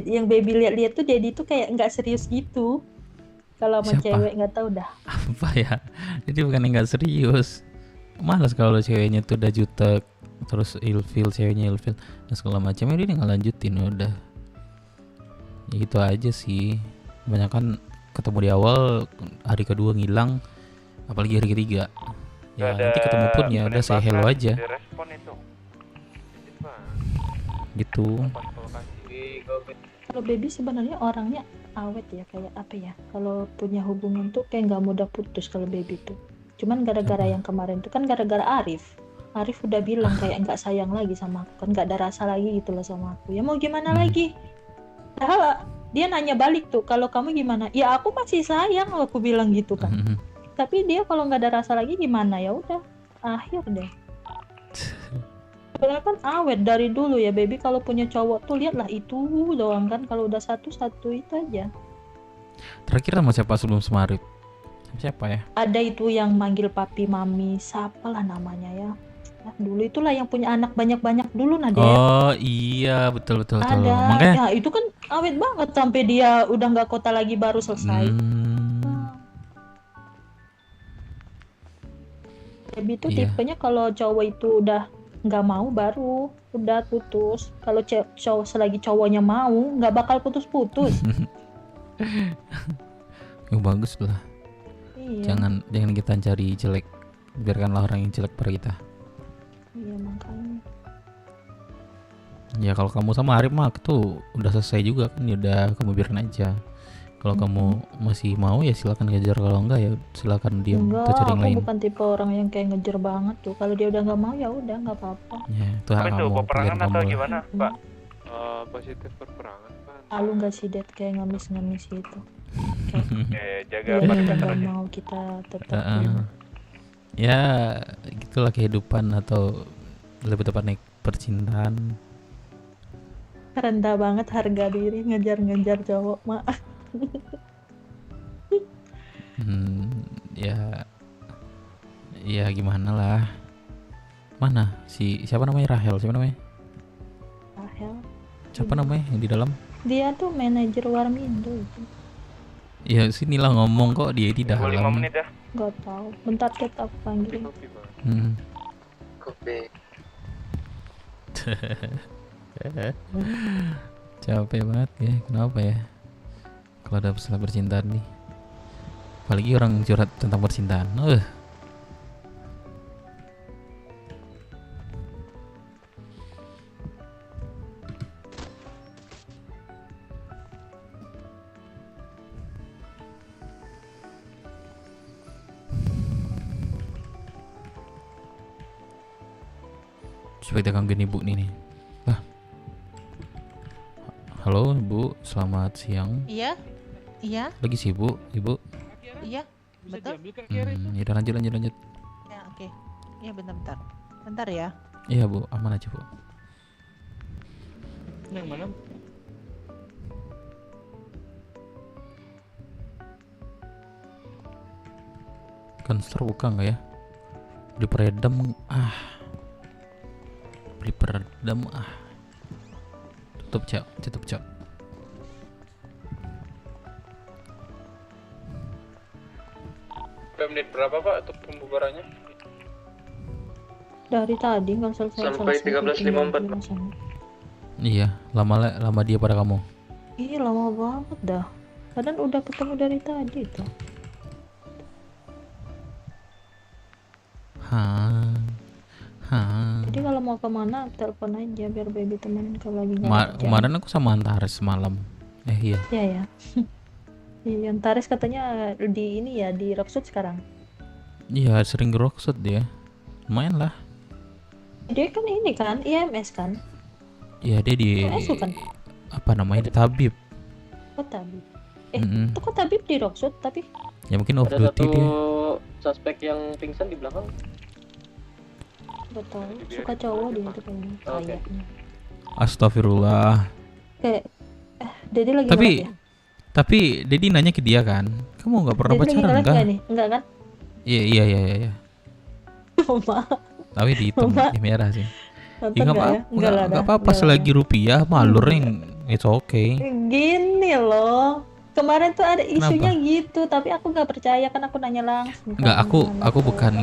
yang baby lihat-lihat tuh Daddy tuh kayak nggak serius gitu. Kalau sama Siapa? cewek nggak tahu dah. Apa ya? Jadi bukan nggak serius. Malas kalau ceweknya tuh udah jutek, terus ilfil, ceweknya ilfil, dan segala macamnya dia nggak lanjutin udah. Ya gitu aja sih. Kebanyakan ketemu di awal, hari kedua ngilang, apalagi hari ketiga. Ya Nggak ada nanti ketemu pun ya udah saya hello penembakan aja. direspon itu. Gitu. Kalau baby sebenarnya orangnya awet ya, kayak apa ya? Kalau punya hubungan tuh kayak nggak mudah putus kalau baby tuh. Cuman gara-gara yang kemarin tuh kan gara-gara Arif. Arif udah bilang kayak nggak sayang lagi sama aku, kan nggak ada rasa lagi gitu loh sama aku. Ya mau gimana lagi? Padahal dia nanya balik tuh, kalau kamu gimana? Ya aku masih sayang, aku bilang gitu kan. Tapi dia kalau nggak ada rasa lagi gimana, ya udah akhir deh. Padahal kan awet dari dulu ya baby, kalau punya cowok tuh lihatlah itu doang kan, kalau udah satu itu aja. Terakhir sama siapa sebelum Semarip? Siapa ya? Ada itu yang manggil papi mami, siapa lah namanya ya. Nah, dulu itulah yang punya anak banyak-banyak dulu Nadia. Oh iya betul. Ada. Makanya Ya itu kan awet banget sampai dia udah nggak kota lagi baru selesai. Baby itu Iya. tipenya kalau cowok itu udah nggak mau baru udah putus. Kalau cowok selagi cowoknya mau nggak bakal putus-putus. yang bagus lah. Iya. Jangan kita cari jelek. Biarkanlah orang yang jelek pada kita. Iya makanya. Ya kalau kamu sama Arif mah tuh udah selesai juga kan, ya udah kamu biarin aja. Kalau kamu masih mau ya silakan kejar, kalau enggak ya silakan diam Enggak, atau cari yang aku lain. bukan tipe orang yang kayak ngejar banget tuh. Kalau dia udah nggak mau ya udah nggak apa-apa. Ya itu hak Apa itu kamu, peperangan pilihan atau kamu lah. gimana, Pak? Positif perperangan, Pak. Lalu nggak sih Det kayak ngemis-ngemis gitu. Jaga Dia apa udah bentar nggak aja. mau kita tetap. Ya gitulah kehidupan, atau lebih tepatnya percintaan. Rendah banget harga diri ngejar-ngejar cowok mak. Ya gimana lah. Mana siapa namanya, Rahel? Siapa namanya? Rahel. Siapa namanya yang di dalam? Dia tuh manajer Warmindo itu. Ya sinilah ngomong kok dia di dalam. 25 menit ya. Nggak tahu. Bentar kita aku panggil. Kopi. Capek banget ya, kenapa ya? Kalau ada masalah percintaan nih, apalagi orang curhat tentang percintaan. Coba kita gangguin ibu nih. Lah. Halo ibu, selamat siang. Iya, iya, Lagi sibuk ibu? iya, betul. Ya udah lanjut. Ya oke, ya bentar, bentar ya. Iya bu, aman aja bu. Yang mana? Konster buka nggak ya? Beli peredam beli peredam tutup cok. Menit berapa Pak untuk pembubarannya? Dari tadi nggak selesai. Sampai 13.54, Pak. Iya, lama dia pada kamu. Iya lama banget dah. Padahal udah ketemu dari tadi tuh. Jadi kalau mau kemana telepon aja biar baby temenin kalau lagi nggak kerja. Kemarin aku sama Antares semalam. Iya. Iya ya. Iya, Antares katanya di ini ya di Rocksuit sekarang. Iya, sering Rocksuit dia. Lumayan lah. Dia kan ini kan IMS kan. Iya, dia di IMS kan. apa namanya, di Tabib. Oh Tabib. Mm-mm. Itu kok Tabib di Rocksuit tapi Ya mungkin off Ada duty satu dia. suspek yang pingsan di belakang. nggak tahu suka cowok dia itu kayaknya. Oke. Kayaknya. Astagfirullah. Kayak Dedi lagi Tapi ngelek ya? tapi Dedi nanya ke dia kan, kamu nggak pernah Dedi lagi pacaran ngelek enggak? nggak nih? Enggak kan? Iya. Maaf. Tapi dihitung Mbak. di merah sih. Nonton Ya nggak nggak ya? apa-apa, Enggak lah nggak dah, apa-apa enggak lah selagi rupiah malur yang it's okay. Gini loh, kemarin tuh ada isunya gitu, tapi aku nggak percaya kan aku nanya langsung. Enggak, aku bukan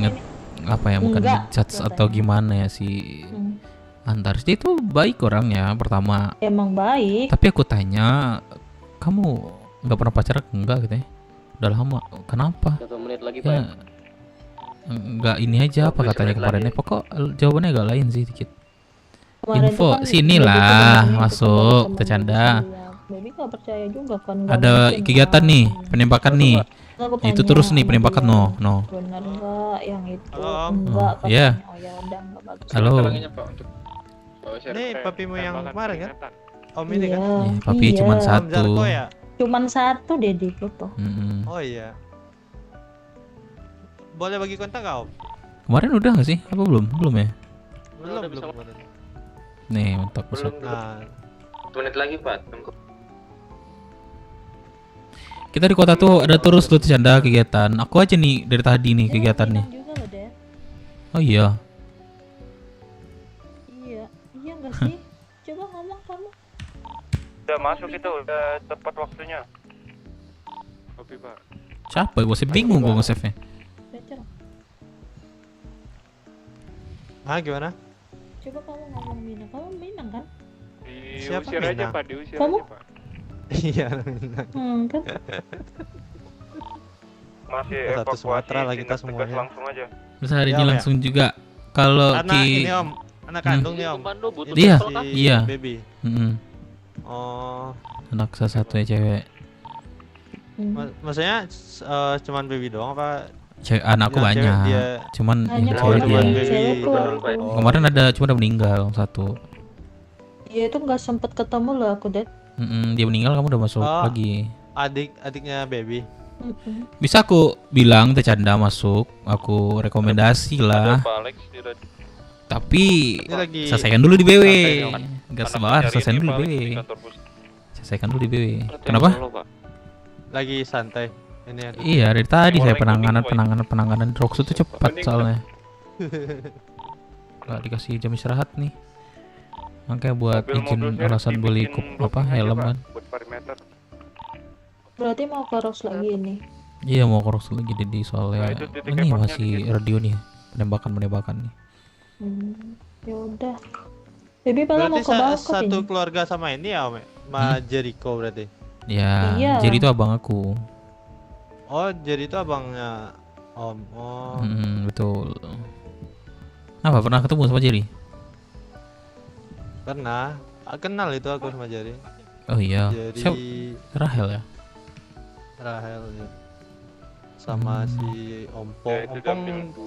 apa ya, bukan Enggak, ngejudge atau gimana ya si Antares. Dia itu baik orangnya pertama. Emang baik. Tapi aku tanya, kamu nggak pernah pacaran enggak gitu ya? Udah lama. Kenapa? 1 menit lagi, Ya, enggak ini aja apa katanya kemarinnya. Pokok jawabannya agak lain sih dikit. Kemarin tuh Info kan sinilah Baby tuh masuk sama bercanda. Baby nggak percaya juga kan. nggak Ada mungkin kegiatan kan. nih, penembakan nih. Aku Itu tanya terus nih sama penembakan dia, no. Bener nggak yang itu? Oh, Enggak iya. katanya. Oh ya udah nggak bagus. Halo. Ini papimu yang kemarin kan? Om ini Iya, kan? Iya, papi cuman Om satu. Zarko ya? Cuman satu Dedi gitu. Oh iya. Boleh bagi kontak nggak Om? Kemarin udah nggak sih? Apa belum? Belum ya? Belum kemarin. Nih, mantap besok. Nah, 1 menit lagi, Pak. Tunggu. Kita di kota tuh ada terus tuh canda kegiatan. Aku aja nih dari tadi nih kegiatan nih. Juga loh deh. Oh iya. Iya, iya nggak sih? Coba ngomong kamu. Udah masuk itu, udah tepat waktunya. Kopi, Pak. Siapa? Gue sih bingung gue nge-save-nya. ah gimana? Coba kamu ngomong Minang. Kamu Minang kan? Siapa Diusir aja, Minang? Pak, diusir Kamu? aja, Pak. Iya, Minang. Kan? Masih Satu evakuasi, Sumatera lah kita tindak tegas semuanya. langsung aja. Terus hari Ya, ini Om, ya. langsung juga kalau Anak ini Om, anak kandung nih Om. Iya, Si iya. Baby. Oh, Anak salah satunya cewek. maksudnya cuman baby doang apa? Cewek anakku Yang cewek banyak. dia- Cuman Hanya yang Oh, cewek cuman dia. baby doang. Kemarin ada cuma udah meninggal satu. Iya itu nggak sempet ketemu loh aku deh. Dia meninggal, kamu udah masuk Oh. lagi. Adiknya baby. Bisa aku bilang teh canda masuk, aku rekomendasi lah. Pak Alex di radio. Tapi Ini lagi- selesaikan dulu di BW. Santai, Enggak Anak sebar, nyari selesaikan ini, dulu di Pak, BW. di kantor pos. Selesaikan dulu di BW. Kenapa? Lagi santai. Ini ada. Iya, dari tadi saya Orang penanganan Roxu tuh cepat soalnya. Gak dikasih jam istirahat nih. Makanya buat izin alasan beli helm kan. Buat perimeter. Berarti mau ke Rose lagi ini. Iya mau koros lagi Dedi soalnya. Nah, itu titik Ini evakuasinya masih radio nih, penembakan nih. Ya udah. Baby malah mau Berarti ke Balkot satu ini. keluarga sama ini ya Om? Ma Jericho berarti. Ya, Iya. jadi itu abang aku. Oh, jadi itu abangnya Om. Oh. Betul. Apa pernah ketemu sama Jerry? Pernah. Kenal itu aku sama Jerry. Oh iya. Jerry Siapa? Rahel ya? Rahel ya. Sama si Ompong.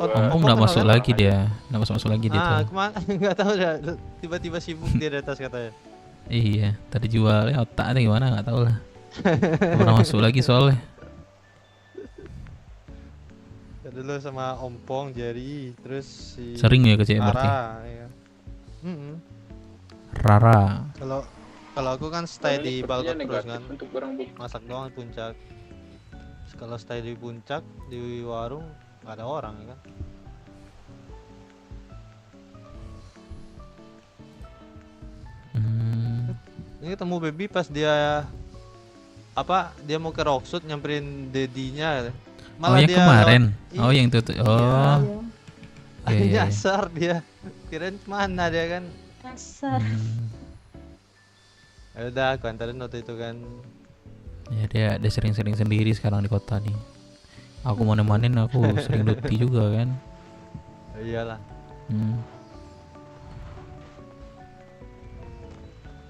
Ompong nggak masuk lagi dia, nggak masuk lagi dia Ah, tuh. kemana? Nggak tahu dah. Tiba-tiba sibuk dia di atas katanya. Iya, tadi jual otak atau gimana nggak tahu lah. Nggak pernah masuk lagi soalnya. Ya, dulu sama Ompong, Jerry, terus si Sering ya ke CM berarti? Rara, ya. Rara. Kalau aku kan stay di Balkot terus kan. Untuk barang bukti. Masak doang di puncak. Terus kalau stay di puncak di warung nggak ada orang ya kan. Ini ketemu baby pas dia dia mau ke Rocksud nyamperin dedinya. Oh yang dia kemarin. lewat- Oh yang itu tuh. Oh. Iya, iya, iya. Nyasar dia. Kirain mana dia kan. Nyasar. Ya udah aku antarin waktu itu kan. Ya dia sering-sering sendiri sekarang di kota nih. Aku mau nemanin, aku sering duty juga kan. Iyalah.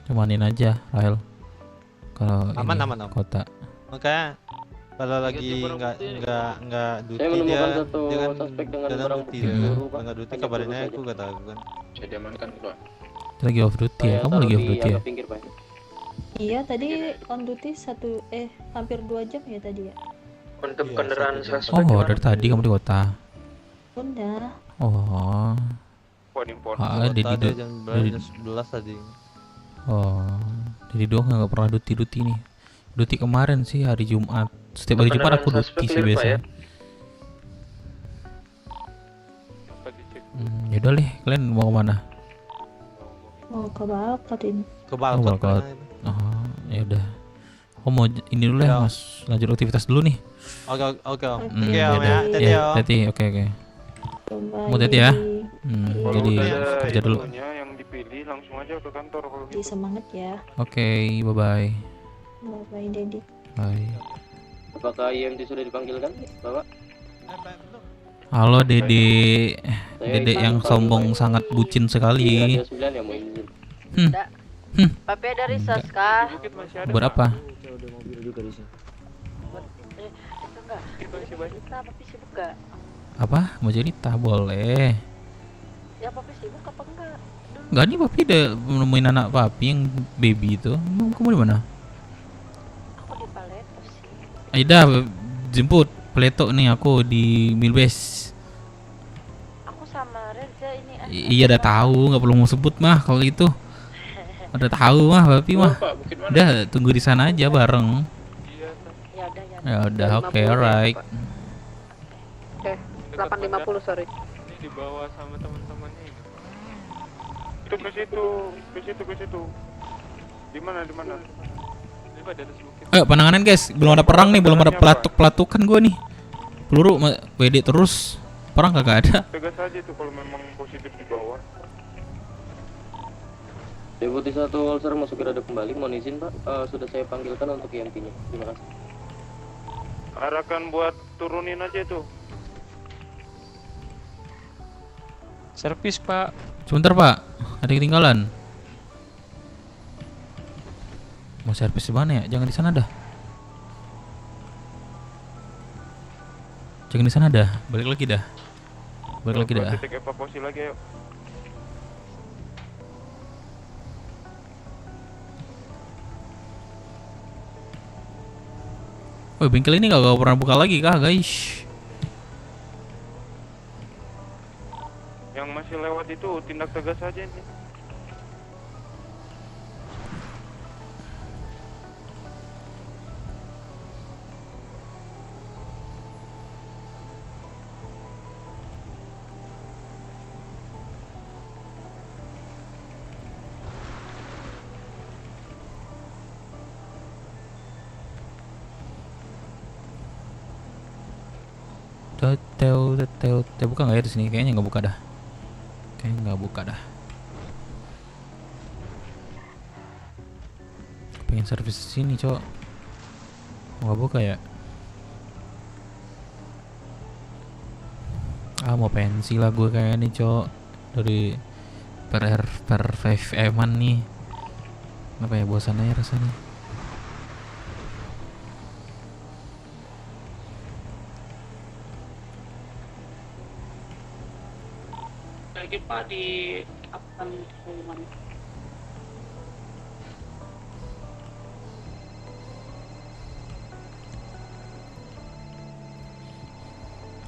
Temanin aja Rahel. Kalau Aman, ini aman, Om. kota. Makanya kalau lagi nggak duty Saya menemukan dia satu kan suspek dengan kadang barang duty bukti dia peluru, kan. Nggak duty kabarin aja aku kata aku kan. Saya diamankan keluar. Lagi off duty ya? Kamu lagi off duty ya? Iya tadi on duty hampir 2 jam ya tadi ya. Untuk kendaraan suspek. Oh dari tadi kamu di kota. Udah. Oh. Poin impor. Ah, Kota Dedi dia jam 11 tadi. Oh, Jadi doang nggak pernah duti nih. Duti kemarin sih hari Jumat. Setiap hari Jumat aku duti sih biasa. Yaudah deh, kalian mau kemana? Mau ke Balkot ini. Ke Balkot. Oh, ya udah. Aku mau ini dulu ya, Mas. Lanjut aktivitas dulu nih. Oke. Ya udah. Ya, Teti, oke. Mau Teti ya. Jadi kerja dulu. Yang dipilih langsung aja ke kantor kalau gitu. Semangat ya. Oke, bye-bye. Bye Dedi. Bye. Apakah IMT sudah dipanggilkan, Bapak? Halo Dede. Dede yang sombong sangat bucin sekali. Papi ada research kah? Berapa? Papi sibuk gak? Apa? Mau cerita? Boleh. Ya papi sibuk apa enggak? Enggak nih, papi udah menemuin anak papi yang baby itu. Kamu di mana? Aku di Paleto sih. Aida jemput Paleto nih, aku di Milbase. Aku sama Reza ini. Iya udah tahu, nggak perlu mau sebut mah kalau itu. Udah tahu mah papi mah. Udah tunggu di sana aja bareng. Ya udah, oke, alright. Oke, 850 sorry. Ini dibawa sama teman-temannya ini. Itu ke situ. Di mana? Ini Pak, di atas bukit. Ayo penanganan guys, belum ada perang nih, belum ada pelatukan gue nih. Peluru WD terus, perang kagak ada. Tegas aja tuh kalau memang positif di bawah. Deputi 1 Walser masuk gerada kembali, mohon izin Pak, sudah saya panggilkan untuk IMT-nya. Terima kasih. Arahkan buat turunin aja tuh. Servis Pak. Sebentar Pak, ada ketinggalan. Mau servis di mana ya? Jangan di sana dah. Jangan di sana dah. Balik lagi dah. Titik evakuasi lagi ayo. Oh, bengkel ini gak pernah buka lagi kah guys? Yang masih lewat itu tindak tegas aja nih. Buka nggak ya di sini? Kayaknya nggak buka dah. Pengen servis di sini, Cok. Nggak buka ya? Mau pensi lah gue kayak nih, Cok. Dari per 5M-an nih. Kenapa ya, bosan aja rasanya. Lagi Pak di akan pengumuman.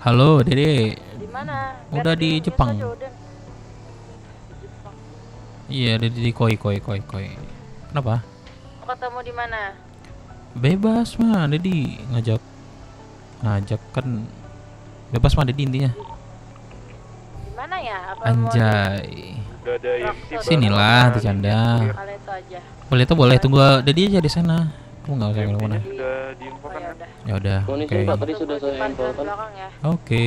Halo Dede. Di mana? Udah di Jepang. Iya, ada di koi. Kenapa? Ketemu di mana? Bebas mah, Dedi ngajak kan bebas mah Dedi intinya. Di mana ya? Apa Anjay. Udah ada yang Sinilah bercanda. Paleto aja. Boleh tuh, boleh tunggu Dedi aja di sana. Kamu nggak usah kemana-mana. Sudah diinfokan kan? Ya udah. Oke. Pak, tadi sudah saya infokan. Oke.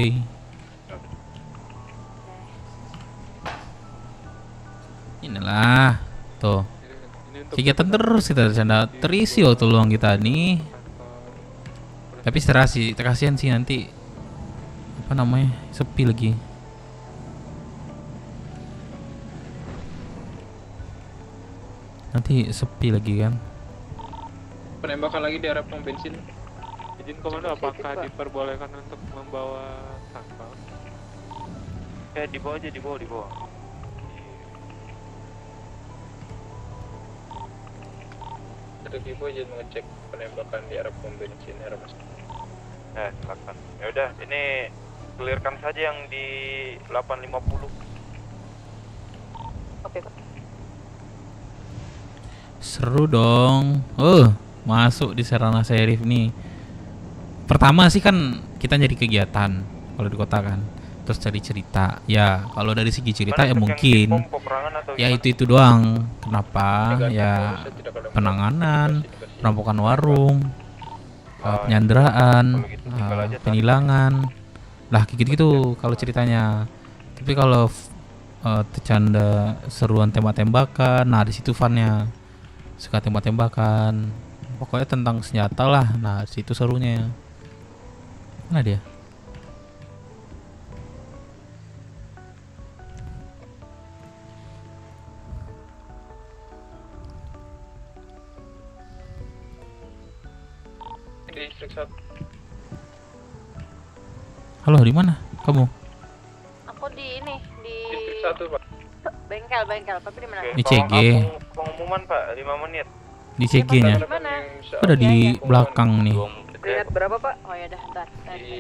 Inilah tuh. Kegiatan terus kita bercanda terisi waktu luang kita nih. Tapi kasihan sih nanti apa namanya, sepi lagi. Nanti sepi lagi kan. Penembakan lagi di arah pom bensin. Izin komando, apakah diperbolehkan untuk membawa sampel? Ya dibawa aja, dibawa. Ibu izin mengecek penembakan di arah pom bensin Hermes. Silakan. Ya udah, ini clearkan saja yang di 850. Oke, Pak. Seru dong. Masuk di Serana Sheriff nih. Pertama sih kan kita nyari kegiatan kalau di kota kan. Terus cari cerita. Ya, kalau dari segi cerita ya mungkin ya itu doang. Kenapa? Ya penanganan, perampokan warung, penyanderaan, penilangan. Lah gitu-gitu kalau ceritanya. Tapi kalau bercanda seruan tembak-tembakan, nah di situ funnya. Suka tembak-tembakan, pokoknya tentang senjata lah. Nah situ serunya. Mana dia? Distrik 1. Halo, di mana kamu? Aku di ini di Distrik 1, Pak. bengkel. Tapi di mana? Di CG. Pengumuman Pak, 5 menit. Di CG-nya. Ada di belakang nih. Menit berapa Pak? Oh ya udah, ntar.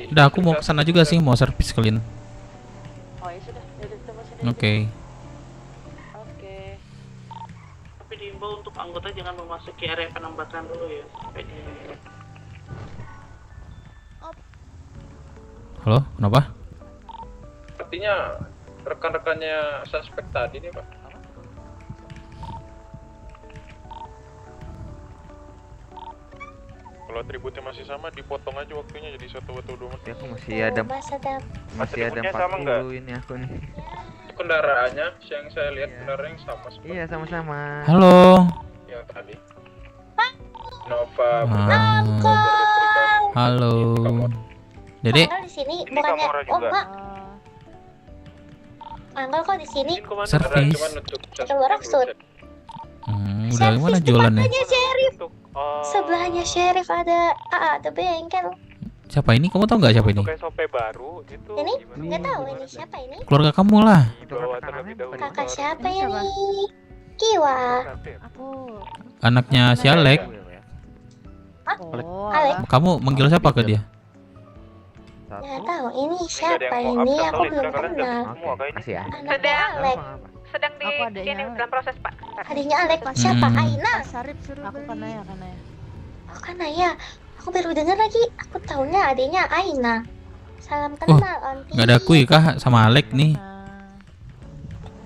Udah, aku mau kesana juga sih, mau servis clean. Oh ya sudah, tunggu sini. Oke. Tapi diimbau untuk anggota jangan memasuki area penambatan dulu ya. Halo, kenapa? Artinya rekan-rekannya suspek tadi nih, Pak. Kalau atributnya masih sama, dipotong aja waktunya jadi 1 atau 2 menit. Aku masih ada masih ada 40 ini aku nih. Itu kendaraannya yang saya lihat kendaraannya yang sama seperti Iya, sama-sama. Halo. yang tadi. Nova. Halo. Dede. Anggal di sini bukannya Mak. Anggal kok di sini? Servis. Coba raksud. Udah gimana jualannya? Sebelahnya Sheriff. Sebelahnya Sheriff ada bengkel. Siapa ini? Kamu tahu nggak siapa ini? SOP baru itu. Ini nggak tahu ini siapa ini? Keluarga kamu lah. Kakak siapa ini? Kiwa. Anaknya si Alek. Alek. Kamu manggil siapa ke dia? Nggak tahu ini siapa ini? Aku belum kenal. Anaknya Alek. Sedang di sini dalam proses Pak. Adiknya Alek siapa? Aina. Aku kan Naya. Oh kan Naya. Aku baru dengar lagi. Aku taunya adiknya Aina. Salam kenal Onti. Nggak ada kui kah sama Alek nih?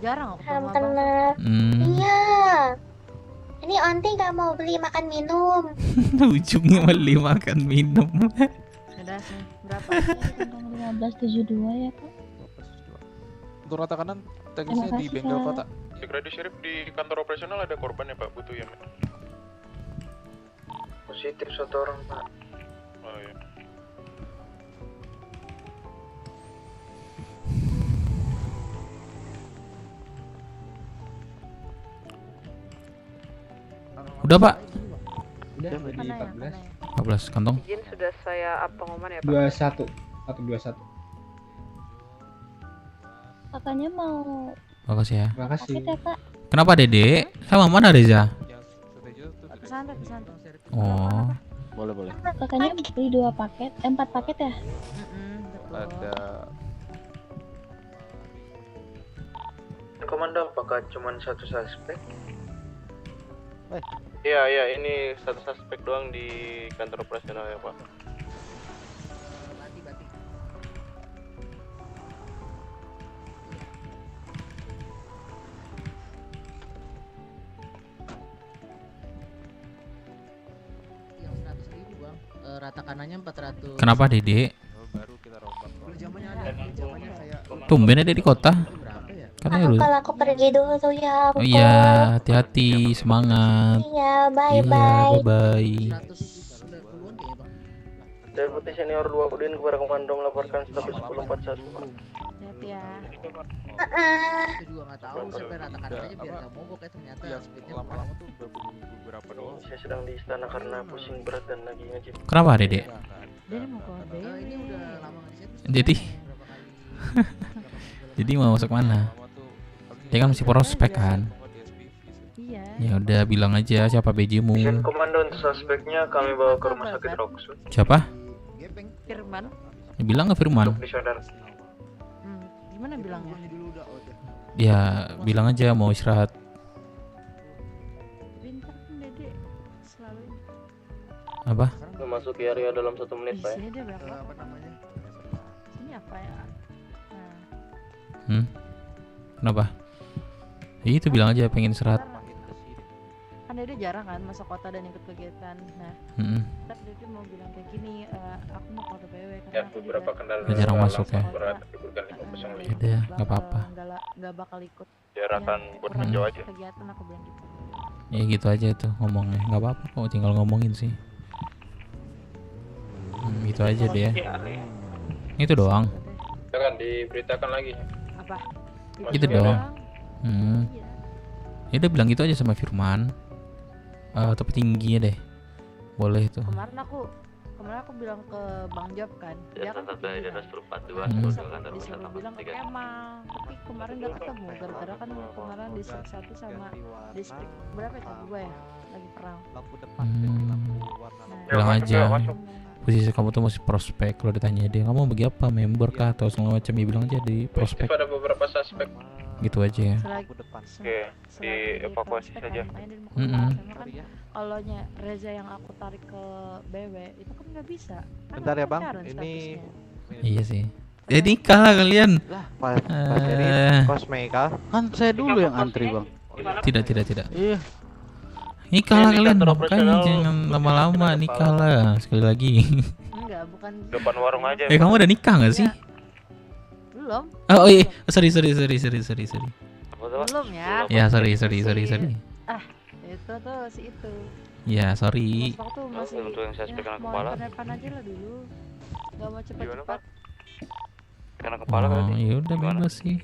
Jarang aku Salam kenal. Iya. Ini Onti nggak mau beli makan minum. Ujungnya beli makan minum. Udah sih. Berapa? 1572 ya Pak. Untuk rata kanan teknisnya di bengkel Kak. kota. Sekredi Sheriff di kantor operasional ada korban ya Pak, butuh ya Pak? Positif 1 orang Pak. Oh iya. Udah Pak. Udah di 14. 14 kantong. Izin sudah saya up pengumuman ya Pak. 21. 121. Kakaknya mau Makasih ya. Makasih. paket ya Pak? Kenapa Dede? Sama mana Reza? Pesantren. Oh. Boleh. Kakaknya beli 2 paket, 4 paket ya? Ada Komando, apakah cuma 1 suspek? Iya, ini 1 suspek doang di kantor operasional ya Pak. Rata kanannya 400. Kenapa Dede? baru kita rombak. Tumben ada di kota. Katanya dulu. Kalau aku pergi dulu tuh ya. Oh iya, hati-hati, semangat. Iya, bye Iya, bye. bye-bye. Deputi senior 2 Udin kepada komando melaporkan status 1041. Hati ya. Itu juga nggak tahu sampai rata kanan aja biar nggak mogok ya ternyata speednya Lama-lama tuh beberapa doang. Saya sedang di istana karena pusing berat dan lagi ngejim. Kenapa Dede? Dia mau kode. Ini udah lama nggak di situ. Jadi jadi mau masuk mana? Dia kan masih prospek kan? Iya. Ya udah bilang aja siapa BJ-mu. Izin komando untuk suspeknya kami bawa ke rumah sakit Rockwood. Siapa? Firman. Ya, bilang ke Firman. Disadar. Gimana bilangnya? Ya bilang aja mau istirahat. masuk area dalam 1 menit, Pak. Sini dia berapa? Apa namanya? Sini apa ya? Kenapa? Ya itu bilang aja pengen istirahat. Kan dia jarang kan masuk kota dan ikut kegiatan. Nah, tapi dia mau bilang kayak gini, aku mau ke BW karena aku beberapa kendaraan jarang masuk ya. Ya, nggak apa-apa. Nggak bakal ikut. Diarahkan buat menjauh aja. Kegiatan aku bilang gitu. Ya gitu aja itu ngomongnya, nggak apa-apa kok, tinggal ngomongin sih. Gitu aja deh. Itu doang. Jangan diberitakan lagi. Apa? Itu doang. Ya udah bilang gitu aja sama Firman. Tapi tingginya deh. Boleh itu. Kemarin aku bilang ke Bang Job kan. Dia kan dari Rastro 42 disuruh bilang ke Kemal. Tapi kemarin gak ketemu gara-gara kan kemarin distrik 1 sama distrik berapa itu? 2 ya? Lagi perang. Lampu depan Bilang aja. Posisi kamu tuh masih prospek. Kalau ditanya dia, kamu bagi apa? Member kah atau segala macam? Ya bilang aja di prospek. Ada beberapa suspek. Gitu aja ya. Oke, dievakuasi saja. Kalau Reza yang aku tarik ke BW itu kan nggak bisa. Kan bentar ya Bang, pacaran ini statusnya. Iya sih. Ya nikah lah kalian. Pas jadi Kosmeika. Kan saya dulu yang antri Bang. Tidak. Iya. Nikah lah kalian. Makanya jangan lama-lama, nikah lah sekali lagi. Enggak, bukan. Depan warung aja. Kamu udah nikah nggak sih? Belum. Oh iya, sorry. Belum ya. Ya sorry. Itu tuh si itu. Ya sorry. Waktu masih untuk yang suspek kena mau kepala. depan aja lah dulu. Gak mau cepat-cepat. Kena kepala Oh ya udah bebas sih.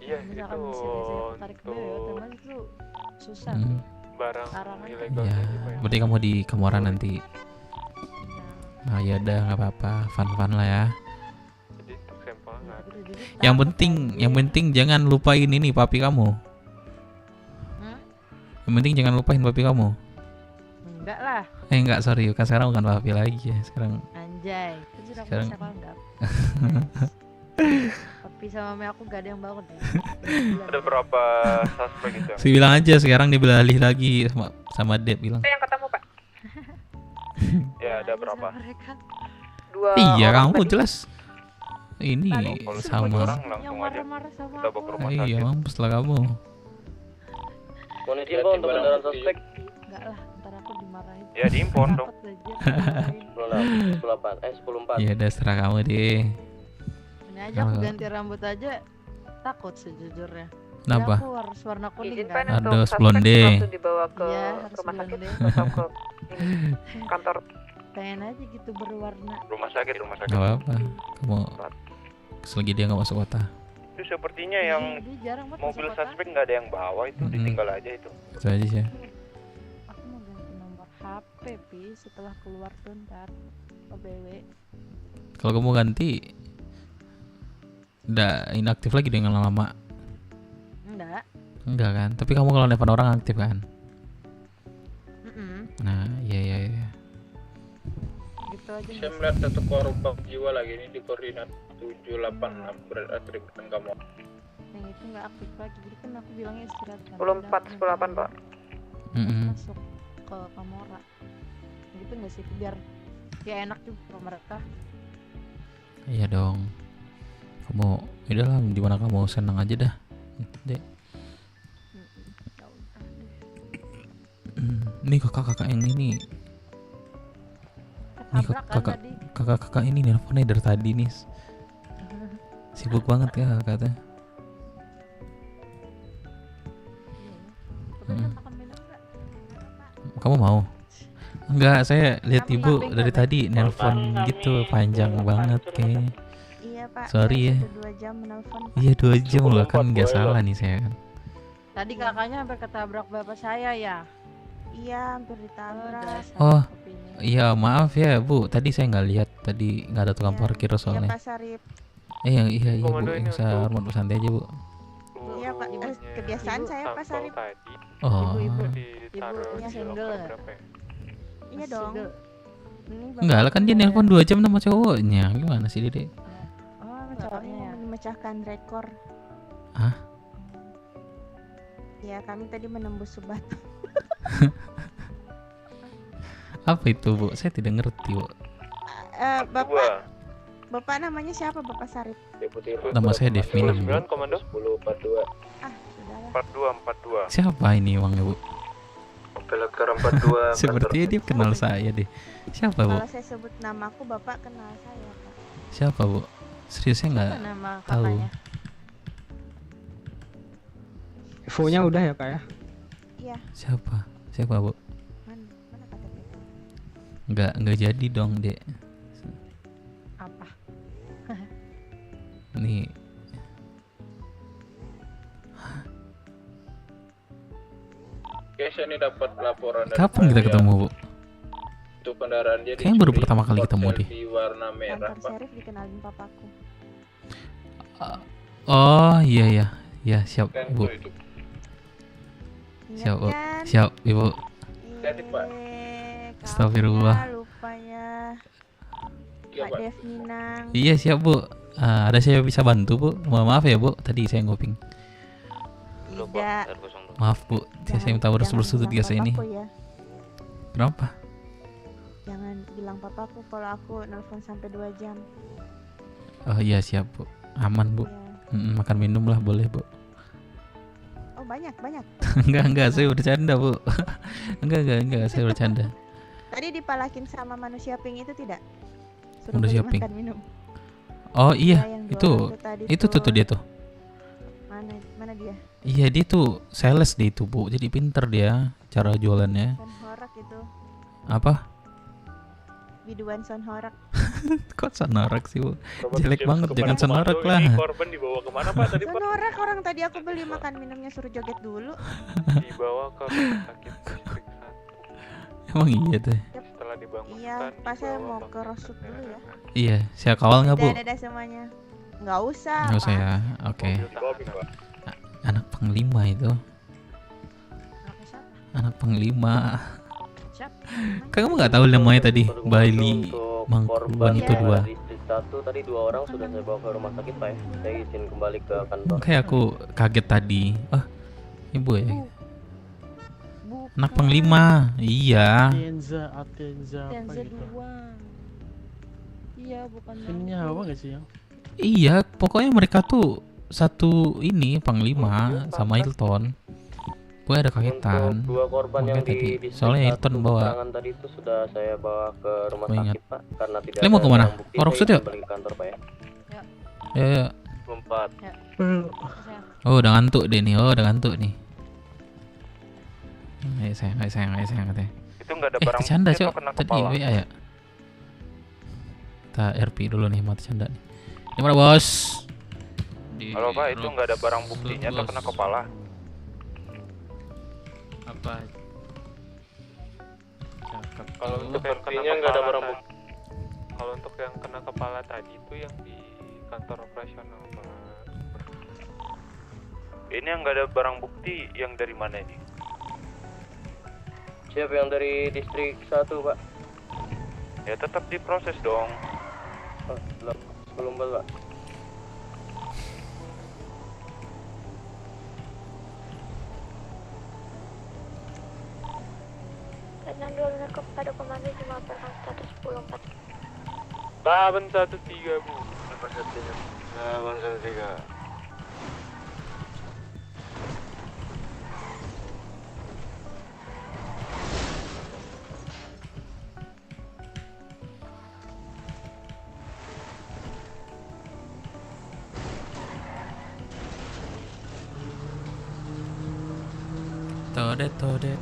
Iya misalkan itu si Reza yang tarik ke BW otomatis itu susah. barang Larangan. ilegal. Ya, berarti kamu di Kemuran nanti. Nah ya udah nggak apa-apa, fun lah ya. Jadi untuk sampel nggak ada. Yang penting jangan lupain ini papi kamu. Yang penting jangan lupain papi kamu. Enggak lah. Enggak, sorry, kan sekarang bukan papi lagi ya, sekarang. Anjay, itu sudah Sekarang- bisa anggap. Papi sama mami aku gak ada yang bangun deh. Ada berapa suspek itu? Saya bilang aja sekarang dia beralih lagi sama Dep bilang. Yang ketemu, Pak. Ya ada berapa? Iya, kamu jelas. Ini Kalau sama. orang langsung aja kita bawa ke rumah sakit. Iya, mampus lah kamu. Mohon izin Pak untuk kendaraan suspek. Enggak lah, ntar aku dimarahin. Ya diimpon dong. 10-4. Ya udah serah kamu deh. Ini aja aku ganti rambut aja takut sejujurnya. Kenapa? Ya, aku harus warna kuning Izin, kan. Pak, untuk Ada suspek blonde. langsung dibawa ke Iya, harus rumah sakit blonde. atau ke ini, kantor. Pengen aja gitu berwarna. Rumah sakit. Gak apa-apa. Kamu selagi dia nggak masuk kota. Itu sepertinya yang Dia jarang banget mobil masuk kota. suspek nggak ada yang bawa itu, ditinggal aja itu. Itu aja sih. Aku mau ganti nomor HP Pi setelah keluar tuh ntar ke BW. Kalau kamu ganti, udah inaktif lagi dengan lama. Enggak kan? Tapi kamu kalau nelfon orang aktif kan? Nah, iya. Gitu aja. Saya melihat satu korban jiwa lagi ini di koordinat 786 berarti kamu. Yang itu nggak aktif lagi. Jadi kan aku bilangnya istirahat kan. 10-4, 10-8, Pak. Masuk ke Kamora. Gitu nggak sih? Biar ya enak juga ke mereka. Iya dong. Kamu, udahlah di mana kamu senang aja dah. Dek. Nih kakak-kakak yang ini. Nih kakak-kakak ini nelfonnya dari tadi nih. Sibuk banget ya kakaknya. Kamu mau? Enggak, saya lihat ibu dari tadi nelpon gitu panjang banget kayaknya. Iya Pak. Sorry ya. 2 jam menelpon. Iya 2 jam loh, kan nggak salah nih saya kan. Tadi kakaknya hampir ketabrak bapak saya ya. Iya, hampir ditabrak. Oh iya maaf ya Bu, tadi saya nggak lihat, tadi nggak ada tukang parkir soalnya. Iya Pak Sarip. Iya Bu, yang saya hormat santai aja Bu. Iya Pak, kebiasaan saya Pak Sarip. Oh. Ibunya single ya? Iya dong. Enggak lah, kan dia nelpon 2 jam sama cowoknya. Gimana sih Dede? Oh, cowoknya ya. Memecahkan rekor. Hah? Ya, kami tadi menembus Subatu. Apa itu, Bu? Saya tidak ngerti, Bu. Bapak namanya siapa, Bapak Sarip? Nama saya Dev Minang, Bu. Komando 1042. Ah, sudahlah. 42. Siapa ini uangnya, Bu? Operator 42. Sepertinya dia kenal saya deh. Siapa, Bu? Kalau saya sebut namaku, Bapak kenal saya, Pak. Siapa, Bu? Serius saya nggak Apa nama tahu. kakaknya? Infonya udah ya, Kak ya? Iya. Siapa, Bu? Mana KTP? Nggak jadi dong, Dek. Apa? Nih. Oke, saya ini dapat laporan dari Kapan kita ketemu, Bu? Itu kendaraan dia Kayaknya baru dicuri, pertama kali ketemu Porsche deh. di warna merah, Kantor Pak. Sheriff dikenalin papaku. Oh, iya ya. Ya, siap, Bu. Ingat Siap, Bu. kan? Siap, Ibu. Jadi, Pak. Astagfirullah. Lupanya Iya, Pak Pak. Dev Minang. Iya, siap, Bu. Ada saya bisa bantu, Bu? Mohon maaf ya, Bu. Tadi saya nguping. Tidak. Maaf, Bu. Saya minta bersutut bilang biasa ini. papaku ya. Kenapa? Jangan bilang papaku kalau aku nelpon sampai 2 jam. Oh iya, siap, Bu. Aman, Bu. Makan minum lah boleh, Bu. Oh, banyak. enggak, saya bercanda, Bu. enggak, saya bercanda. Tadi dipalakin sama manusia pink itu tidak? Suruh Manusia beli pink. makan minum. Oh iya, yang itu jualan tadi tuh dia tuh. Mana dia? Iya, dia tuh sales dia itu, Bu. Jadi pinter dia cara jualannya. Sonhorak itu. Apa? Biduan Sonhorak. Kok sonorak sih, Bu? Jelek banget, jangan sonorak lah. Korban dibawa kemana, Pak? Tadi, Pak? Sonhorak orang tadi aku beli makan minumnya suruh joget dulu. Dibawa ke rumah sakit distrik 1. Emang iya tuh. Setelah dibangunkan. Iya, pas saya mau ke Rosut dulu ya. Iya, saya kawal nggak, Bu? Ada semuanya. Nggak usah. Nggak usah Pak. ya. Oke. Anak panglima itu. Anak panglima. Kamu nggak tahu namanya tadi? Bailey Mangkuban itu 2. Distrik 1 tadi 2 orang sudah saya bawa ke rumah sakit, Pak ya. Saya izin kembali ke kantor. Kayak aku kaget tadi. Ibu ya. Anak panglima. Iya. Atenza apa gitu. 2. Iya, bukan. Ini Hawa nggak sih ya? Iya, pokoknya mereka tuh satu ini panglima sama Hilton. Gue ada kagetan. Untuk 2 korban yang di distrik soalnya 1 Hilton bawa. keterangan tadi itu sudah saya bawa ke rumah sakit, Pak, karena tidak Kalian mau ada kemana? barang bukti. Mau Rockset Saya yuk? kembali ke kantor, Pak ya. Ya. 24. Oh, udah ngantuk deh nih. Ayo sayang katanya. Itu nggak ada barang Bercanda, bukti Cok. atau kena Tadi kepala? WA ya. Kita RP dulu nih, mati canda nih. Gimana, Bos? Halo, Pak, itu nggak ada barang buktinya atau kena kepala? Apa? Kalau untuk yang kena kepala kalau untuk yang kena kepala tadi itu yang di kantor operasional, Pak. Ini yang nggak ada barang bukti yang dari mana ini? Siapa yang dari distrik 1, Pak? Ya tetap diproses dong. Belum, Pak. Tenang dulu kepada komando cuma status 10-4. Laban 1-3, Bu. Lawan 1-3. Todet.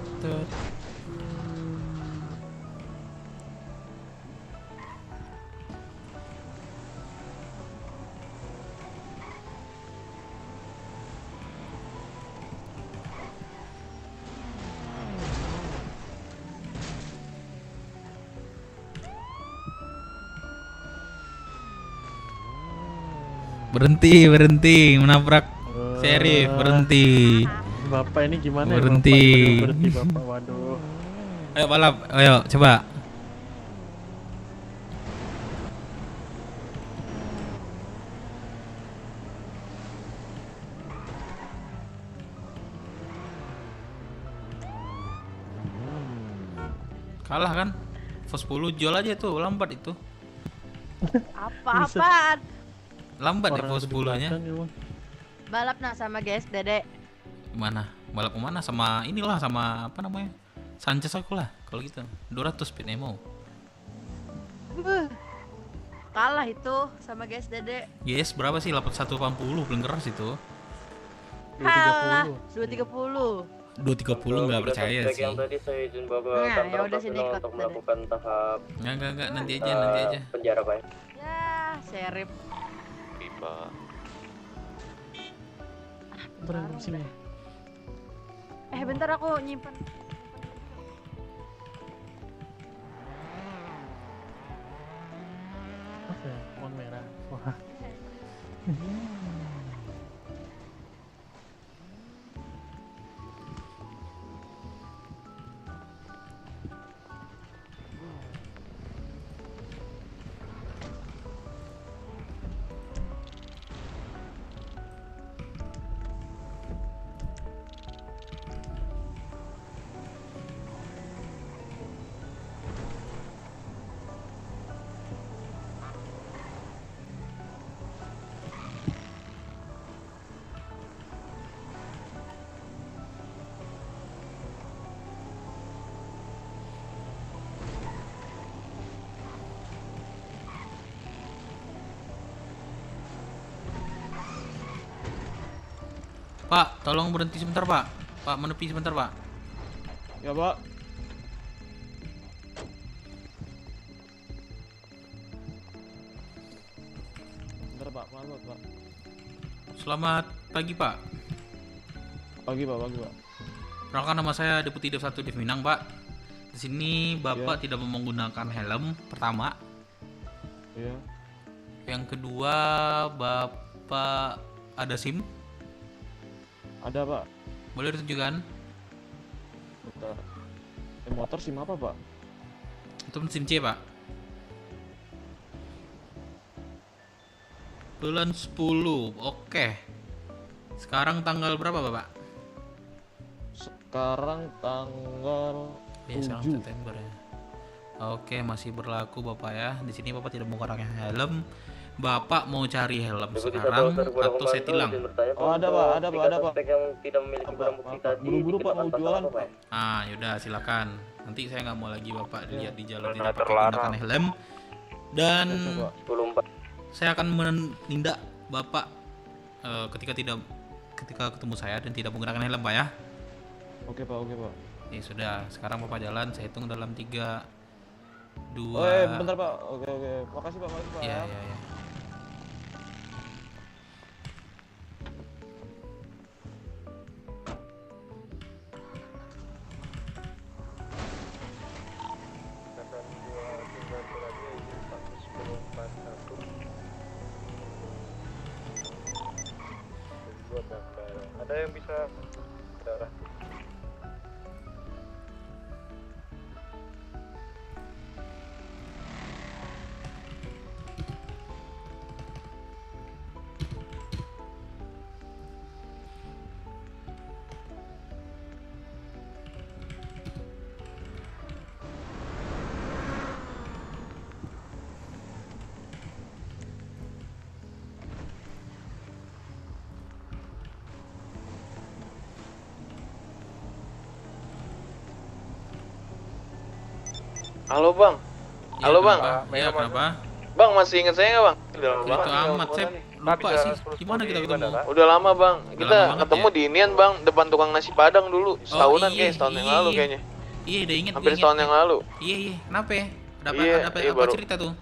Berhenti menabrak Sheriff, berhenti. Bapak ini gimana Berhenti. ya? Berhenti, Bapak. Waduh. Ayo balap, ayo coba. Kalah kan? Evo 10 jual aja tuh, lambat itu. Apa-apaan? Lambat Evo 10-nya. Balap nah sama guys, Dede. Mana? Balap kemana? Sama inilah, sama apa namanya? Sanchez aku lah, kalau gitu. 200 speed Nemo. Kalah itu sama guys, Dede. Yes, berapa sih? 8180, belum keras itu. Kalah, 230. 230 nggak percaya sih. Yang tadi saya izin bawa Nah, kantor ya udah sini operasional ikut, untuk Dede. melakukan tahap Enggak, nanti aja. penjara Pak ya. Ya, serip. Tiba. Bentar, sini. Bentar aku nyimpen. Apa ya? Warna merah. Wah. Pak, tolong berhenti sebentar, Pak. Pak, menepi sebentar, Pak. Ya, Pak. Bentar, Pak. Maaf, Pak. Selamat pagi, Pak. Pagi, Pak. Perkenalkan, nama saya Deputi Dev 1 Dev Minang, Pak. Di sini Bapak tidak menggunakan helm pertama. Iya. Yang kedua, Bapak ada SIM? Ada, Pak. Boleh ditunjukkan? Bentar. Motor SIM apa, Pak? Itu SIM C, Pak. Bulan 10. Oke. Sekarang tanggal berapa, Bapak? Sekarang tanggal Sekarang 7. September ya. Oke, masih berlaku, Bapak ya. Di sini Bapak tidak menggunakan helm. Bapak mau cari helm sekarang atau saya tilang? Oh, ada, Pak. Ada, Pak. Suspek yang tidak memiliki barang bukti tadi. Buru-buru, Pak, mau jualan, Pak. Ah, yaudah silakan. Nanti saya nggak mau lagi Bapak dilihat di jalan Zona tidak pakai terlarang. menggunakan helm. Dan 10-4. saya akan menindak Bapak ketika ketemu saya dan tidak menggunakan helm, Pak ya. Oke, Pak. Ya sudah, sekarang Bapak jalan, saya hitung dalam 3 2 Oh, bentar, Pak. Oke. Makasih, Pak. Ya. Ada yang bisa darah? Halo bang. Halo bang. Iya, kenapa? Bang masih ingat saya nggak bang? Udah lama Itu banget. amat, saya lupa sih. Gimana kita ketemu? Udah lama bang. Kita lama banget ketemu di inian bang, depan tukang nasi padang dulu. Setahunan iya, kayak setahun yang lalu kayaknya. Iya, udah inget. Hampir setahun yang lalu. Iya. Kenapa ya? Iya, Ada apa baru- cerita tuh?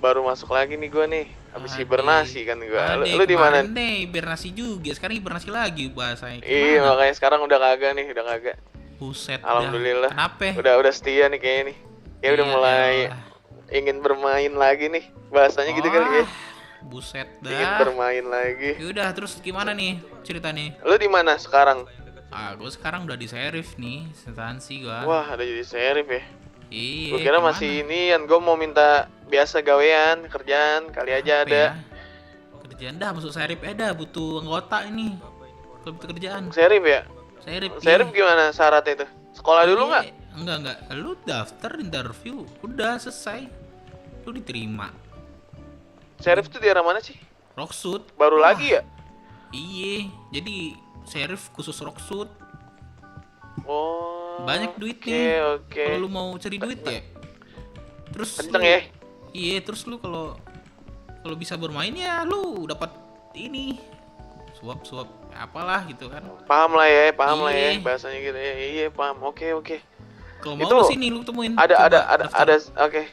Baru masuk lagi nih gua nih. Habis hibernasi kan gua. Adek, Lu di mana? kemarin nih hibernasi juga, sekarang hibernasi lagi bahasanya. Iya, makanya sekarang udah kagak nih, udah kagak. Buset. Alhamdulillah. Kenapa? Udah setia nih kayaknya nih. Ya udah Iya, mulai ingin bermain lagi nih. Bahasanya gitu kali ya. Buset Ingin dah. bermain lagi. Yaudah, terus gimana nih cerita nih? Lu di mana sekarang? Gue sekarang udah di sheriff nih, instansi gua. Wah, ada jadi sheriff ya. Iya. Gua kira gimana? masih inian, gua mau minta biasa gawean, kerjaan, kali aja ada. Ya? Kerjaan dah masuk sheriff dah butuh anggota ini. Kalau butuh kerjaan. Sheriff ya? Sheriff. Sheriff gimana syaratnya itu? Sekolah dulu nggak? Enggak. Lu daftar interview, udah selesai. Lu diterima. Sheriff tuh daerah mana sih? Rocksud. Baru lagi ya? Iya, jadi sheriff khusus Rocksud. Oh. Banyak duitnya. Oke. Kalau lu mau cari duit ya. Terus kenceng lu, ya? Iya, terus lu kalau bisa bermain ya lu dapat ini suap apalah gitu kan. Paham lah ya Iya. bahasanya gitu ya. Iya, paham. Oke. Kalau mau ke sini lu temuin. Ada oke.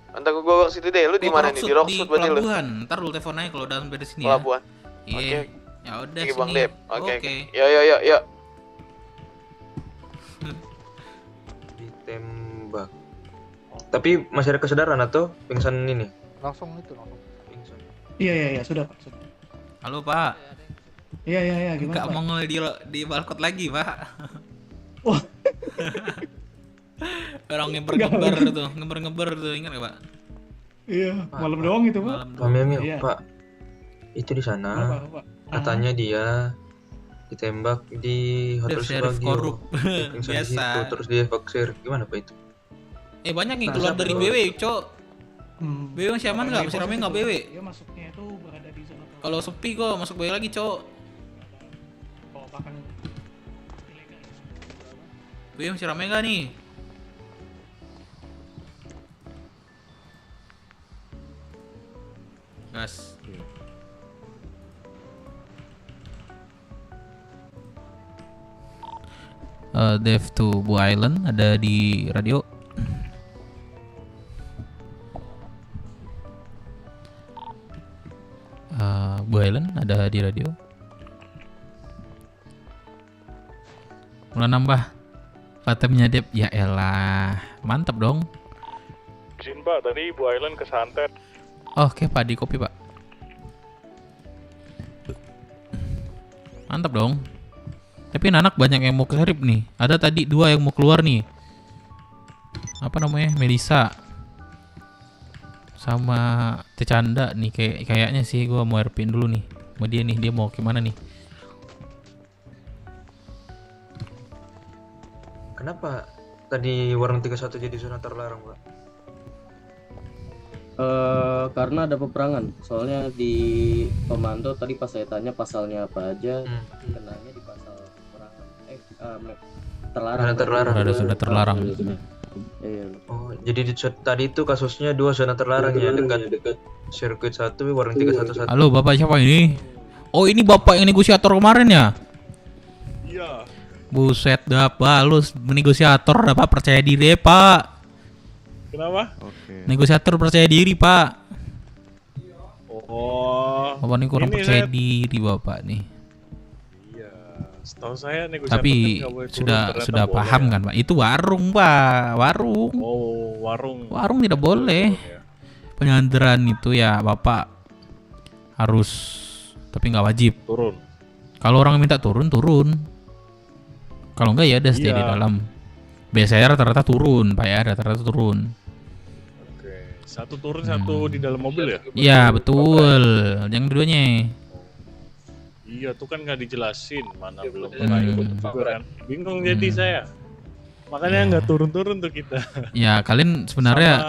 Entar gua ke situ deh. Lu di mana nih? Di Rocksud berarti lu. Pelabuhan. Ntar lu telepon aja kalau udah sampai di sini Pelabuhan. ya. Iya. Ya udah Oke, sini. Bang Dep. Oke. Oke. Yuk. Ditembak. Tapi masih ada kesadaran atau pingsan ini? Langsung. Iya, sudah Pak. Sudah. Halo Pak. Iya, gimana Nggak Pak? mau di balkot lagi Pak. Wah. Orang ngeber tuh, ingat nggak Pak? Iya, malam doang itu Pak. Iya. Pak, itu di sana. Apa? Katanya dia ditembak di Hotel Sheriff Subagio. korup. Pingsan di Biasa. situ, terus dia evakuasi. Gimana Pak itu? Banyak yang keluar dari BW, Cok. BW masih aman nggak? Masih rame nggak BW? Dia masuknya itu berada di zona. Kalau sepi kok masuk BW lagi, Cok. Oh, bahkan BW masih rame nggak nih? Gas. Dev to Bu Island ada di radio. Bu Island ada di radio. Mulai nambah Fatemnya Dev. Ya elah, mantap dong. Izin Pak, tadi Bu Island kesantet. Oke Pak, di kopi Pak. Mantap dong. Tapi anak banyak yang mau ke Sheriff nih. Ada tadi 2 yang mau keluar nih. Apa namanya? Melisa sama Tecanda nih, kayaknya sih gua mau RP-in dulu nih. Sama dia nih, dia mau gimana nih? Kenapa tadi warung 31 jadi zona terlarang, Pak? Karena ada peperangan. Soalnya di komando tadi pas saya tanya pasalnya apa aja, kenanya di pasal peperangan. Terlarang. Ada zona terlarang. Iya. Oh, jadi tadi itu kasusnya 2 zona terlarang ya, dekat sirkuit 1 warung 311. Halo, Bapak siapa ini? Oh, ini Bapak yang negosiator kemarin ya? Iya. Buset dah, Pak, lu negosiator dah, Pak, percaya diri, Pak. Kenapa? Negosiator percaya diri, Pak. Oh. Bapak ini kurang ini percaya saya- diri, Bapak nih. Iya. Setahu saya negosiator Tapi kan nggak boleh turun, sudah ternyata boleh. paham kan, Pak? Itu warung, Pak. Warung. Oh, warung. Warung tidak boleh. Penyanderaan itu ya, Bapak harus, tapi nggak wajib. Turun. Kalau orang minta turun. Kalau enggak ya udah stay di Iya. dalam. Biasanya rata-rata turun, Pak ya, rata-rata turun. Oke. Satu turun, satu di dalam mobil ya? Iya, betul. Yang keduanya. Iya, tuh kan nggak dijelasin, mana belum pernah ikut juga kan. Bingung jadi saya. Makanya nggak turun-turun tuh kita. Ya, kalian sebenarnya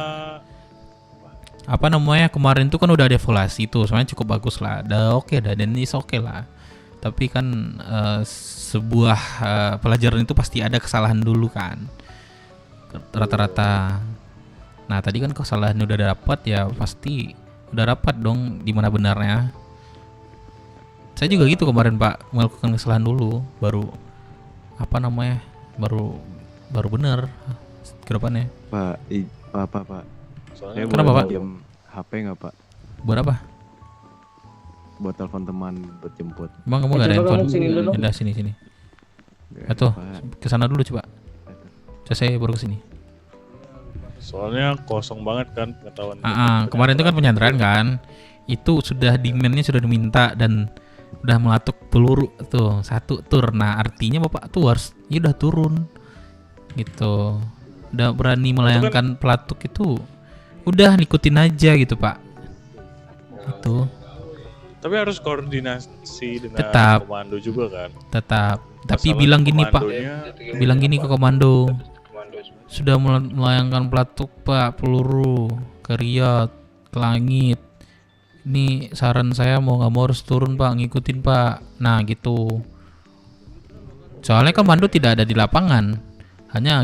apa namanya, kemarin tuh kan udah ada evaluasi tuh, sebenarnya cukup bagus lah. Udah oke dah, dan is oke lah. Tapi kan sebuah pelajaran itu pasti ada kesalahan dulu kan, rata-rata. Nah tadi kan kesalahan udah dapat ya, pasti udah dapat dong di mana benarnya. Saya juga gitu kemarin Pak, melakukan kesalahan dulu, baru apa namanya, baru bener ke depannya. Pak. Soalnya kenapa Pak? Diam HP nggak Pak? Buat apa? Buat telepon teman buat jemput. Emang kamu nggak ada handphone? dulu. Udah sini. Atau kesana dulu coba. Saya baru kesini. Soalnya kosong banget kan pengetahuan. Kemarin itu kan penyanderaan kan, itu sudah demand-nya sudah diminta dan udah melatuk peluru tuh 1 tur. Nah artinya Bapak tuh harus ya udah turun gitu, udah berani melayangkan pelatuk itu, udah ngikutin aja gitu Pak. Itu Tapi harus koordinasi dengan Tetap. komando juga kan. tetap, tapi Masalah bilang gini Pak, komandonya- bilang gini ke komando, sudah melayangkan pelatuk Pak, peluru ke Riot, ke langit. Ini saran saya mau nggak mau harus turun Pak, ngikutin Pak. Nah gitu. Soalnya komando tidak ada di lapangan,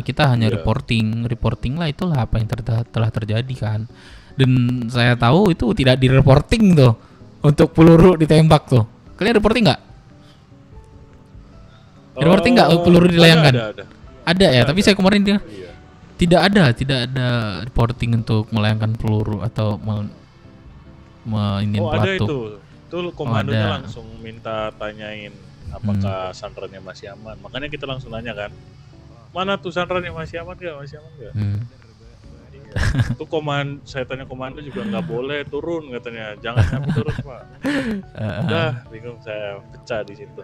kita hanya reporting lah, itulah apa yang telah terjadi kan. Dan saya tahu itu tidak di reporting tuh untuk peluru ditembak tuh. Kalian reporting nggak? Reporting nggak peluru dilayangkan? Ada ya, tapi saya kemarin tidak ada reporting untuk melayangkan peluru atau ini pelatuk. Itu komandonya langsung minta tanyain apakah sandranya masih aman. Makanya kita langsung nanya kan, mana tuh sandranya masih aman gak? Itu saya tanya komando juga nggak boleh turun katanya, jangan sampai turun Pak. Udah bingung, saya pecah di situ.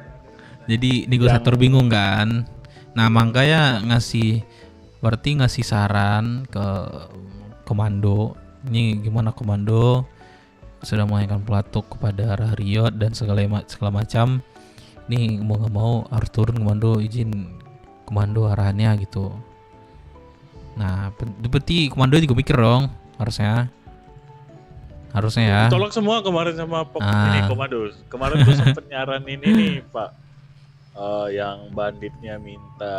Jadi negosiator bingung kan. Nah makanya ngasih saran ke komando. Ini gimana komando sudah melayangkan pelatuk kepada arah Riot dan segala macam. Nih mau nggak mau harus turun komando, izin komando arahannya gitu. Nah berarti komando juga mikir dong harusnya ya. Tolong semua kemarin sama ini komando. Kemarin gue sempet nyaranin ini Pak. Yang banditnya minta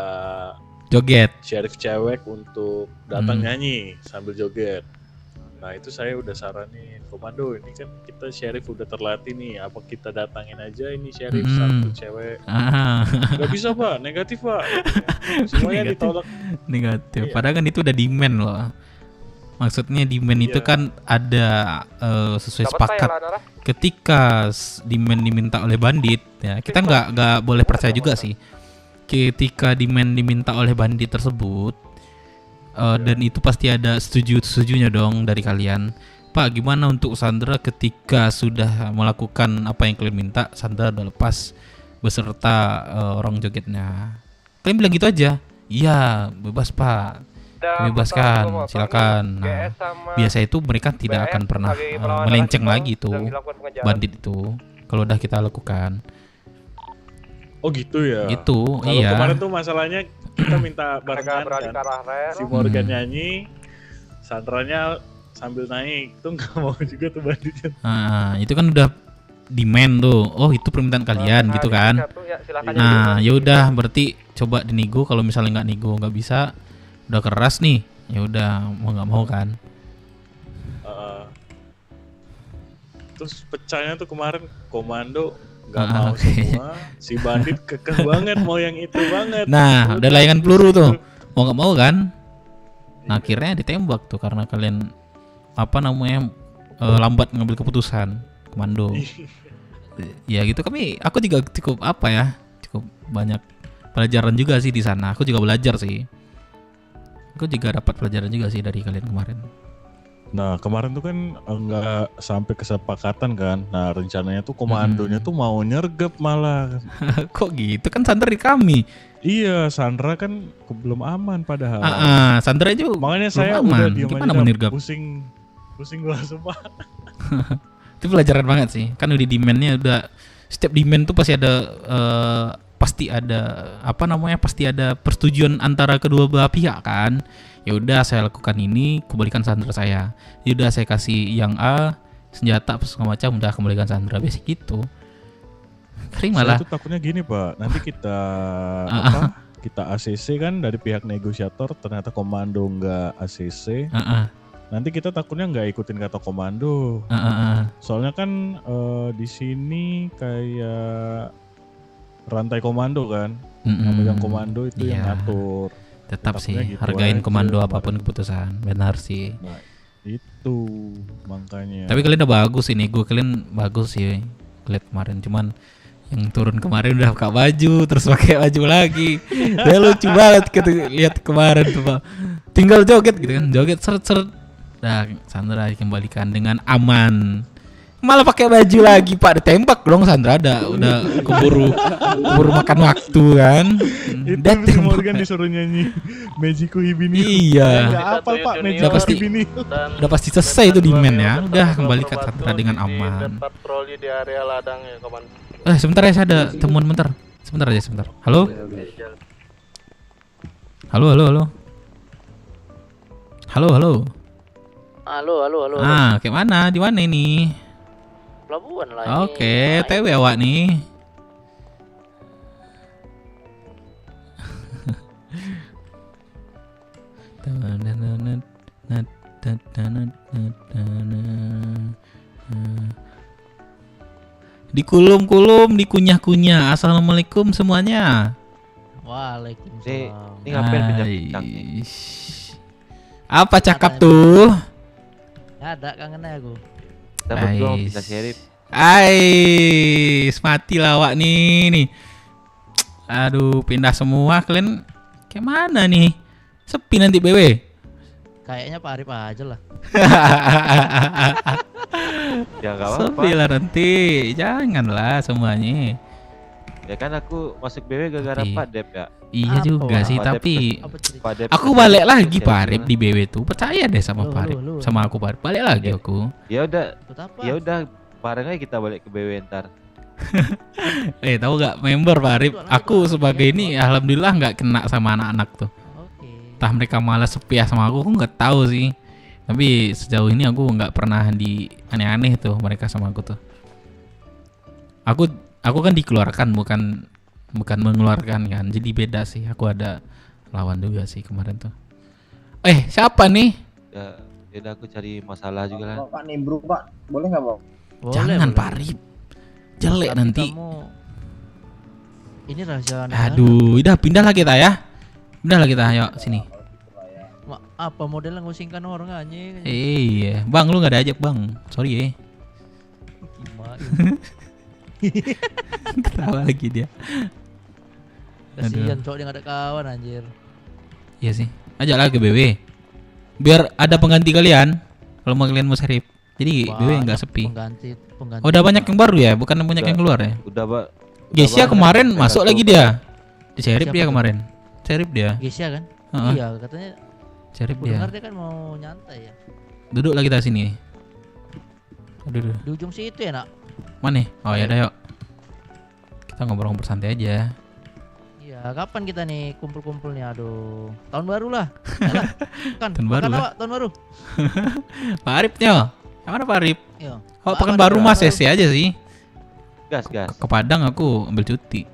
joget sheriff cewek untuk datang nyanyi sambil joget. Nah itu saya udah saranin komando, ini kan kita sheriff udah terlatih nih, apa kita datangin aja ini sheriff satu cewek. Gak bisa Pak, negatif Pak. Semuanya ditolak. Negatif. Padahal kan itu udah demand loh. Maksudnya demand itu kan ada sesuai sepakat. Ketika demand diminta oleh bandit, ya kita nggak boleh percaya juga sih. Ketika demand diminta oleh bandit tersebut, dan itu pasti ada setujunya dong dari kalian. Pak, gimana untuk Sandra ketika sudah melakukan apa yang kalian minta, Sandra udah lepas beserta orang jogetnya. Kalian bilang gitu aja. Iya, bebas Pak. Bebaskan, silakan. Nah, biasa itu mereka tidak akan pernah melenceng lagi tuh bandit itu kalau udah kita lakukan. Oh gitu ya. Gitu, kalau iya. Kemarin tuh masalahnya kita minta barengan kan. Si Morgan nyanyi, Sandranya sambil naik, tuh nggak mau juga tuh banditnya. Nah, itu kan udah demand tuh. Oh itu permintaan kalian gitu kan. Nah yaudah berarti coba dinego. Kalau misalnya nggak nego, nggak bisa, udah keras nih, ya udah mau nggak mau kan. Terus pecahnya tuh kemarin komando nggak mau semua, si bandit kekeh banget mau yang itu banget. Nah udah layangan peluru tuh, mau nggak mau kan. Nah akhirnya ditembak tuh karena kalian lambat ngambil keputusan komando. Ya gitu, aku juga cukup banyak pelajaran juga sih di sana. Aku juga belajar sih. Aku juga dapat pelajaran juga sih dari kalian kemarin. Nah kemarin tuh kan nggak sampai kesepakatan kan. Nah rencananya tuh komandonya tuh mau nyergap malah. Kok gitu, kan Sandra di kami. Iya, Sandra kan belum aman padahal. Sandra juga makanya saya aman. udah diam aja, pusing gua sumpah. Itu pelajaran banget sih. Kan udah demand-nya udah, setiap demand tuh pasti ada persetujuan antara kedua belah pihak kan. Ya udah saya lakukan ini, kembalikan Sandra saya. Ya udah saya kasih yang A, senjata segala macam, udah kembalikan Sandra, biasa gitu. Kering malah. Saya tuh takutnya gini Pak, nanti kita kita ACC kan dari pihak negosiator, ternyata komando nggak ACC. Nanti kita takutnya nggak ikutin kata komando. Soalnya kan di sini kayak rantai komando kan, yang megang komando itu yang ngatur. Tetap sih gitu hargain komando apapun keputusan, benar sih. Nah, itu makanya. Tapi kalian udah bagus ini, kalian bagus sih lihat kemarin. Cuman yang turun kemarin udah pakai baju, terus pakai baju lagi. Udah lucu banget lihat kemarin tuh Pak. Tinggal joget gitu kan, joget seret-seret. Nah, Sandra dikembalikan dengan aman. Malah pakai baju lagi Pak, ditembak dong Sandra, udah keburu makan waktu kan. Dan si Morgan disuruh nyanyi Mejiku Hibini. Iya. Enggak hafal Pak Mejiku Hibini. Udah pasti selesai itu demand ya. Udah kembalikan Sandra dengan aman. Patroli di area ladang ya, Koman. Sebentar ya, saya ada temuan bentar. Sebentar aja, sebentar. Halo. Halo, halo. Halo. Ah, kayak mana? Di mana ini? Pelabuhan lah ini. Oke, TW awak nih. Dikulum-kulum, dikunyah-kunyah. Assalamualaikum semuanya. Waalaikumsalam. Ini ngapain bincang? Apa cakap tuh? Ada kangennya aku. Dapat dong kita serip. Mati lawak nih. Aduh, pindah semua kalian. Kayak mana nih? Sepi nanti BW. Kayaknya Pak Arif aja lah. Ya enggak apa-apa. Sepi lah nanti. Janganlah semuanya. Ya kan aku masuk BW gara-gara Pak Dep ya. Iya juga sih, Pak tapi Dep aku balik lagi Pak Arif di BW tuh. Percaya deh sama Pak Arif, sama aku Pak Arif. Balik lagi aku. Ya udah bareng aja kita balik ke BW ntar. Tahu gak member Pak Arif? Aku sebagai ini alhamdulillah nggak kena sama anak-anak tuh. Entah mereka malah sepi sama aku nggak tahu sih. Tapi sejauh ini aku nggak pernah di aneh-aneh tuh mereka sama aku tuh. Aku kan dikeluarkan bukan mengeluarkan kan. Jadi beda sih. Aku ada lawan juga sih kemarin tuh. Siapa nih? Ya udah aku cari masalah juga lah. Pak Nimbruk Pak, boleh nggak Pak? Jangan Pak Arif. Jelek Tapi nanti. Ini rahasia negara. Aduh, udah pindah lah kita ya. Pindah lah kita, ayo sini. Apa modelnya ngusingkan orang aja? Iya, Bang lu nggak diajak Bang. Sorry ya. Ketawa lagi dia. Kasihan cowok dia nggak ada kawan anjir. Iya sih. Ajak lah ke BW. Biar ada pengganti kalian. Kalau kalian mau serip. Jadi BW nggak sepi. Pengganti. Oh, udah banyak yang baru ya, bukan banyak yang keluar ya. Udah Pak. Gesia kemarin masuk lagi dia. Di serip dia kemarin. Serip dia. Gesia kan? Iya katanya. Serip dia. dia. Dia kan mau nyantai ya. Duduk lagi kita sini. Aduh. Di ujung situ ya nak. Mana? Oh ya udah yuk. Kita ngobrol bersantai aja. Iya, kapan kita nih kumpul-kumpulnya? Aduh, tahun baru lah. Tahun baru lah. Tahun baru. Pak Arifnya. Yang mana Pak Arif? Iya. Oh, pekan baru Mas SC aja sih. Gas. Ke Padang aku ambil cuti.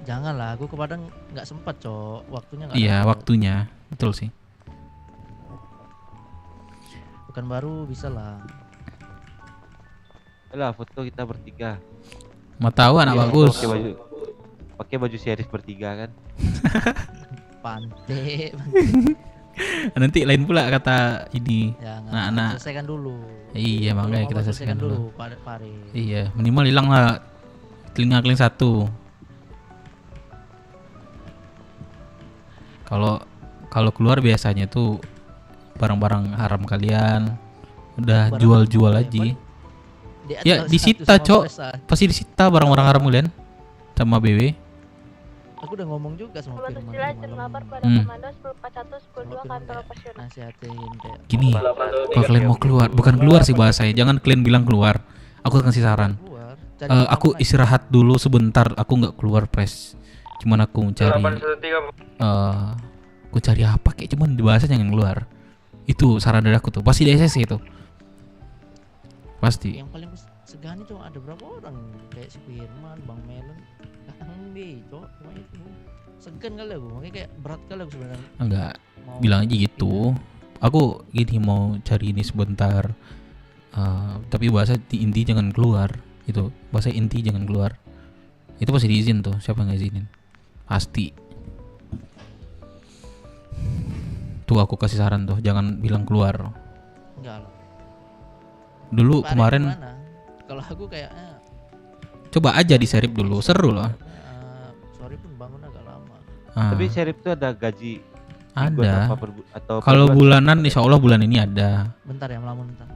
Janganlah, aku ke Padang nggak sempat, Cok. Waktunya nggak. Iya, waktunya. Betul sih. Pekan baru bisa lah. Lah foto kita bertiga. Mau tahu anak bagus. Pakai baju series bertiga kan. Pantai. Nanti lain pula kata ini. Anak-anak. Selesaikan dulu. Iya, makanya kita selesaikan dulu. Pare. Iya, minimal hilang lah telinga kalian satu. Kalau keluar biasanya tuh barang-barang haram kalian udah jual-jual aja. Ya disita Cok. Pasti disita barang-barang haram kalian sama BW. Aku udah ngomong juga sama Firman. Lapor pada komando 1041 10 kantor operasional. Nasihatin kayak Gini, kalau kalian mau keluar, bukan keluar sih bahasanya. Jangan kalian bilang keluar. Aku kasih saran. Aku istirahat dulu sebentar. Aku nggak keluar press. Cuman aku mencari. Aku cari apa kayak cuman di bahasa jangan keluar. Itu saran dari aku tuh. Pasti di SSC itu. Pasti. Yang paling segani cuma ada berapa orang kayak si Firman, Bang Melon, Kang B, Cok. Cuma itu. Segan kali aku, makanya kayak berat kali aku sebenarnya. Enggak. Bilang aja gitu. Aku gini mau cari ini sebentar. Tapi bahasa inti jangan keluar. Itu bahasa inti jangan keluar. Itu pasti diizin tuh. Siapa yang ngizinin? Pasti. Tuh aku kasih saran tuh, jangan bilang keluar. Enggak lah. Dulu kemarin kalau aku kayaknya coba aja di serip dulu, seru loh. Sorry pun bangun agak lama. Tapi serip tuh ada gaji. Ada. Kalau bulanan insya Allah bulan ini ada. Bentar ya, melamun bentar.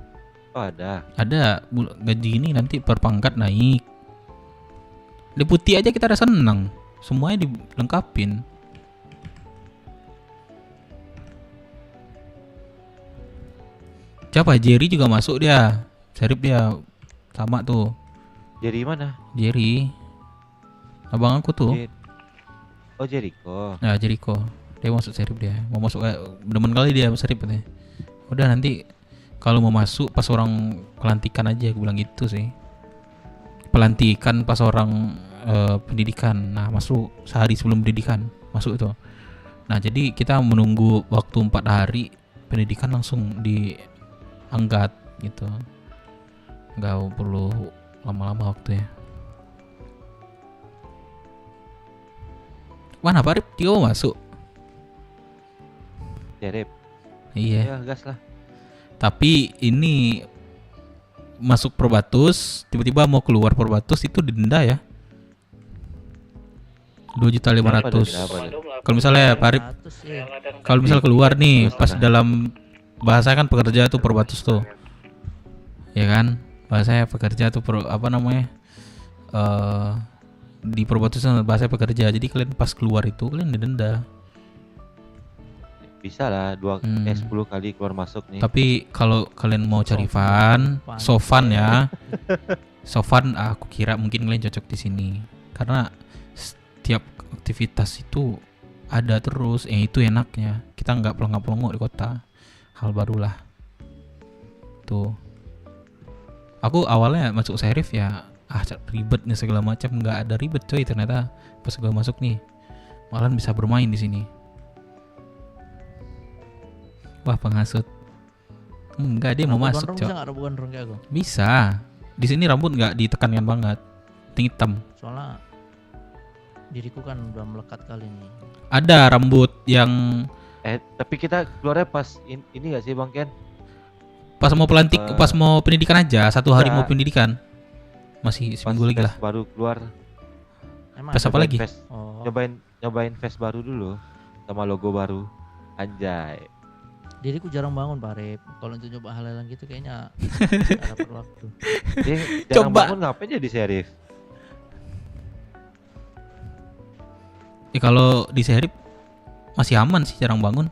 Oh ada. Ada gaji ini nanti per pangkat naik. Deputi aja kita udah seneng, semuanya dilengkapin. Siapa? Jerry juga masuk dia. Serip dia sama tuh. Jerry mana? Jerry. Abang aku tuh. Oh Jericho. Nah Jericho. Dia masuk serip dia. Mau masuk demen kali dia serip katanya. Udah nanti kalau mau masuk pas orang pelantikan aja, gue bilang gitu sih. Pelantikan pas orang pendidikan. Nah, masuk sehari sebelum pendidikan masuk itu. Nah, jadi kita menunggu waktu 4 hari pendidikan langsung diangkat gitu. Nggak perlu lama-lama waktunya. Mana Pak Rip? Dia mau masuk? Ya Rip. Iya. Ya gas lah. Tapi ini masuk Perbatus, tiba-tiba mau keluar Perbatus itu didenda ya. 2.500.000. Kalau misalnya Pak Rip, kalau misal keluar nih pas dalam bahasa kan pekerja tuh Perbatus tuh. Ya kan? Bahasanya pekerja tuh apa namanya? Di Perbatus bahasa pekerja. Jadi kalian pas keluar itu kalian didenda. Bisa lah 10 kali keluar masuk nih. Tapi kalau kalian mau cari Sofan ya. Sofan aku kira mungkin kalian cocok di sini. Karena setiap aktivitas itu ada terus, itu enaknya. Kita nggak pelongo-pelongo di kota. Hal barulah. Tuh. Aku awalnya masuk Sheriff ya, ribet nih segala macam, nggak ada ribet coy, ternyata pas gue masuk nih malahan bisa bermain di sini. Wah, penghasut. Enggak, dia mau masuk, coy. Bisa. Di sini rambut nggak ditekankan banget. Hitam. Soalnya diriku kan udah melekat kali ini. Ada rambut yang tapi kita keluarnya pas ini nggak sih Bang Ken? Pas mau pas mau pendidikan aja, 1 hari mau pendidikan. Masih seminggu lagi lah. Baru keluar. Face apa lagi? Nyobain face baru dulu sama logo baru. Anjay. Diriku jarang bangun Pak Rip. Kalau untuk coba hal-hal gitu kayaknya gak dapat waktu. Dia jarang bangun ngapain jadi Sheriff? Ya kalau di Sheriff masih aman sih, jarang bangun.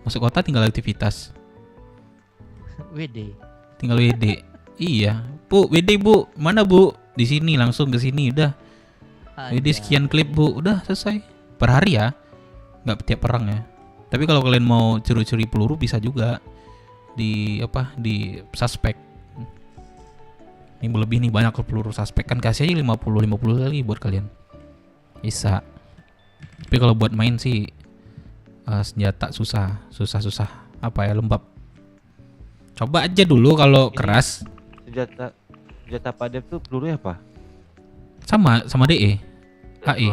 Masuk kota tinggal aktivitas. WD. Tinggal WD. Iya. Bu, WD Bu. Mana Bu? Di sini, langsung ke sini udah. WD sekian klip Bu, udah selesai. Per hari ya. Enggak tiap perang ya. Tapi kalau kalian mau curi-curi peluru bisa juga. Di suspek. Ini lebih nih banyak peluru suspek, kan kasih aja 50 kali buat kalian. Bisa. Tapi kalau buat main sih senjata susah. Apa ya, lembab. Coba aja dulu kalau keras. Senjata Pak Dev tuh pelurunya apa? Sama DE. AE.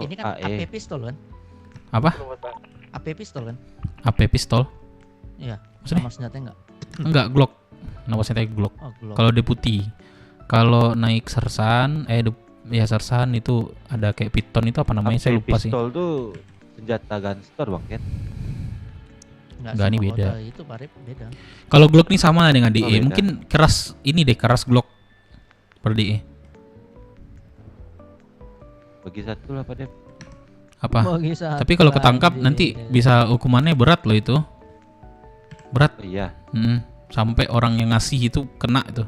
Ini kan AP pistol kan? Apa? AP pistol kan? AP pistol? Iya. Maksudnya? Nama senjatanya enggak? Enggak, Glock. Nama senjatanya Glock. Oh, Glock. Kalau deputi. Kalau naik sersan, sersan itu ada kayak piton itu apa namanya? Saya lupa sih. Pistol tuh senjata gangster Bang Ken. Enggak, ini beda. Itu beda. Kalau Glock nih sama dengan DE, mungkin keras Glock per DE. Bagi satu lah Pak Dev. Apa? Tapi kalau ketangkap nanti bisa hukumannya berat loh itu. Berat. Iya. Sampai orang yang ngasih itu kena itu.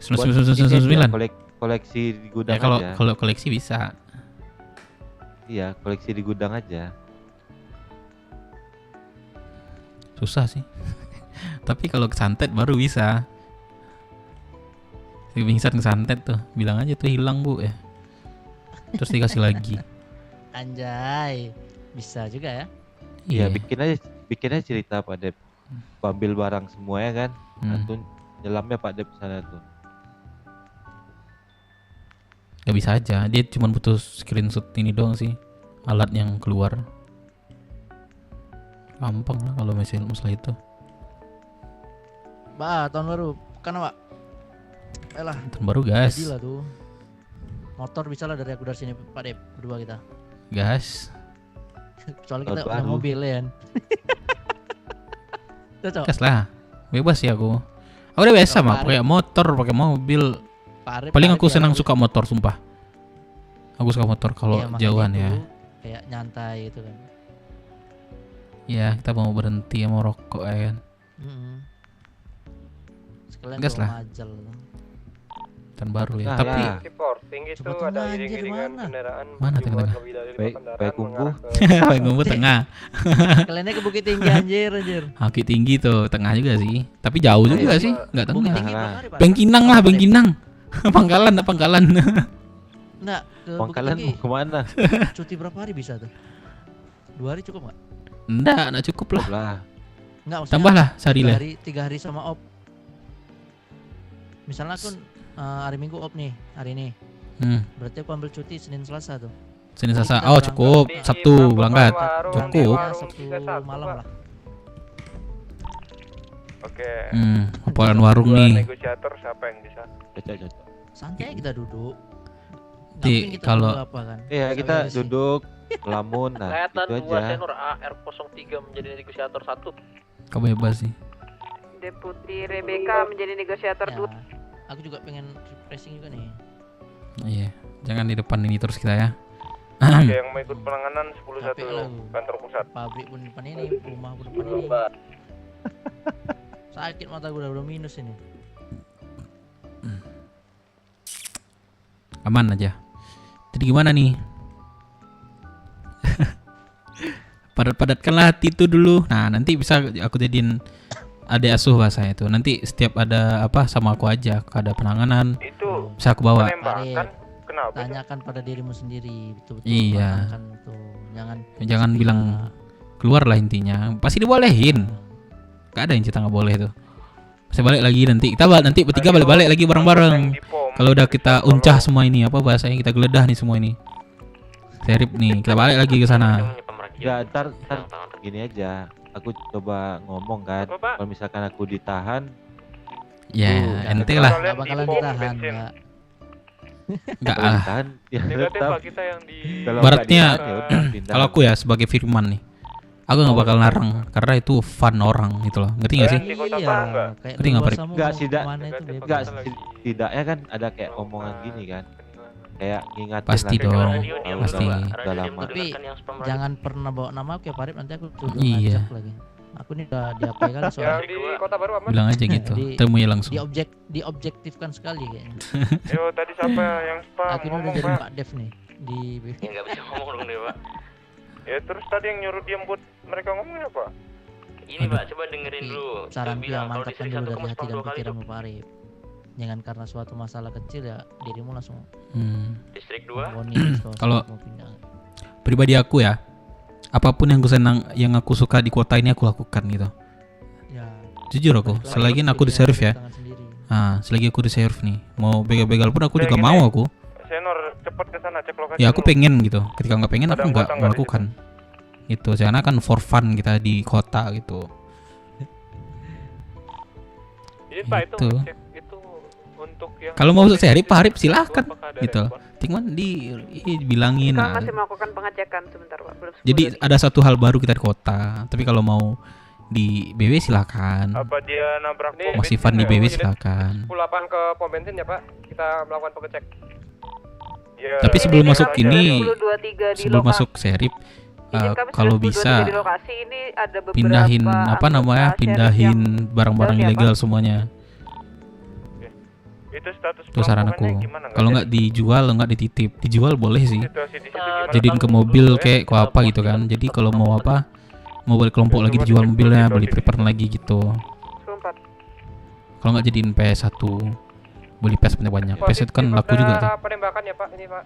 99. Koleksi di gudang aja. Kalau koleksi bisa. Iya, koleksi di gudang aja. Susah sih. Tapi kalau kesantet baru bisa. Si Bingsan kesantet tuh, bilang aja tuh hilang Bu ya. Terus dikasih lagi. Anjay, bisa juga ya. Iya, bikin aja cerita Pak Dep. Ambil barang semua ya kan. Atau nyelamnya Pak Dep sana tuh. Gak bisa aja, dia cuma butuh screenshot ini doang sih. Alat yang keluar. Gampang lah kalau masalah itu. Bah, tahun baru kan Pak? Elah. Tahun baru guys. Jadilah tuh. Motor bisa lah dari aku dari sini Pak Dep, berdua kita. Gas. Soalnya kita punya mobil ya kan. Cocok. Gas lah. Bebas ya aku. Aku udah biasa mah pakai motor, pakai mobil. Paling aku senang suka motor sumpah. Aku suka motor kalau jauhan ya. Kayak nyantai gitu kan. Ya, kita mau berhenti mau rokok ya kan. Sekalian gas lah. Majel. Tan baru ya. Nah, Tapi lah. Di porting itu ada iring-iringan kendaraan Mana tuh berjumlah tengah? lebih dari 5 Baik kendaraan Kumbu. Baik Kumbu tengah. Kaliannya ke Bukit Tinggi anjir. Bukit Tinggi tuh tengah juga sih. Tapi jauh juga sih, enggak Bukit tengah. Tinggi berapa hari, Pak? Bengkinang lah, Bengkinang. Pangkalan. Enggak, ke Bukit Pangkalan Tinggi. mau kemana? Cuti berapa hari bisa tuh? 2 hari cukup nggak? Enggak cukup lah. Enggak, maksudnya Tambah lah sehari lah. 3 hari sama op. Misalnya aku hari Minggu op nih, hari ini. Berarti aku ambil cuti Senin Selasa tuh. Senin Selasa. Oh, cukup. Sabtu berangkat. Cukup. Sabtu malam lah. Oke. Laporan warung Dua nih. negosiator siapa yang bisa? Cocok. Santai kita duduk. Di kalau apa kan? Iya, kita duduk melamun, nah Kelihatan itu 2 aja. senior AR03 menjadi negosiator 1. kau bebas sih. Deputi Rebecca menjadi negosiator 2. Aku juga pengen refreshing juga nih. Iya, jangan di depan ini terus kita ya. Oke, yang mau ikut penanganan 10-1 kantor pusat. Pabrik pun depan ini, rumah pun depan ini. Sakit mata gue udah minus ini. Aman aja. Jadi gimana nih? Padat-padatkanlah hati itu dulu. Nah, nanti bisa aku jadiin adik asuh bahasanya itu. Nanti setiap ada apa sama aku aja, ada penanganan. Itu bisa aku bawa. Kenapa? Tanyakan pada dirimu sendiri, betul-betul. Iya. Tuh. Jangan bilang keluar lah intinya. Pasti dibolehin. Gak ada yang cerita nggak boleh tuh. Saya balik lagi nanti. Kita nanti bertiga balik lagi bareng-bareng. Kalau udah kita uncah semua ini, apa bahasanya, kita geledah nih semua ini. Serip nih, kita balik lagi ke sana. Ya, ntar gini aja. Aku coba ngomong kan. Kalau misalkan aku ditahan, ya ente lah. Nggak bakalan ditahan, Pak. Enggak lah. Ditahan, ya Negatif tetap. Pak, kita yang di Kalau Baratnya nggak ditahan, ya udah, pindah. kalau aku ya sebagai Firman nih, aku nggak bakal larang karena itu fun orang gitu loh. Ngerti nggak sih? Ngerti nggak Pak? Enggak, setidaknya kan ada kayak omongan gini kan. Kayak ngingatin Pasti lah, dong, kalau pasti. udah lama. Tapi jangan pernah bawa nama aku ya Parip, nanti aku coba Iya. ngajak lagi. Aku nih udah di AP kali soalnya. Yang di Kota Baru aman? Bilang aja gitu, temui langsung. Diobjektifkan sekali kayaknya. Yo, tadi siapa yang spam? Aku ini udah jadi Pak Dev nih di BP. Enggak bisa ngomong dong deh, Pak. Ya terus tadi yang nyuruh diam buat mereka ngomong apa? Ini Pak, coba dengerin dulu. Saranku Bilang, yang kalau mantapkan distrik dulu 1 dari kamu hati spam dan 2 kali pikiranmu Parip. Jangan karena suatu masalah kecil ya dirimu langsung Distrik 2. Kalau pribadi aku ya, apapun yang aku senang, yang aku suka di kota ini aku lakukan gitu. Ya. Jujur aku, selagi aku di serve ya. Ah, selagi aku di serve nih, mau begal-begal pun aku juga mau aku. Senor, cepet ke sana cek lokasi. Ya aku dulu. pengen gitu. Ketika nggak pengen Ada aku nggak anggota nggak di melakukan. Itu karena kan for fun kita di kota gitu. Ini Pak itu Itu. cek itu untuk yang Kalau mau seri Pak Harip silahkan gitu. Cuman dibilangin. Kami Nah. masih melakukan pengecekan sebentar Pak. Belum Jadi ada satu hal baru kita di kota. Tapi kalau mau di BW silakan. apa dia nabrak pom Masih bensin fun di ya? BW silakan. 10-8 ke pom bensin ya Pak. Kita melakukan pengecek. Ya, Tapi sebelum masuk ini, 1023 di sebelum lokasi. masuk serip, Kami kalau 1023 bisa di lokasi ini ada beberapa pindahin apa namanya, anggota pindahin sheriff barang-barang Siapa? ilegal semuanya. Itu status Itu saran aku. perempuannya gimana? Kalau nggak dijual, nggak dititip. Dijual boleh sih. Situasi di situ gimana? Jadiin ke mobil kayak ke apa gitu kan. Jadi kalau mau apa, mau balik kelompok lagi dijual mobilnya, beli prepare lagi gitu. 24. Kalau nggak jadiin PS1, beli PS banyak. PS itu kan laku juga tuh. Penembakan ya Pak, ini Pak.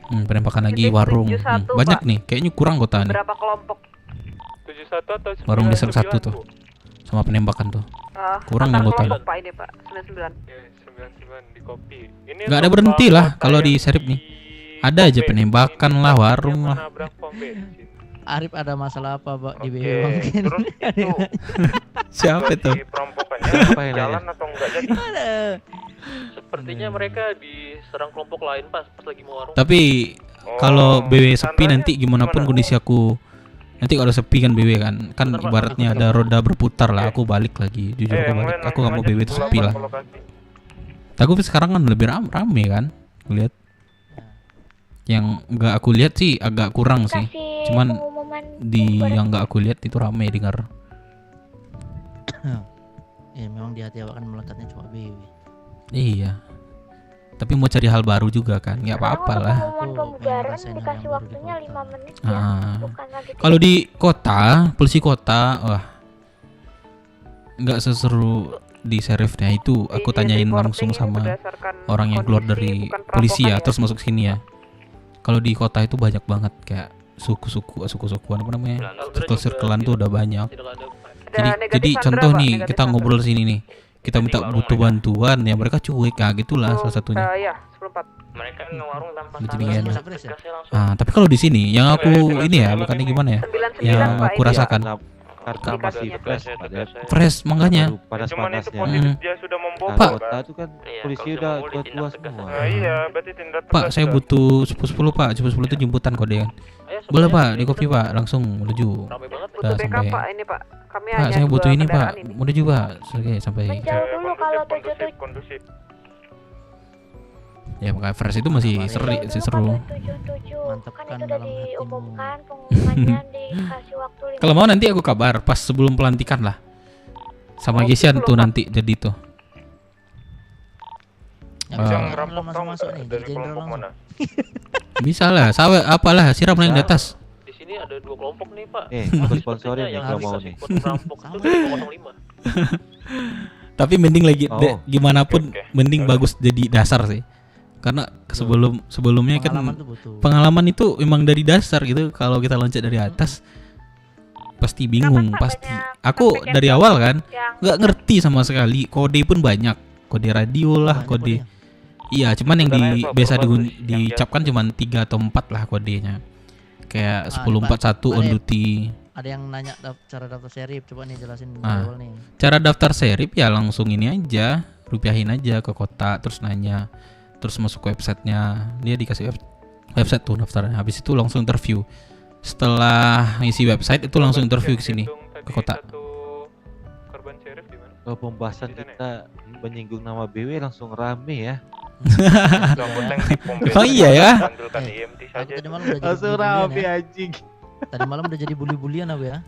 Penembakan lagi warung. 71, Banyak Pak. nih, kayaknya kurang kota nih. Berapa kelompok? 71 atau Warung di serve 1 tuh. Sama penembakan tuh. Kurang nih antar kota. kelompok Pak ini Pak, 99. 99 di kopi. Ini Nggak ada berhenti lah kalau di serip nih. Ada aja penembakan lah, warung lah. Arif ada masalah apa Pak di BW mungkin? Siapa itu? Perompokannya jalan atau enggak jadi? Sepertinya mereka diserang kelompok lain pas lagi mau warung. Tapi kalau BW sepi nanti gimana pun kondisi aku, nanti kalau sepi kan BW kan ibaratnya ada roda berputar lah, aku balik lagi. Jujur aku balik, aku nggak mau BW itu sepi lah. Tapi sekarang kan lebih rame kan, lihat. Yang nggak aku lihat sih agak kurang sih. Cuman di yang nggak aku lihat itu rame dengar. Ya memang di hati awak kan melekatnya cuma BW. Iya, Tapi mau cari hal baru juga kan, nggak apa-apa lah. Pengumuman pembubaran dikasih waktunya 5 menit ya, bukan lagi Kalau di kota, polisi kota, wah nggak seseru di sheriffnya itu. Aku tanyain langsung sama orang yang keluar dari polisi ya, terus masuk sini ya. Kalau di kota itu banyak banget kayak suku-sukuan apa namanya, circle-circlean tuh udah banyak. Jadi contoh nih, kita ngobrol sini nih, kita minta butuh bantuan ya mereka cuek, gitulah salah satunya. Iya, 10.4. Mereka ngewarung tanpa Jadi tapi kalau di sini yang aku ini ya, bukannya gimana ya, yang aku rasakan karena masih fresh makanya. Panas-panasnya. Dia sudah membawa. Pak, Kota itu kan polisi udah tua-tua semua. Iya, berarti tindak Pak, saya butuh 10 Pak, 10 itu jemputan kode kan. Boleh Pak, di kopi Pak, langsung menuju. Udah sampai. ini Pak. Kami Pak, saya butuh ini Pak, menuju Pak. Oke, sampai. menjauh dulu kalau 77. kondusif. Ya makanya fresh itu masih seru. Kan itu udah diumumkan pengumumannya dikasih waktu 5 Kalau mau nanti aku kabar pas sebelum pelantikan lah. Sama Gesian tuh nanti jadi tuh. Yang rampok masuk nih dari kelompok mana? Bisa lah, sawe apalah siram yang di atas. Di sini ada 2 kelompok nih, Pak. Aku sponsorin yang gak mau nih. Rampok itu 05. Tapi mending lagi gimana pun mending bagus jadi dasar sih. Karena sebelumnya kan pengalaman itu memang dari dasar gitu. Kalau kita loncat dari atas pasti bingung pasti. Aku dari awal kan nggak ngerti sama sekali. Kode pun banyak, kode radio lah, kode. Iya, cuman yang biasa dicapkan cuman 3 atau 4 lah kodenya. Kayak 1041 on duty. Ada yang nanya cara daftar serif, coba nih jelasin awal nih. Cara daftar serif ya langsung ini aja, rupiahin aja ke kota terus nanya. Terus masuk ke websitenya, dia dikasih website tuh daftarnya. Habis itu langsung interview. Setelah ngisi website itu langsung interview ke sini ke kota. Kalau pembahasan kita menyinggung nama BW langsung rame ya. Oh iya ya. Langsung rame anjing. Tadi malam udah jadi bully-bulian aku ya.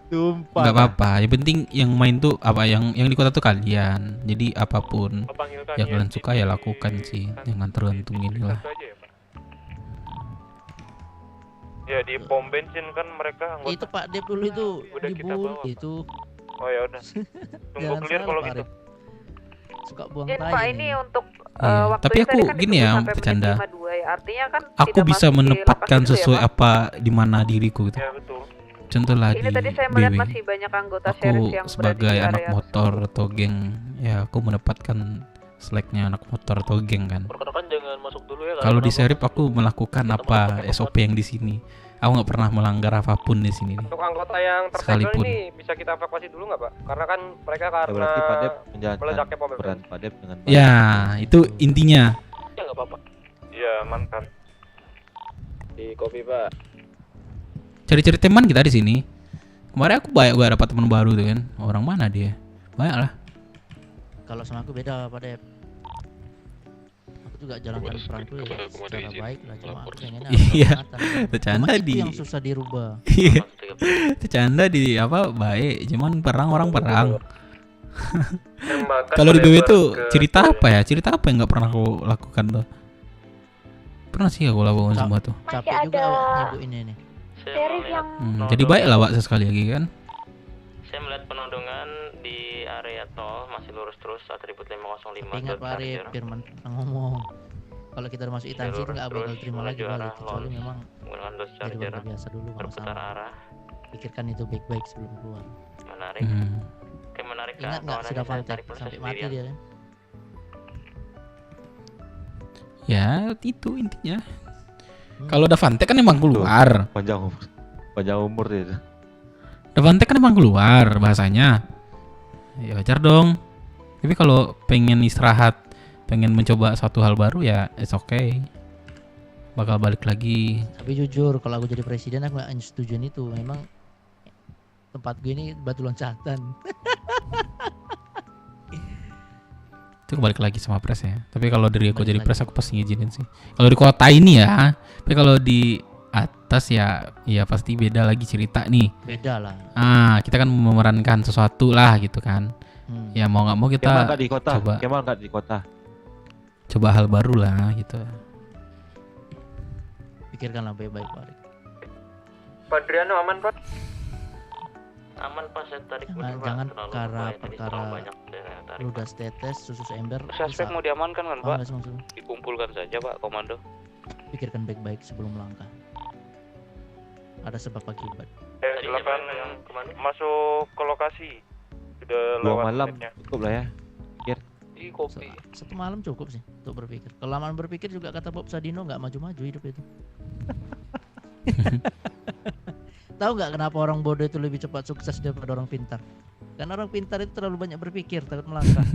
Sumpah. Gak apa-apa, yang penting yang main tuh apa yang di kota tuh kalian. Jadi apapun yang kalian suka ya lakukan sih, jangan tergantungin lah. Ya di pom bensin kan mereka anggota. Itu Pak Dep dulu itu dibully itu. Oh ya udah. Tunggu clear kalau gitu. Suka buang tai. Pak ini untuk waktu tapi aku gini ya, bercanda. Ya. Artinya kan aku bisa menempatkan sesuai ya, apa di mana diriku gitu. Ya betul. Contoh lah ini di tadi saya melihat BW. masih banyak anggota Aku sheriff yang sebagai berada di anak area motor atau geng, ya aku menempatkan seleknya anak motor atau geng kan. Rekan-rekan jangan masuk dulu ya. Kalau di sheriff aku melakukan apa SOP yang di sini. Aku nggak pernah melanggar apapun di sini. Untuk anggota yang tersegel ini bisa kita evakuasi dulu nggak Pak? Karena kan mereka karena meledaknya pom bensin. Ya itu intinya. Ya nggak apa-apa. Iya mantap. Di kopi Pak. Cari-cari teman kita di sini. Kemarin aku banyak gue dapat teman baru tuh kan. Orang mana dia? Banyak lah. Kalau sama aku beda Pak Dep. Aku juga jalankan peranku ya secara baik lah, cuma aku pengennya iya. Bercanda itu yang susah dirubah. Iya. Bercanda di apa baik, cuman perang orang perang. Kalau di BW tuh cerita apa ya? Cerita apa yang nggak pernah aku lakukan tuh? Pernah sih aku lakukan semua tuh. Capek juga nyebut ini nih. Sheriff yang Jadi baik lah Wak sekali lagi kan. Saya melihat penodongan di area tol masih lurus terus atribut 505. Ingat Pak Arif, Firman pernah ngomong kalau kita udah masuk itansi itu nggak bakal terima lagi balik, kecuali memang jadi warga biasa dulu kalau sama. Pikirkan itu baik-baik sebelum keluar. Menarik. Oke, menarik. Ingat nggak sudah kontak sampai mati dia kan? Ya itu intinya. Kalau Davante kan emang keluar. Panjang umur dia. Davante kan emang keluar bahasanya. Ya wajar dong. Tapi kalau pengen istirahat, pengen mencoba suatu hal baru ya it's okay. Bakal balik lagi. Tapi jujur kalau aku jadi presiden aku nggak setujuin itu. Memang tempat gue ini batu loncatan. Itu balik lagi sama pres ya. Tapi kalau dari aku jadi pres aku pasti ngizinin sih. Kalau di kota ini ya. Tapi kalau di atas ya pasti beda lagi cerita nih. Beda lah. Kita kan memerankan sesuatu lah gitu kan. Ya mau nggak mau kita Kemal nggak di kota. coba Kemal nggak di kota. coba hal baru lah gitu. Pikirkanlah baik-baik Pak Arif. Pak Adriano aman Pak? Aman Pak, saya tarik Jangan perkara ludas tetes susus ember. Suspek mau diamankan kan Pak? Nggak maksudnya. Dikumpulkan saja Pak komando. Pikirkan baik-baik sebelum melangkah. Ada sebab akibat. Silakan masuk ke lokasi. Sudah 2 lewat malam menitnya. cukup lah ya. Pikir. Di kopi. Satu malam cukup sih untuk berpikir. Kelamaan berpikir juga kata Bob Sadino nggak maju-maju hidup itu. Tahu nggak kenapa orang bodoh itu lebih cepat sukses daripada orang pintar? Karena orang pintar itu terlalu banyak berpikir, takut melangkah.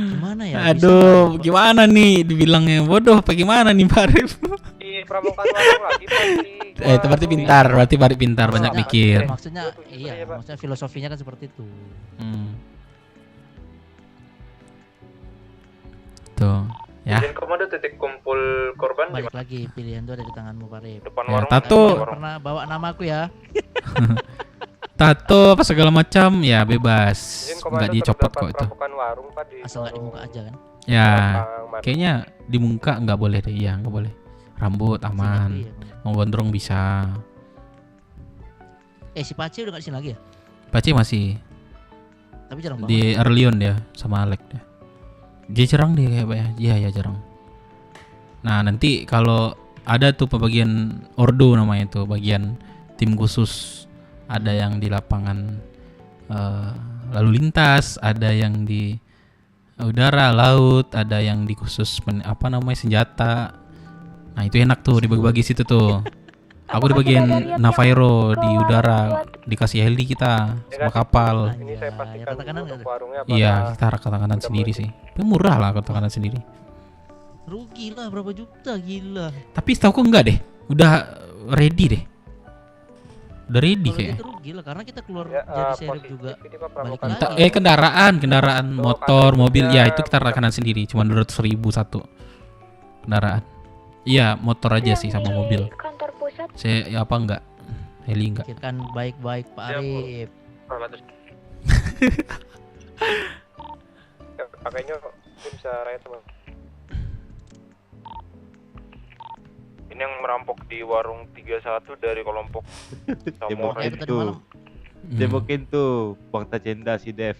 Gimana ya? Aduh, gimana nih dibilangnya bodoh apa gimana nih Pak Arif? Di Pramuka warung lagi Pak. Itu berarti pintar, berarti Pak Arif pintar, banyak pikir. Maksudnya iya, maksudnya filosofinya kan seperti itu. Tuh, ya. Izin komando titik kumpul korban Balik lagi, pilihan itu ada di tanganmu Pak Arif. Depan Ya, tato. Pernah bawa namaku ya. Tato apa segala macam ya bebas, nggak dicopot kok itu. Warung, Pak, asal nggak di muka aja kan? Ya, kayaknya di muka nggak boleh deh, ya nggak boleh. Rambut aman, mau gondrong bisa. Si Pace udah nggak di sini lagi ya? Pace masih. Tapi jarang banget. Di Erlion dia sama Alek dia. Dia jarang deh kayak ya, iya ya jarang. Nah nanti kalau ada tuh pembagian ordo namanya itu, bagian tim khusus. Ada yang di lapangan lalu lintas, ada yang di udara, laut, ada yang di khusus senjata. Nah itu enak tuh dibagi-bagi situ tuh. Aku di bagian Navairo di udara, dikasih heli kita sama kapal. Ini saya pastikan untuk warungnya Iya, kita rata kanan sendiri sih. Tapi murah lah rata kanan sendiri. Rugi lah berapa juta, gila. Tapi setahu aku enggak deh. Udah ready deh. Udah ready kayak. Itu rugi lah karena kita keluar jadi serip juga. Balik lagi. Kendaraan motor, mobil ya itu kita rata kanan sendiri, cuma 200.000 satu kendaraan. Iya, motor aja sih sama mobil. Kantor pusat. Saya ya apa enggak? Heli enggak. Pikirkan baik-baik Pak Arif. Pakainya bisa rakyat semua. Ini yang merampok di warung 31 dari kelompok Samurai. Demokin tuh Bang Tacenda si Dev.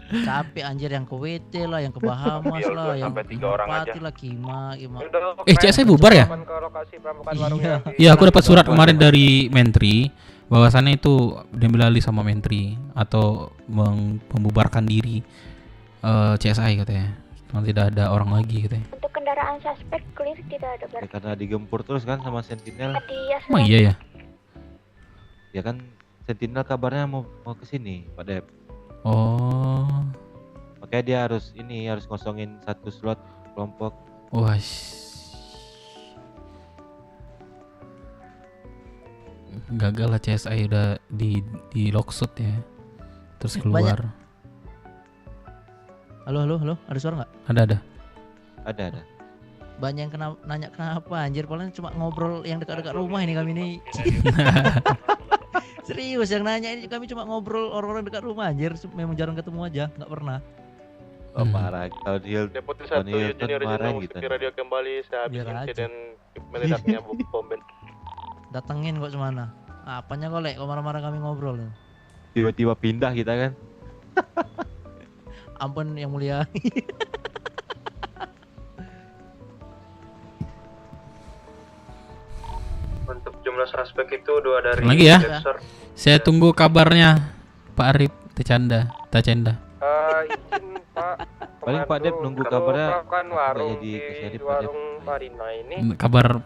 Capek anjir yang ke WT lah, yang ke Bahamas lah, yang ke Pati lah, Kima. CSI bubar ya? Iya, aku dapat surat kemarin dari Menteri bahwasannya itu diambil alih sama Menteri atau membubarkan diri CSI katanya. Tidak ada orang lagi katanya. Untuk kendaraan suspek clear tidak ada Ya, karena digempur terus kan sama Sentinel. Emang iya ya? Ya kan Sentinel kabarnya mau ke sini, Pak Dep. Oh. Makanya dia harus ngosongin satu slot kelompok. Wah. Gagal lah CSI udah di lockshoot ya. Terus keluar. Halo, ada suara nggak? Ada. Ada. Banyak yang nanya kenapa anjir, paling cuma ngobrol yang dekat-dekat rumah ini kami ini. Serius yang nanya ini kami cuma ngobrol orang-orang dekat rumah anjir, memang jarang ketemu aja, nggak pernah. Oh marah kalau dia Deputi 1 Junior marah Junior gitu. di radio kembali sehabis insiden meledaknya bom Ben. Datengin kok semana. Apanya kok lek, kok marah-marah kami ngobrol. Tiba-tiba pindah kita kan. Ampun yang mulia. Untuk jumlah suspek itu 2 dari lagi ya. Depsor. Saya tunggu kabarnya Pak Arif Tacenda. Izin Pak. Paling Pak Dep nunggu kabarnya. Kan warung di warung Marina ini. Kabar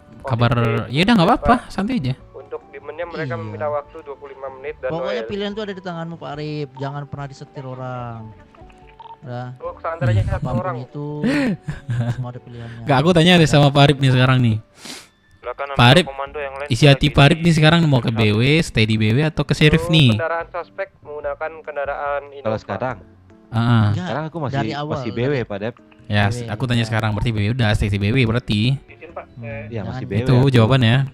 ya udah nggak apa-apa, santai aja. Untuk dimennya mereka meminta waktu 25 menit dan pokoknya pilihan tuh ada di tanganmu Pak Arif, jangan pernah disetir orang. Udah. Kesandarannya satu orang itu semua ada pilihannya. Gak, aku tanya deh sama Pak Arif nih sekarang nih. Pak Arif, isi hati Pak Arif nih sekarang mau ke BW, stay di BW atau ke Sheriff nih? Kendaraan suspek menggunakan kendaraan ini. Kalau sekarang? Sekarang aku masih BW Pak Dep. Ya, aku tanya sekarang berarti BW udah stay di BW berarti. Iya masih BW. Itu jawabannya.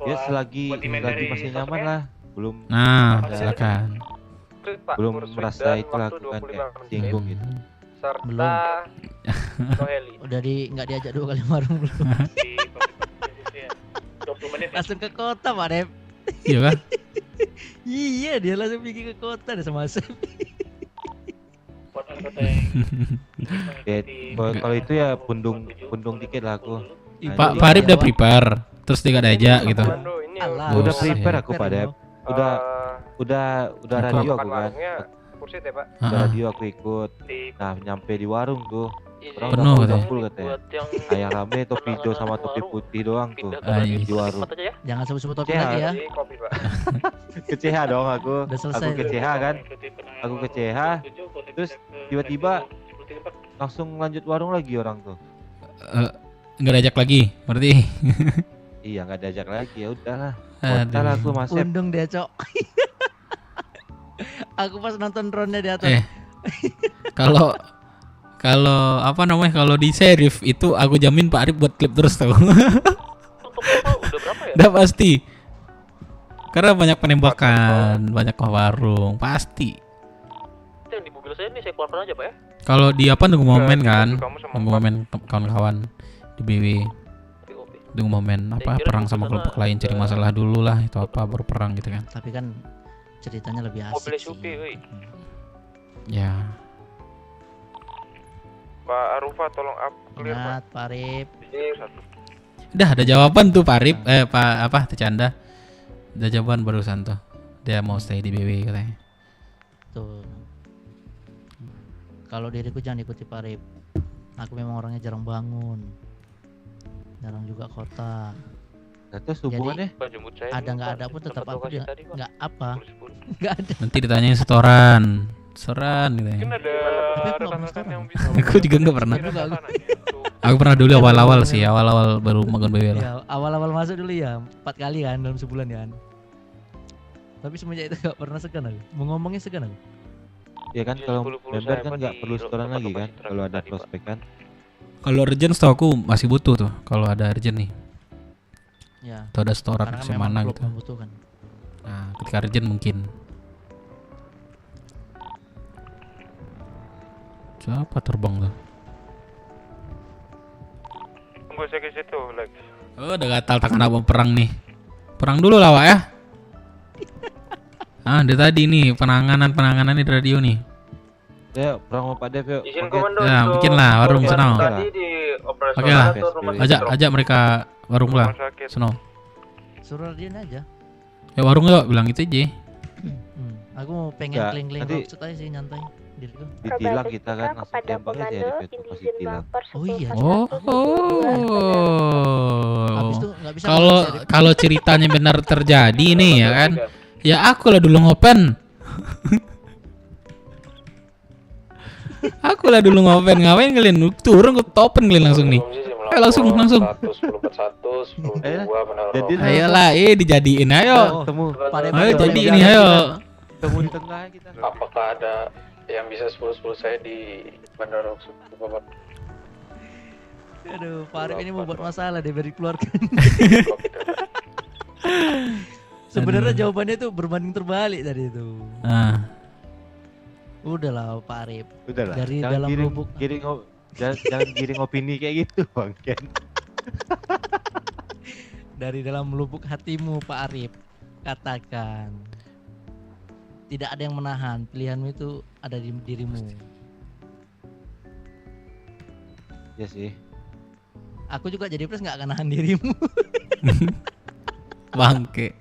Ya selagi masih nyaman lah. belum Nah, silakan. belum merasa itu lakukan kayak singgung gitu. Serta Noheli. Udah nggak diajak 2 kali warung belum? 20 menit. Langsung ke kota Pak Dep. Iya kan? Iya, dia langsung pergi ke kota deh sama Asep. Buat anggota yang Kalau itu ya pundung dikit lah aku. Pak Arif udah prepare, terus dia gak diajak gitu. Udah prepare aku Pak Dep. Udah radio aku kan. Kursit ya Pak. Udah radio aku ikut. Nah nyampe di warung tuh. Penuh katanya. Full katanya. Ayam rame, topi hijau sama topi putih doang tuh di warung. Jangan sebut-sebut topi lagi ya. Ke CH dong aku. Udah selesai. Aku ke CH kan. Aku ke CH. Terus tiba-tiba langsung lanjut warung lagi orang tuh. Nggak diajak lagi, berarti? Iya nggak diajak lagi, ya udahlah. Aduh. Aku masih. Undung dia cok. Aku pas nonton drone-nya di atas. Kalau apa namanya, kalau di serif itu aku jamin Pak Arif buat klip terus tuh. Udah berapa ya? Udah pasti. Karena banyak penembakan, banyak warung, pasti. Itu yang di mobil saya nih saya keluarkan aja Pak ya. Kalau di apa nunggu momen kan, nunggu momen kawan-kawan di BW. Nunggu momen apa perang sama kelompok lain, cari masalah dulu lah, itu apa baru perang gitu kan. Tapi kan ceritanya lebih asik sih. Ya. Pak Arufa tolong up clear Ingat Pak Arif. Udah ada jawaban tuh Pak Arif, Pak apa Tecanda. Udah jawaban barusan tuh. Dia mau stay di BW katanya. Tuh. Kalau diriku jangan ikuti Pak Arif. Aku memang orangnya jarang bangun. Jarang juga kota. Terus hubungannya ada nggak ada pun tetap aku juga nggak apa. Nggak ada. Nanti ditanyain setoran gitu ya. Mungkin ada rekan-rekan yang bisa. Aku juga nggak pernah. Aku pernah dulu awal-awal sih, awal-awal baru makan BW lah. Ya, awal-awal masuk dulu ya 4 kali kan dalam sebulan kan. Tapi semenjak itu nggak pernah segan aku. Mau ngomongnya segan aku. Ya kan kalau member kan nggak perlu setoran lagi kan kalau ada prospek kan. Kalau urgent setahu aku masih butuh tuh kalau ada urgent nih. Ya. Atau ada setoran Karena semana gitu. Membutuhkan. Nah, ketika urgent mungkin. Siapa terbang tuh? Tunggu saya ke situ, Lex. Oh, udah gatal tangan abang perang nih. Perang dulu lah, Wak ya. Dari tadi nih penanganan di radio nih. Ya, perang sama Pak Dev yuk. Izin komando. Ya, bikin lah warung Snow. Oke lah. Ajak mereka warung lah. Snow. Suruh dia aja. Ya warung yuk, bilang gitu aja. Aku pengen kling-kling maksud aja sih nyantai diriku. Ditilang kita kan langsung tembak aja di petu pasti tilang. Oh iya. Kalau ceritanya benar terjadi nih ya kan. Ya aku lah dulu ngopen. Aku lah dulu ngopen, ngapain kalian turun ke topen kalian langsung nih. Langsung. Ayolah, dijadiin ayo. Ayo jadiin nih ayo. Temu di tengah kita. Apakah ada yang bisa 10-10 saya di Bandara Bapak? Aduh, Pak Arif ini mau buat masalah deh dari keluarga. Sebenarnya jawabannya tuh berbanding terbalik tadi itu. Udahlah Pak Arif. Udahlah. Dari dalam lubuk. Jangan giring opini kayak gitu, Bang Ken. Dari dalam lubuk hatimu Pak Arif, katakan tidak ada yang menahan, pilihanmu itu ada di dirimu. Ya sih. Aku juga jadi pres nggak akan nahan dirimu. Bangke.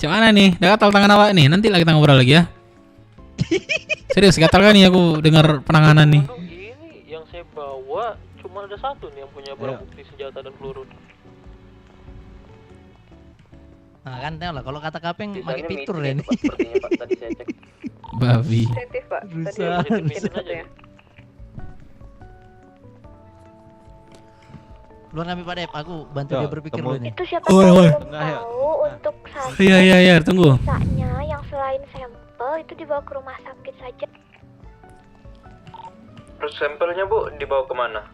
Gimana nih? Udah gatal tangan awak nih. Nanti lah kita ngobrol lagi ya. Serius gatal kan nih aku dengar penanganan nih. Ini yang saya bawa cuma ada satu nih yang punya barang bukti senjata dan peluru. Nah kan tau lah kalau kata kapeng pakai fitur ya nih. Sepertinya Pak tadi saya cek. Babi. Sensitif Pak. Tadi ya. Luar kami Pak Dep, aku bantu dia berpikir dulu nih. Itu siapa tahu untuk sampel. Iya, tunggu. Sisanya yang selain sampel itu dibawa ke rumah sakit saja. Terus sampelnya Bu dibawa kemana?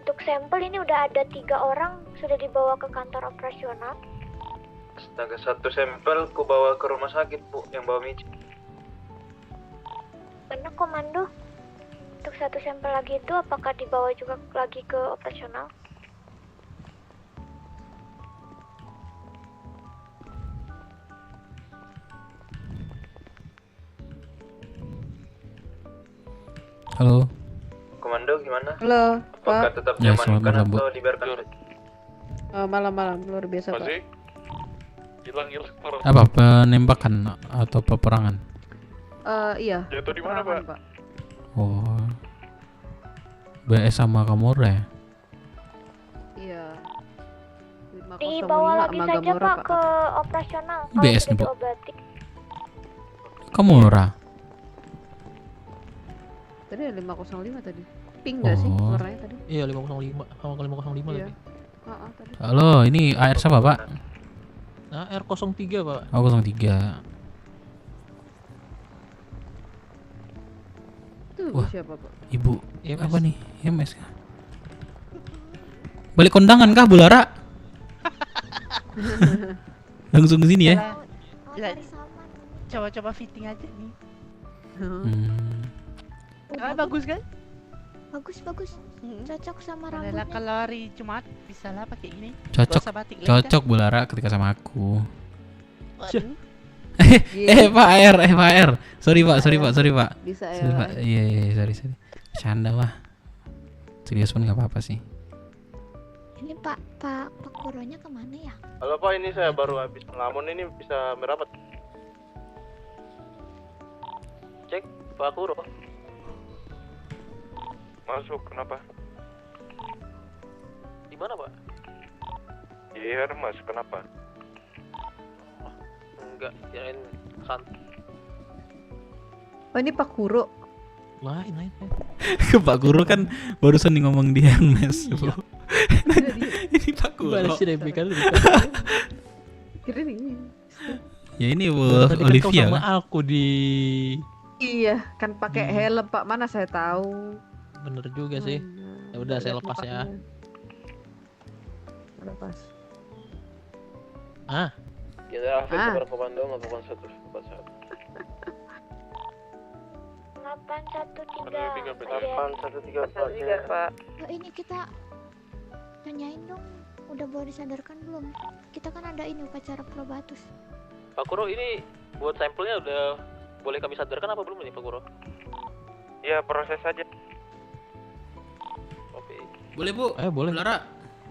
Untuk sampel ini udah ada 3 orang sudah dibawa ke kantor operasional. Astaga, 1 sampel ku bawa ke rumah sakit, Bu, yang bawa Michi. Benar, Komando. Untuk 1 sampel lagi itu apakah dibawa juga lagi ke operasional? Halo. Komando gimana? Halo, Apakah Pak. tetap Ya, selamat diamankan malam, Bu. atau dibiarkan saja? Malam-malam luar biasa, Pak. Hilang. Apa penembakan atau peperangan? Iya. Jatuh di mana, peperangan, Pak? Oh. BS sama Gamora ya? Iya. Dibawa lagi sama saja Gamora, Pak ke operasional. Kalau BS sudah nih, Bu. diobati. Gamora. Tadi ada 505 tadi. Pink nggak sih Oh. warnanya tadi? Iya 505 sama 505 Iya. lagi. Tadi. Halo, ini AR siapa, Pak? Nah, R03 Pak. Oh, 03. Itu Wah, siapa, Pak? Ibu. MS. Apa nih? MS kah? Balik kondangan kah, Bu Lara? Langsung ke sini ya. Coba-coba fitting aja nih. Bagus kan? Bagus. Cocok sama Adalah rambutnya. kalau hari Jumat bisa lah pakai ini. Cocok. Gak usah batik lagi dah. Cocok Bu Lara ketika sama aku. Waduh. Pak R. Sorry Pak. Bisa ya. Sorry, Pak. Iya, sorry. Canda mah. Serius pun nggak apa-apa sih. Ini Pak Kuronya kemana ya? Halo Pak, ini saya baru habis ngelamun, ini bisa merapat. Cek, Pak Kuro. Masuk, kenapa? Di mana, Pak? Iya, Mas, kenapa? Enggak, kirain Oh, ini Pak Kuro. Lain. Pak Guru kan barusan nih ngomong di Hermes. Ini Pak Guru. Balas si Debbie kan. Kira ini. Ya ini Tadi kan Olivia kau sama kan? aku di. Iya, kan pakai helm, Pak. Mana saya tahu. Bener juga sih. Ya udah saya lepas ya. Lepas. Ah. Kita Afif berkomando melakukan 141. 813 Pak. Oh, ini kita tanyain dong, udah boleh disadarkan belum? Kita kan ada ini upacara probatus. Pak Kuro, ini buat sampelnya udah boleh kami sadarkan apa belum nih Pak Kuro? Ya, proses saja. Oke. Boleh Bu. Boleh. Bu Lara.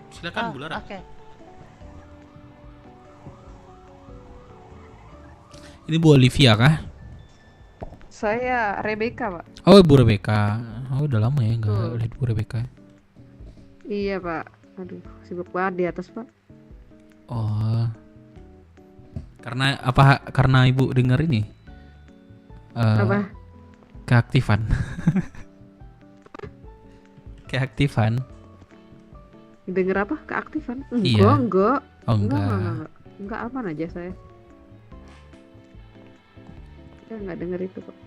Silakan Bu Lara. Oke. Ini Bu Olivia kah? Saya Rebecca, Pak. Oh, Bu Rebecca. Oh, udah lama ya nggak lihat Bu Rebecca. Iya, Pak. Aduh, sibuk banget di atas, Pak. Oh. Karena apa? Karena Ibu dengar ini? Apa? Keaktifan. Keaktifan. Denger apa? Keaktifan? Iya. Enggak. Oh, enggak. Enggak, aman aja saya. Saya nggak denger itu, Pak.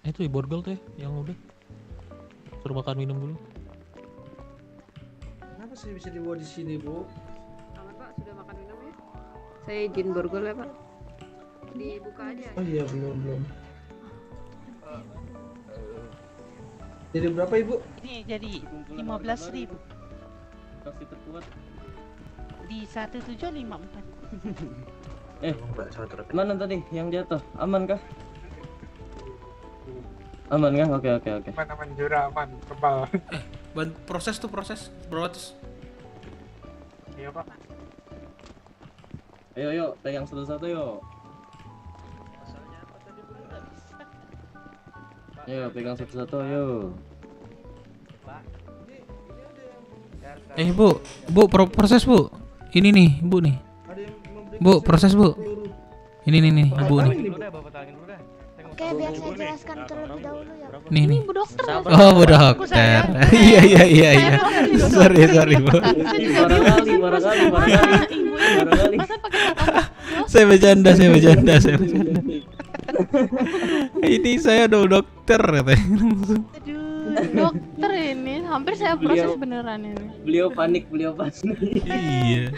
Itu di borgol tuh ya, yang udah. Suruh makan minum dulu. Kenapa sih bisa dibawa di sini, Bu? Aman, Pak, sudah makan minum ya? Saya izin borgol ya, Pak. Dibuka aja. Oh iya, belum. Jadi berapa, Ibu? Ini jadi 15.000. Kasih terkuat. Di 1754. Mana tadi yang jatuh? Aman kah? Aman kah? Oke. Aman jura, aman, kebal. Proses Iya Pak. Ayo, pegang satu-satu yuk. Ayo, pegang satu-satu yuk. Bu, proses Bu. Ini nih, Bu nih. Bu, proses Bu. Ini nih, Ibu nih. Oke, biar saya jelaskan terlebih dahulu ya. Nih. Bu dokter. Oh, Bu dokter. Iya. Sorry, Bu. Barangkali. Saya bercanda. Ini saya dokter katanya langsung. Dokter ini hampir saya proses beneran ini. Beliau panik. Iya.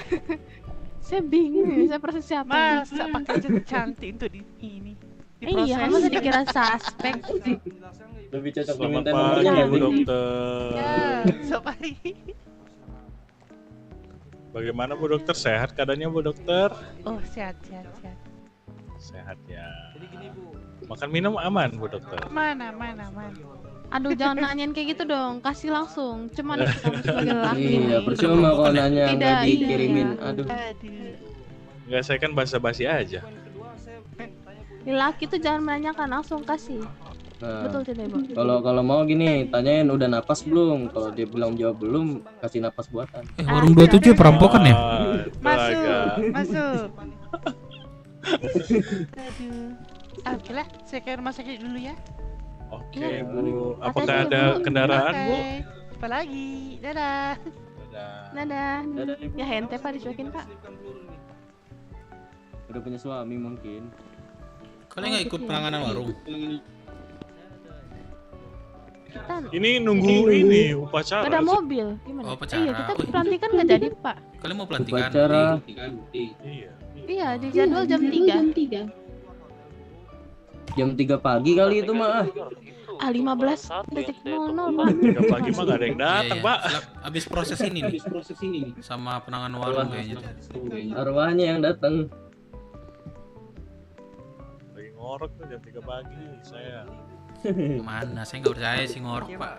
Saya bingung ini, saya proses siapa? Masa pakai cantik untuk ini. Iya, masa dikira suspek sih. Lebih cocok Selamat diminta pagi nomornya ya, Bu Dokter. Sorry. Bagaimana Bu Dokter? Sehat keadaannya Bu Dokter? Oh, sehat. Sehat ya. Makan minum aman Bu Dokter? Mana. Aduh, jangan nanyain kayak gitu dong, kasih langsung. Cuman kamu sebagai laki. Iya, percuma kalau nanya Tidak, nggak dikirimin. Aduh. Enggak, saya kan basa-basi aja. Laki tuh jangan menanyakan, langsung kasih. Nah, Betul tidak, Ibu? kalau mau gini, tanyain udah napas belum? Kalau dia bilang jawab belum, kasih napas buatan. Warung 27 perampokan ya? Masuk. Aduh. Oke lah, saya ke rumah sakit dulu ya. Oke Bu, apakah ada kendaraan Bu? Apa lagi? Dadah. Dadah. Ya hente Pak, dicuekin Pak. Udah punya suami mungkin. Kalian nggak ikut penanganan warung? Ini nunggu ini upacara. Ada mobil, gimana? Oh, upacara. Iya, kita pelantikan nggak jadi Pak. Kalian mau pelantikan? Upacara. Iya, di jadwal jam 3. Jam 3 pagi kali itu mah. 15.00 Pak. 3 pagi mah gak ada yang datang Pak. Abis proses ini nih. Sama penanganan warung kayaknya. Arwahnya yang datang. Lagi ngorok tuh jam 3 pagi saya. Mana? Saya nggak percaya sih ngorok Pak.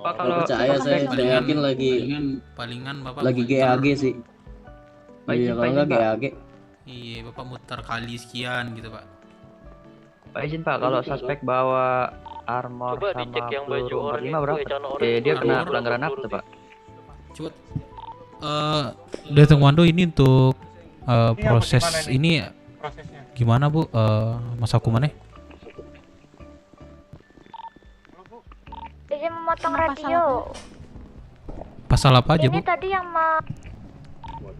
Pak kalau percaya saya yakin lagi palingan Bapak lagi GAG sih. Iya kalau nggak GAG. Iya Bapak muter kali sekian gitu Pak. Pak izin Pak, kalau suspek bawa armor Coba sama dicek yang baju peluru oranye 45 berapa? itu, celana oranye Dia itu kena armor pelanggaran atau apa tuh Pak? Coba datang komando ini untuk proses ini gimana Bu? Masa hukumannya? Izin memotong radio. Pasal apa aja Bu? Ini tadi yang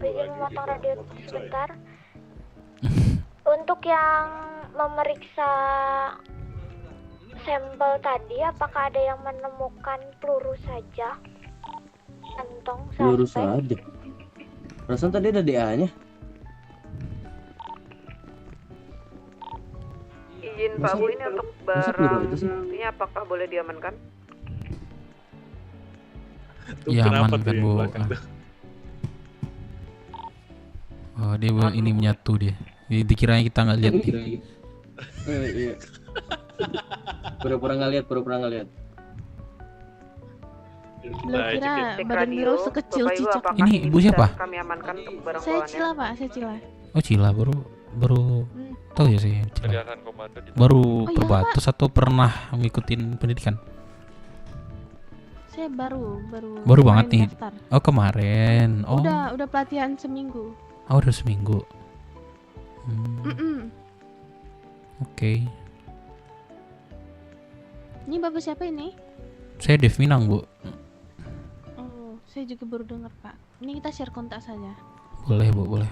izin memotong radio sebentar. Untuk yang memeriksa sampel tadi, apakah ada yang menemukan peluru saja? Kantong Peluru suspek? saja. Perasaan tadi ada DA-nya. Izin Pak Bu, ini untuk barang ini apakah boleh diamankan? Iya aman kan Bu. Oh dia ini menyatu dia. Dikiranya kita nggak lihat. Iya. Pura-pura nggak lihat. Belum kira badan Miro sekecil cicak. Ini Ibu siapa? Kami amankan untuk barang Saya bawaannya. Cila Pak, saya Cila. Oh Cila baru tahu ya sih Cila. Baru iya, perbatas atau pernah ngikutin pendidikan? Saya baru Banget nih. daftar. Oh kemarin. Oh. Udah pelatihan seminggu. Oh udah seminggu. Oke. Ini Bapak siapa ini? Saya Dev Minang Bu. Oh, saya juga baru dengar Pak. Ini kita share kontak saja. Boleh Bu, boleh.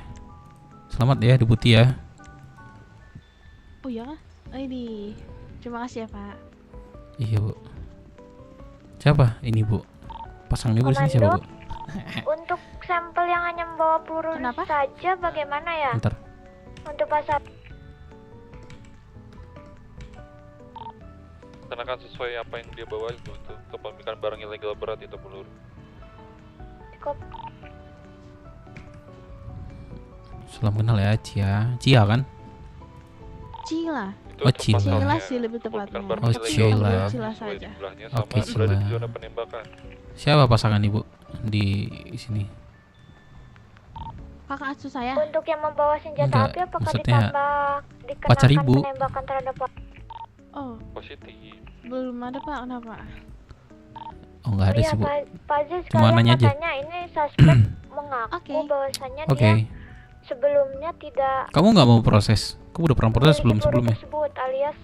Selamat ya Deputi ya. Oh ya? Ini. Terima kasih ya Pak. Iya Bu. Siapa ini Bu? Pasang dulu sini siapa Bu? Untuk sampel yang hanya membawa peluru saja bagaimana ya? Bentar. Untuk pasal Karena kan sesuai apa yang dia bawa itu kepemilikan barang ilegal berat itu peluru. Salam kenal ya Cia kan? Cila. Oh Cila. Cila sih lebih tepatnya. Oh Cila. Cila saja. Oke Cila. Berada di zona penembakan. Siapa pasangan Ibu di sini? Kakak asuh saya. Untuk yang membawa senjata Enggak, api apakah maksudnya dikenakan pacar Ibu. penembakan terhadap Oh. Positif. Belum ada Pak, kenapa? Oh nggak ada Iya, sih Bu. Pak Aziz, Cuma kalian nanya aja. katanya ini suspek mengaku bahwasanya Oke. dia sebelumnya tidak Kamu nggak mau proses? Kamu udah pernah proses sebelumnya? tersebut alias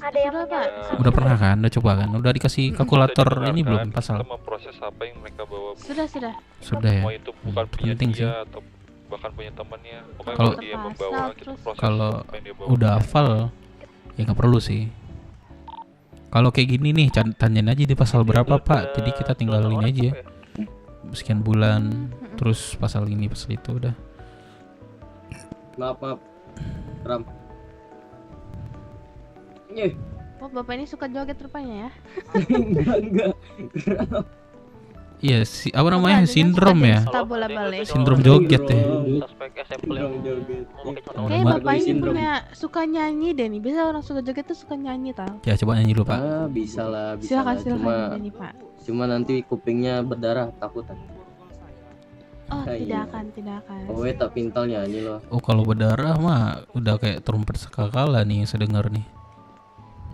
ada yang menyalahkan. Udah pernah kan? Udah coba kan? Udah dikasih kalkulator ini belum pasal? Kita memproses apa yang mereka bawa. Bu. Sudah. Sudah ya. Mau itu bukan punya Penting sih. dia atau bahkan punya temannya. Pokoknya Kalau- kalau dia membawa kita proses Kalau apa yang dia bawa. udah hafal ya nggak perlu sih. Kalau kayak gini nih, tanyain aja di pasal berapa Pak. Jadi kita tinggal ini aja. Sekian bulan, terus pasal ini, pasal itu udah. Maaf, Ram. Oh, Bapak ini suka joget rupanya ya? Enggak. Iya, apa namanya, sindrom ya? Bola balik. Sindrom joget ya. Suspek SMP yang mau kecelakaan. Kayak Bapak ini punya suka nyanyi deh nih. Biasa orang suka joget tuh suka nyanyi tau. Ya coba nyanyi dulu Pak. Bisa lah. Silakan Cuma, nyanyi Pak. cuma nanti kupingnya berdarah, takutan. Oh, Iya. tidak akan. Oh, tak pintal nyanyi loh. Oh kalau berdarah mah udah kayak trompet sekakala nih saya dengar nih.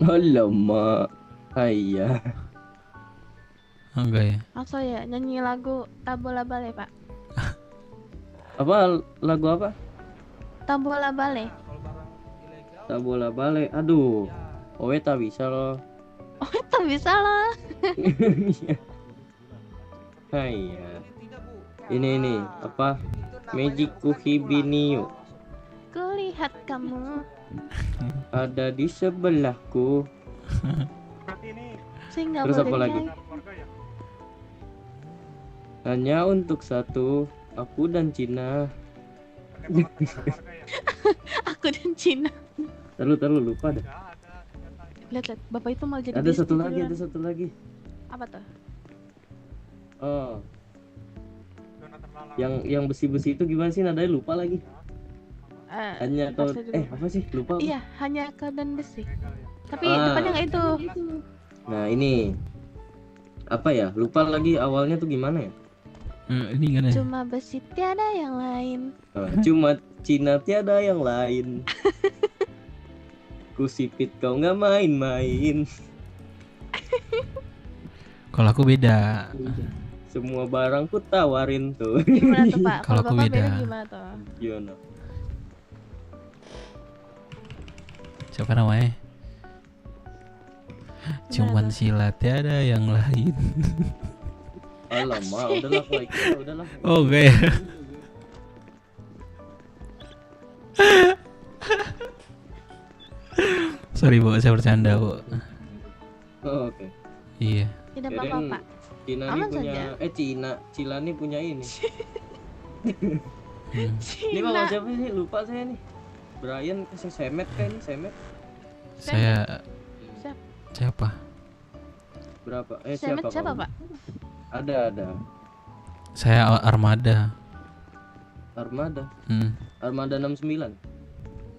Alamak. Iya. Enggak ya? Langsung ya nyanyi lagu Tabola Bale Pak. Apa lagu apa? Tabola Bale. Tak bola balik. Aduh. Owe tak bisa loh. Oh, tak bisa lah. Iya. Ini apa? Magic Kuhibiniu. Kulihat kamu Ada di sebelahku. sehingga Terus apa boleh lagi? nyanyi. Hanya untuk satu, aku dan Cina. Aku dan Cina. Terlalu lupa dah. Lihat, Bapak itu malah jadi Ada bisnis satu lagi, duluan. ada satu lagi. Apa tuh? Oh. Yang besi-besi itu gimana sih nadanya, lupa lagi. Hanya kau apa sih? Lupa. Iya, hanya kau dan besi. Tapi Ah. depannya nggak itu. Nah, ini apa ya? Lupa lagi awalnya tuh gimana ya? Ini gimana? Cuma besi tiada yang lain. Cuma Cina tiada yang lain. Kusipit kau nggak main-main. Kalau aku beda. Semua barang ku tawarin tuh. Gimana tuh Pak? Kalau aku Bapak beda. gimana tuh? Gimana? Siapa namanya? Cuman sila tiada yang lain. Alamak, udahlah kalau itu udahlah. Oh enggak ya? Sorry Bu, saya bercanda Bu. Oh, oke. Iya. Tidak Kirain apa-apa Pak. Cina ini Aman punya saja. Cila nih punya ini. Ini Cina. bawa siapa sih? Lupa saya nih. Brian Semet kan ini Semet. Saya Siap. siapa? Berapa? Semet siapa kamu? Pak? Ada. Saya Armada. Armada. Armada 69.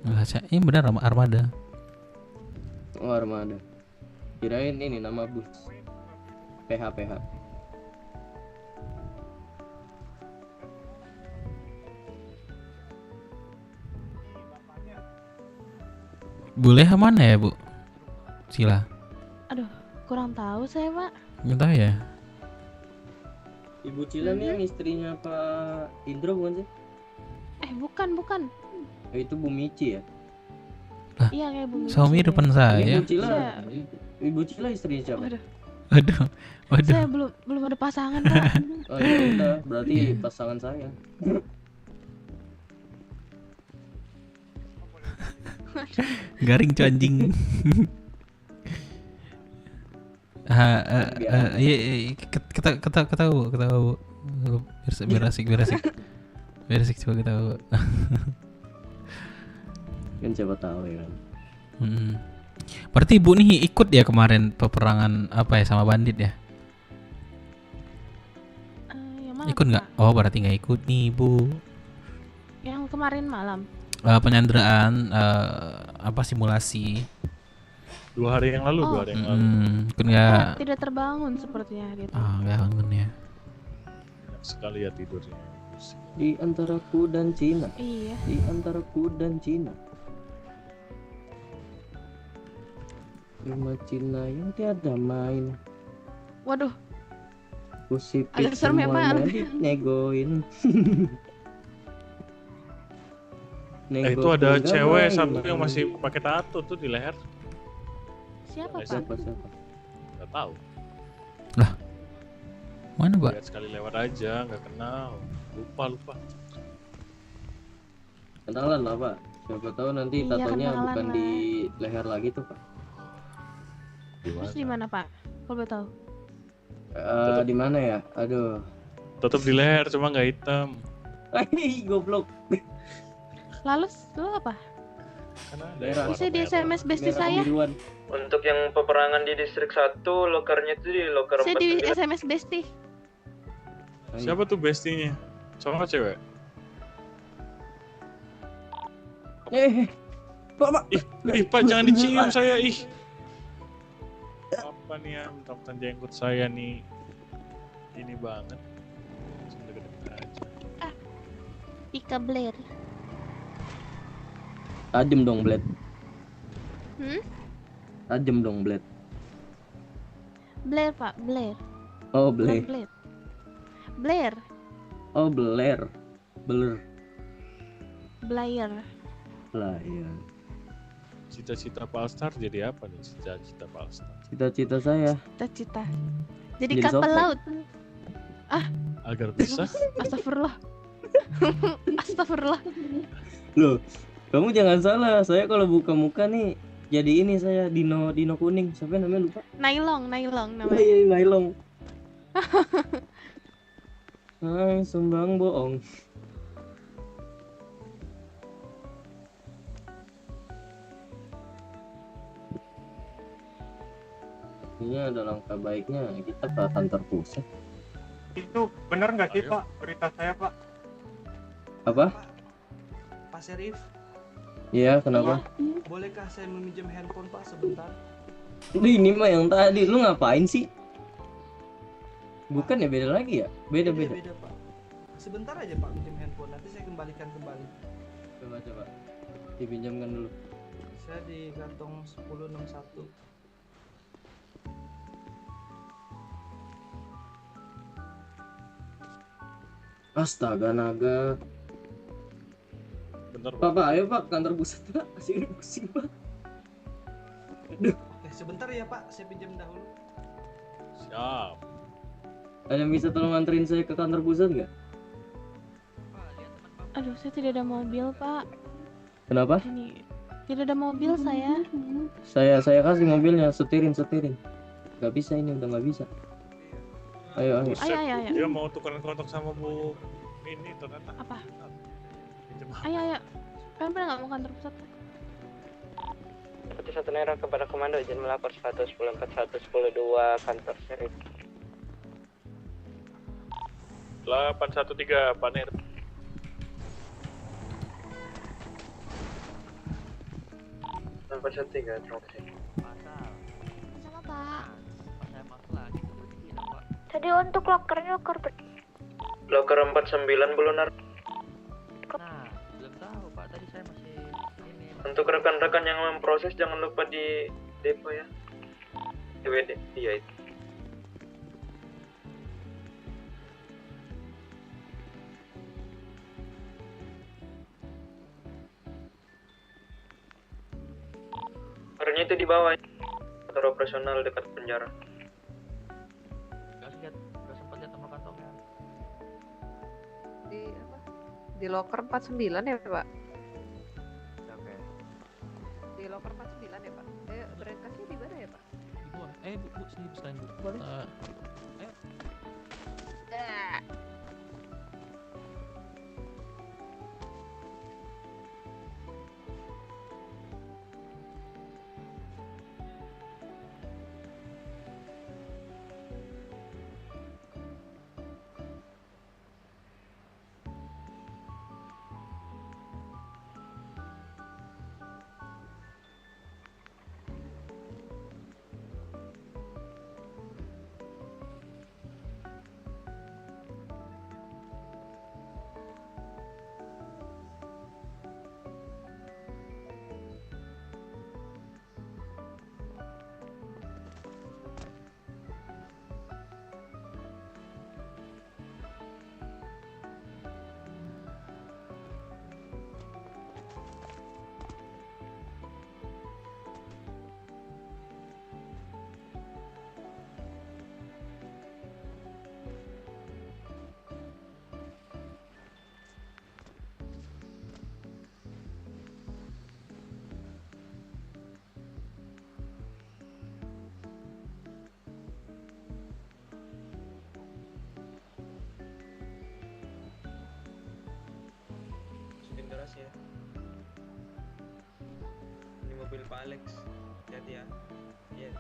Enggak, ini benar Armada. Oh, Armada. Kirain ini nama bus. PH. Boleh mana ya Bu? Sila. Aduh, kurang tahu saya Pak. Nggak tahu ya. Ibu Cila nih yang istrinya Pak Indro bukan sih? Bukan. Itu Bu Mici ya? Iya kayak bumi. Suami depan saya. Ibu Cila. Saya, Ibu Cila istrinya siapa? Waduh. saya belum ada pasangan Pak. Oh ya udah, berarti pasangan saya. Garing cu anjing. Kita tahu. Biar asik. Biar asik coba kita tahu. Kan siapa tahu ya kan. Berarti Ibu nih ikut ya kemarin peperangan apa ya sama bandit ya? Yang mana Ikut tuh, nggak? Oh berarti nggak ikut nih Ibu. Yang kemarin malam. Penyanderaan apa simulasi 2 hari yang lalu, 2 hari yang lalu. Ikut nggak? Tidak terbangun sepertinya dia. Nggak bangun ya. Enak sekali ya tidurnya. Di antara ku dan Cina. Iya. Di antara ku dan Cina. Cuma Cina yang tiada main. Waduh. Kusipit Agak serem ya, Pak. semuanya dinegoin. Itu ada cewek satu yang masih pakai tato tuh di leher. Siapa Pak? Siapa? Gak tahu. Lah. Mana Pak? Lihat sekali lewat aja, nggak kenal. Lupa. Kenalan lah Pak. Siapa tahu nanti Iya, tatonya kenalan bukan lah. di leher lagi tuh Pak. Terus di mana Pak? Kalau boleh tahu. Di mana ya? Aduh. Tetap di leher, cuma nggak hitam. Goblok. Lalu lu apa? Daerah. Bisa di SMS bestie Merah saya. kebiruan. Untuk yang peperangan di distrik 1, lokernya itu di loker Saya di 49. SMS bestie. Siapa tuh bestinya? Cowok atau cewek? Pak. Pak jangan dicium saya, ih. Apa nih ya, mentang-mentang jenggot saya nih. Ini banget. Langsung deket-deket aja. Ika Blair. Tajem dong, Blade. Tajem dong, Blade. Blair Pak, Blair. Oh, Bukan Blair. Blair. Blair. Oh, Blair. Blair. Blair. Lah, iya. Cita-cita Palstar jadi apa nih? Cita-cita Palstar. Cita-cita saya. Cita-cita. Jadi Jadi kapal sopir. laut. Agar bisa. Astagfirullah. Astagfirullah. Loh, kamu jangan salah. Saya kalau buka muka nih jadi ini saya Dino kuning. Siapa namanya lupa? Nailong namanya. Iya, Nailong. Hai, sumbang bohong. Ini ada langkah baiknya kita ke kantor pusat. Itu benar nggak sih Pak berita saya Pak? Apa? Pak Serif, Iya, kenapa? bolehkah saya meminjam handphone Pak sebentar? Ini mah yang tadi, lu ngapain sih? Bukan ya, beda lagi ya? Beda. Beda Pak. Sebentar aja Pak minjem handphone, nanti saya kembalikan kembali. Coba. Dipinjamkan dulu. Saya di kantong 1061. Astaga naga. Bener. Pak, ayo Pak, kantor pusat Pak. Masih pusing Pak. Oke, sebentar ya Pak, saya pinjam dahulu. Siap. Ada yang bisa tolong anterin saya ke kantor pusat nggak? Aduh, saya tidak ada mobil, Pak. Kenapa? Ini tidak ada mobil saya. Saya kasih mobilnya, setirin. Gak bisa ini, udah nggak bisa. Ayo. Buset, Ayo. dia mau tukeran kontak sama Bu ini ternyata. Apa? Pinjam Ayo. Kalian pada nggak mau kantor pusat? Seperti satu Nero kepada komando izin melapor 1104110 kantor Serif. 813 Pak Nir. Nomor 13, terima kasih. Sama Pak. Tadi untuk lokernya loker Loker 49 Bu Lunar. Nah, belum tahu Pak, tadi saya masih ini. Untuk rekan-rekan yang memproses jangan lupa di depo ya. DWD, iya itu. Lokernya itu di bawah ya. Kantor operasional dekat penjara. Gak sempat lihat nomor kantongnya. Di apa? Di loker 49 ya Pak? Oke. Di loker 49 ya Pak? Berangkasnya di mana ya Pak? Di bawah. Bu, sini selain Bu. Boleh. Ayo. atas ya. Ini mobil Pak Alex, hati-hati ya. Iya.